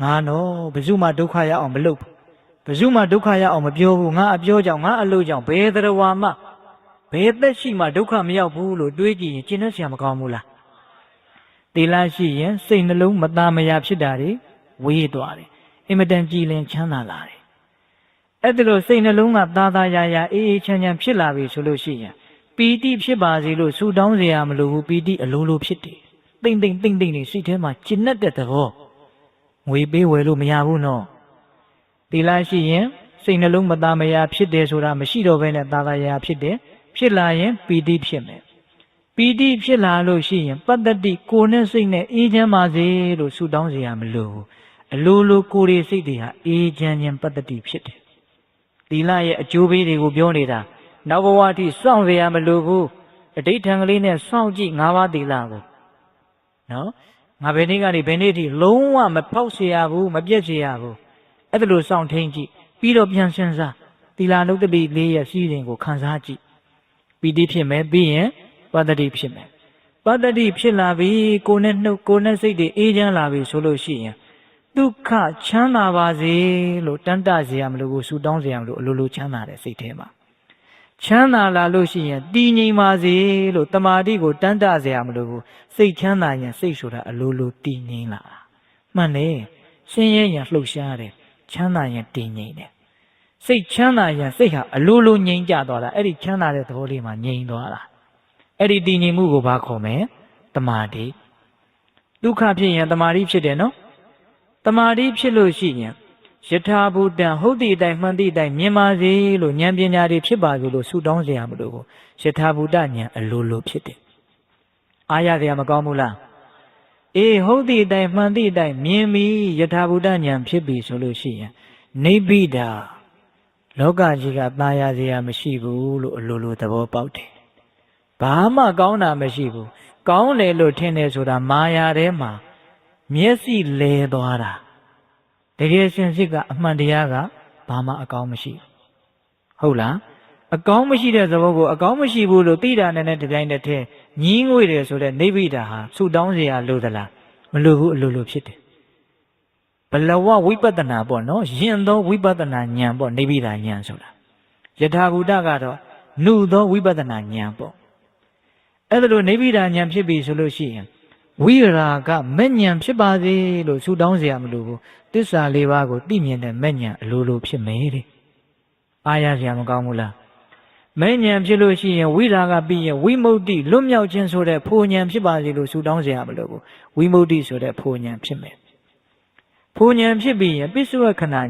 ငါတော့ဘယ်သူမှဒုက္ခရအောင်မလုပ်ဘူးဘယ်သူမှဒုက္ခရအောင်မပြောဘူးငါအပြောကြောင့်ငါအလုပ်ကြောင့်ဘယ်တရားဝါမှဘယ်သက်ရှိမှဒုက္ခမရောက်ဘူးလို့တွေးကြည့်ရင်ကျင့်တတ်เสียမကောင်းဘူးလားသီလရှိရင်စိတ်နှလုံးမသာမယာဖြစ်တာတွေဝေးသွားတယ်အင်မတန်ကြည်လင်ချမ်းသာလာတယ်အဲ့ဒါလို့စိတ်နှလုံးကသာသာယာယာအေးအေးချမ်းချမ်းဖြစ်လာပြီဆိုလို့ရှိရင်ပီတိဖြစ်ပါစေလို့ဆုတောင်းเสียရမလို့ဘူးပီတိအလိုလိုဖြစ်တယ်တိမ်တိမ်တိမ်တိမ်နေစိတ်ထဲမှာကျဉ်တ်တဲ့သဘောငွေပေးဝယ်လို့မရဘူးနော်သီလရှိရင်စိတ်နှလုံးမသာမယာဖြစ်တယ်ဆိုတာမရှိတော့ဘဲနဲ့သာသာယာဖြစ်တယ်ဖြစ်လာရင်ပီတိဖြစ်မယ်ပီတိဖြစ်လာလို့ရှိရင်ပတ္တတိကိုယ်နဲ့စိတ်နဲ့အေးချမ်းပါစေလို့ဆုတောင်းเสียရမလို့အလိုလိုကိုယ်ရဲ့စိတ်တွေဟာအေးချမ်းခြင်းပတ္တတိဖြစ်တယ်သီလရဲ့အကျိုးပေးတွေကိုပြောနေတာနောက်ဘဝအထိစောင့်เสียရမလို့ဘူးအဋိဋ္ဌံကလေးနဲ့စောင့်ကြည့်၅ပါးသီလကိုနော်ငါဘယ်နေ့ကနေဘယ်နေ့ထိလုံးဝမဖောက်เสียရဘူးမပြတ်เสียရဘူးအဲ့ဒါလိုစောင့်ထိန်ကြည့်ပြီးတော့ပြန်စဉ်းစားသီလနုတ္တိလေးရဲ့စီးရင်ကိုခံစားကြည့်ပီတိဖြစ်မယ်ပြီးရင်ပတ္တိဖြစ်မယ်ပတ္တိဖြစ်လာပြီကိုယ်နဲ့နှုတ်ကိုယ်နဲ့စိတ်တွေအေးချမ်းလာပြီဆိုလို့ရှိရင်ဒုက္ခချမ်းသာပါစေလို့တန်တเสียရမလို့ဆူတောင်းเสียရမလို့အလိုလိုချမ်းသာတဲ့စိတ်ထဲမှာချမ်းသာလာလို့ရှိရင်တည်ငြိမ်ပါစေလို့တမာတိကိုတန်တเสียရမလို့စိတ်ချမ်းသာရင်စိတ်ဆိုတာအလိုလိုတည်ငြိမ်လာတာမှန်တယ်ဆင်းရဲရင်လှုပ်ရှားတယ်ချမ်းသာရင်တည်ငြိမ်တယ်စိတ်ချမ်းသာရင်စိတ်ဟာအလိုလိုငြိမ်ကြသွားတာအဲ့ဒီချမ်းသာတဲ့သဘောလေးမှာငြိမ်သွားတာအဲ့ဒီတည်ငြိမ်မှုကိုဘာခေါ်မလဲတမာတိဒုက္ခဖြစ်ရင်တမာတိဖြစ်တယ်နော်တမာတိဖြစ်လို့ရှိရင်ယထာဘူတံဟုတ်သည့်အတိုင်းမှန်သည့်အတိုင်းမြင်ပါစေလို့ဉာဏ်ပညာတွေဖြစ်ပါစေလို့ဆုတောင်းเสียရမလို့ယထာဘူတဉာဏ်အလိုလိုဖြစ်တယ်အားရเสียမကောင်းဘူးလားအေးဟုတ်သည့်အတိုင်းမှန်သည့်အတိုင်းမြင်ပြီးယထာဘူတဉာဏ်ဖြစ်ပြီဆိုလို့ရှိရင်နိဗ္ဗိဒာလောကကြီးကตายရเสียမရှိဘူးလို့အလိုလိုသဘောပေါက်တယ်ဘာမှကောင်းတာမရှိဘူးကောင်းတယ်လို့ထင်တယ်ဆိုတာမာယာထဲမှာမျက်စိလဲသွားတာတကယ်စင်စစ်ကအမှန်တရားကဘာမှအကောင်းမရှိဟုတ်လားအကောင်းမရှိတဲ့သဘောကိုအကောင်းမရှိဘူးလို့သိတာနဲ့တပြိုင်တည်းထဲညင်းငွေတယ်ဆိုတဲ့နိဗ္ဗိဒာဟာဆူတောင်းเสียရလို့သလားမလို့ဘူးအလိုလိုဖြစ်တယ်ဘလဝဝိပဿနာပေါ့နော်ယဉ်သောဝိပဿနာဉာဏ်ပေါ့နိဗ္ဗိဒာဉာဏ်ဆိုတာယထာဘူတကတော့နုသောဝိပဿနာဉာဏ်ပေါ့အဲ့ဒါလိုနိဗ္ဗိဒာဉာဏ်ဖြစ်ပြီဆိုလို့ရှိရင်ဝိရာဂမဲ့ဉာဏ်ဖြစ်ပါစေလို့ဆုတောင်းเสียရမလို့ဘူးသစ္စာလေးပါးကိုသိမြင်တဲ့မဲ့ဉာဏ်အလိုလိုဖြစ်မယ်တဲ့အားရเสียမကောင်းဘူးလားမဲ့ဉာဏ်ဖြစ်လို့ရှိရင်ဝိရာဂပြီးရင်ဝိမု ക്തി လွတ်မြောက်ခြင်းဆိုတဲ့ဖိုဉာဏ်ဖြစ်ပါစေလို့ဆုတောင်းเสียရမလို့ဘူးဝိမု ക്തി ဆိုတဲ့ဖိုဉာဏ်ဖြစ်မယ်ဖိုဉာဏ်ဖြစ်ပြီးရင်ပိဿဝခဏဉာဏ်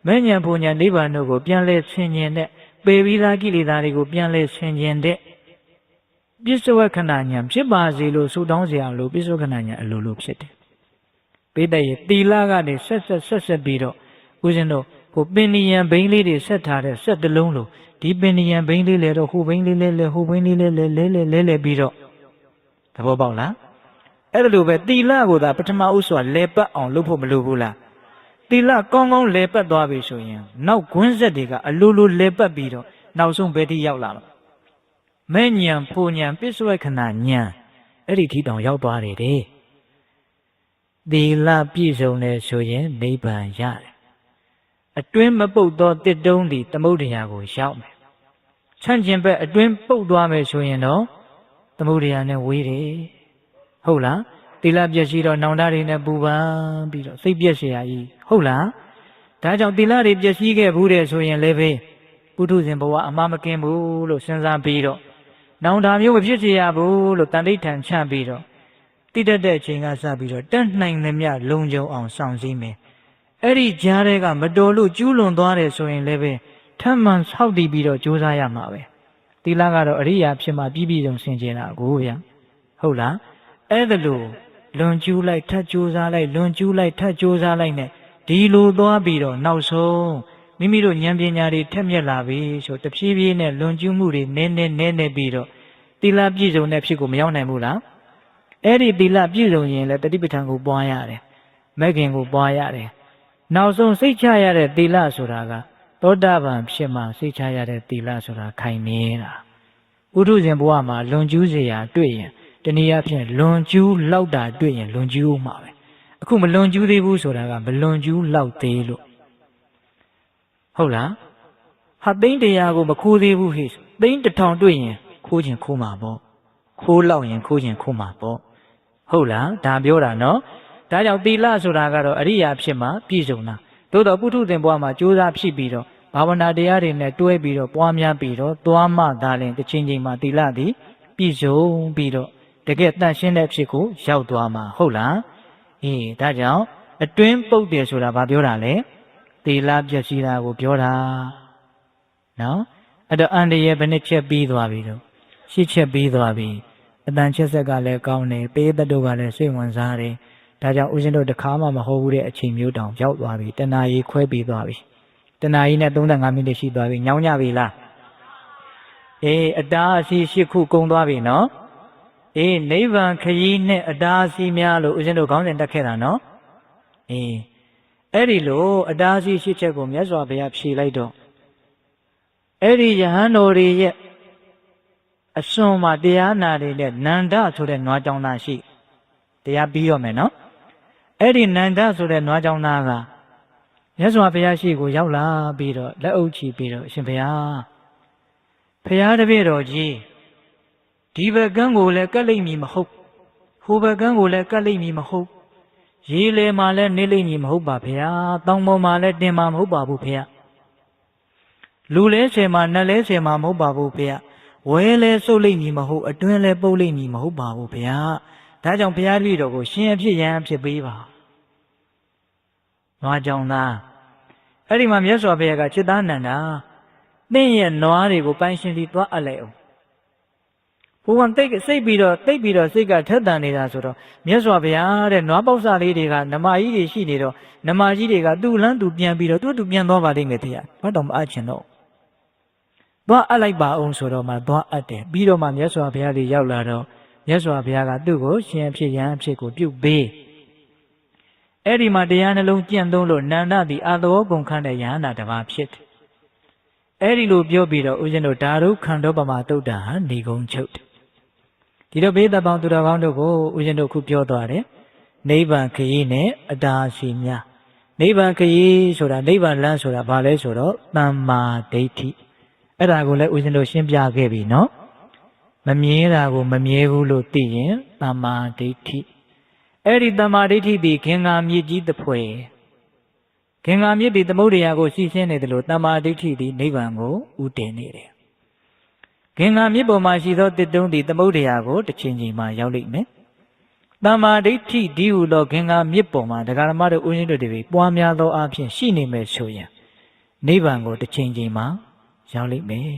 မဲ့ဉာဏ်ဖိုဉာဏ်နိဗ္ဗာန်တို့ကိုပြန်လဲဆင်ခြင်တဲ့ပေပြီးသားကိလေသာတွေကိုပြန်လဲဆင်ခြင်တဲ့ပိဿဝခဏဉာဏ်ဖြစ်ပါစေလို့ဆုတောင်းเสียရလို့ပိဿဝခဏဉာဏ်အလိုလိုဖြစ်တယ်ပိဋကရဲ့တီလာကနေဆက်ပြီးတော့ဦးဇင်းတို့ဟိုပင်နိယံဘိန်းလေးတွေဆက်ထားတဲ့ဆက်တလုံးလို့ဒီပင်နိယံဘိန်းလေးလေတော့ဟိုဘိန်းလေးလဲဟိုဘိန်းလေးလဲပြီးတော့သဘောပေါက်လားအဲ့ဒါလိုပဲတီလာကိုသာပထမဥစွာလဲပတ်အောင်လုပ်ဖို့မလိုဘူးလားတီလာကောင်းကောင်းလဲပတ်သွားပြီဆိုရင်နောက်ကွင်းဆက်တွေကအလိုလိုလဲပတ်ပြီးတော့နောက်ဆုံးဘယ်ထိရောက်လာမှာမဲ့ဉဏ်ဖိုဉဏ်ပိဿဝခဏဉဏ်အဲ့ဒီထိတောင်ရောက်သွားတယ်တဲ့သီလပြည့်စုံတယ်ဆိုရင်နိဗ္ဗာန်ရတယ်အတွင်းမပုတ်သောတစ်တုံးသည်သမုဒ္ဒရာကိုရောက်မယ်ဆန့်ကျင်ဘက်အတွင်းပုတ်သွားမယ်ဆိုရင်တော့သမုဒ္ဒရာနဲ့ဝေးတယ်ဟုတ်လားသီလပြည့်စည်တော့နောင်တတွေနဲ့ပူပန်ပြီးတော့စိတ်ပြည့်เสียကြီးဟုတ်လားဒါကြောင့်သီလတွေပြည့်စည်ခဲ့ဘူးတဲ့ဆိုရင်လည်းပဲပုထုဇဉ်ဘဝအမှားမကင်းဘူးလို့စဉ်းစားပြီးတော့နောင်တမျိုးမဖြစ်စေရဘူးလို့တန်ဋိဌာန်ချပြီးတော့တိတတ်တဲ့အချိန်ကစပြီးတော့တက်နိုင်သမျှလုံခြုံအောင်ဆောင်စည်းမယ်အဲ့ဒီကြားထဲကမတော်လို့ကျူးလွန်သွားတယ်ဆိုရင်လည်းပဲ
ထပ်မံဆောက်တည်ပြီးတော့ကြိုးစားရမှာပဲသီလကတော့အရိယာဖြစ်မှပြည့်ပြည့်စုံစင်ကြယ်တာကိုဗျဟုတ်လားအဲ့ဒါလို့လွန်ကျူးလိုက်ထပ်ကြိုးစားလိုက်လွန်ကျူးလိုက်ထပ်ကြိုးစားလိုက်နဲ့ဒီလိုသွားပြီးတော့နောက်ဆုံးမိမိတို့ဉာဏ်ပညာတွေထက်မြက်လာပြီဆိုတဖြည်းဖြည်းနဲ့လွန်ကျူးမှုတွေနည်းနေပြီးတော့သီလပြည့်စုံတဲ့ဖြစ်ကိုမရောက်နိုင်ဘူးလားအဲ့ဒီသီလပြည့်စုံရင်လည်းတတိပဋ္ဌာန်ကိုပွားရတယ်မဲ့ခင်ကိုပွားရတယ်နောက်ဆုံးစိတ်ချရတဲ့သီလဆိုတာကသောတာပန်ဖြစ်မှစိတ်ချရတဲ့သီလဆိုတာခိုင်နေတာဥထုဇဉ်ဘဝမှာလွန်ကျူးเสียတွေ့ရင်တနည်းအားဖြင့်လွန်ကျူးလောက်တာတွေ့ရင်လွန်ကျူးမှာပဲအခုမလွန်ကျူးသေးဘူးဆိုတာကမလွန်ကျူးလောက်သေးလို့ဟုတ်လားဟာသိန်း100ကိုမခိုးသေးဘူးဟိသိန်း1000တွေ့ရင်ခိုးခြင်းခိုးမှာပေါ့ခိုးလောက်ရင်ခိုးခြင်းခိုးမှာပေါ့ဟုတ်လားဒါပြောတာနော်ဒါကြောင့်သီလဆိုတာကတော့အရိယာဖြစ်မှပြည့်စုံတာသို့တော့ပုထုဇဉ်ဘဝမှာကြိုးစားဖြစ်ပြီးတော့ဘာဝနာတရားတွေနဲ့တွဲပြီးတော့ပွားများပြီးတော့သွားမှသာလင်တစ်ချိန်ချိန်မှာသီလသည်ပြည့်စုံပြီးတော့တကယ်တန်ရှင်းတဲ့ဖြစ်ကိုရောက်သွားမှာဟုတ်လားအေးဒါကြောင့်အတွင်းပုတ်တယ်ဆိုတာဘာပြောတာလဲသီလပြည့်စည်တာကိုပြောတာနော်အဲ့တော့အန္တရာယ်ဘယ်နှချက်ပြီးသွားပြီတော့ရှစ်ချက်ပြီးသွားပြီအတန်ချက်ဆက်ကလည်းကောင်းတယ်ပေးသက်တို့ကလည်းစိတ်ဝင်စားတယ်ဒါကြောင့်ဦးဇင်းတို့တခါမှမဟုတ်ဘူးတဲ့အချိန်မျိုးတောင်ရောက်သွားပြီတဏှာကြီးခွဲပြီးသွားပြီတဏှာကြီးနဲ့35မိနစ်ရှိသွားပြီညောင်းကြပြီလားအေးအတားအဆီး8ခုကုန်သွားပြီနော်အေးနိဗ္ဗာန်ခရီးနဲ့အတားအဆီးများလို့ဦးဇင်းတို့ခေါင်းစဉ်တက်ခဲ့တာနော်အေးအဲ့ဒီလိုအတားအဆီး8ချက်ကိုမြတ်စွာဘုရားဖြေလိုက်တော့အဲ့ဒီယဟန်တော်တွေရဲ့အစွန်မှာတရားနာနေတဲ့နန္ဒဆိုတဲ့နွားကြောင်သားရှိတရားပြီးရမယ်နော်အဲ့ဒီနန္ဒဆိုတဲ့နွားကြောင်သားကမြတ်စွာဘုရားရှိကိုရောက်လာပြီးတော့လက်အုပ်ချီပြီးတော့အရှင်ဘုရားဘုရားတပည့်တော်ကြီးဒီဘက်ကန်းကိုလည်းကတ်လိမ့်မည်မဟုတ်ဟိုဘက်ကန်းကိုလည်းကတ်လိမ့်မည်မဟုတ်ရေလေမှာလည်းနေလိမ့်မည်မဟုတ်ပါဘုရားတောင်ပေါ်မှာလည်းတင်မှာမဟုတ်ပါဘူးဘုရားလူလဲဆယ်မှာနတ်လဲဆယ်မှာမဟုတ်ပါဘူးဘုရားဝဲလဲစုပ်လိမ့်မည်မဟုတ်အတွင်းလဲပုတ်လိမ့်မည်မဟုတ်ပါဘူးဘုရားဒါကြောင့်ဘုရားတပည့်တော်ကိုရှင်အဖြစ်ရန်ဖြစ်ပေးပါနွားကြောင်သားအဲ့ဒီမှာမြတ်စွာဘုရားကจิตသားနန္ဒာသင်ရဲ့နွားတွေကိုပိုင်ရှင်စီသွားအပ်လိုက်အောင်ဘုံကစိတ်ပြီးတော့စိတ်ကထက်တန်နေတာဆိုတော့မြတ်စွာဘုရားတဲ့နွားပေါက်စားလေးတွေကနမကြီးတွေရှိနေတော့နမကြီးတွေကသူ့လန်းသူပြန်ပြီးတော့သူ့ပြန်သွားပါလိမ့်မယ်တရားဘာတော့မအပ်ချင်တော့သွားအပ်လိုက်ပါအောင်ဆိုတော့မှသွားအပ်တယ်ပြီးတော့မှမြတ်စွာဘုရားတွေရောက်လာတော့မြတ်စွာဘုရားကသူ့ကိုရှင်ဖြစ်ရန်အဖြစ်ကိုပြုပေးအဲ့ဒီမှာတရားနှလုံးကျင့်သုံးလို့နန္ဒသည်အာသောကုန်ခန့်တဲ့ယဟန္တာတစ်ပါးဖြစ်တယ်အဲ့ဒီလိုပြောပြီးတော့ဦးဇင်းတို့ဓာရုခန္ဓောပမာတုတ်တာဟာနေကုံချုပ်တယ်ဒီတော့ဘေးသက်ပေါင်းသူတော်ကောင်းတို့ကိုဦးဇင်းတို့ခုပြောသွားတယ်နိဗ္ဗာန်ခရီးနဲ့အတားစီများနိဗ္ဗာန်ခရီးဆိုတာနိဗ္ဗာန်လမ်းဆိုတာဘာလဲဆိုတော့သမ္မာဒိဋ္ဌိအဲ့ဒါကိုလည်းဦးဇင်းတို့ရှင်းပြခဲ့ပြီနော်မမြဲတာကိုမမြဲဘူးလို့သိရင်သမ္မာဒိဋ္ဌိအဲ့ဒီသမ္မာဒိဋ္ဌိသည်ခင်္ဃာမြစ်ကြီးတစ်ဖွဲခင်္ဃာမြစ်သည်သမုဒ္ဒရာကိုစီးဆင်းနေတယ်လို့သမ္မာဒိဋ္ဌိသည်နိဗ္ဗာန်ကိုဥတည်နေတယ်ခင်္ဃာမြစ်ပေါ်မှာရှိသောတစ်တုံးသည်သမုဒ္ဒရာကိုတစ်ချိန်ချိန်မှာရောက်လိမ့်မယ်သမ္မာဒိဋ္ဌိဒီဟုသောခင်္ဃာမြစ်ပေါ်မှာဒကာဓမ္မတို့ဦးဇင်းတို့တွေပွားများသောအဖြစ်ရှိနေမယ်ဆိုရင်နိဗ္ဗာန်ကိုတစ်ချိန်ချိန်မှာရောက်လိမ့်မယ်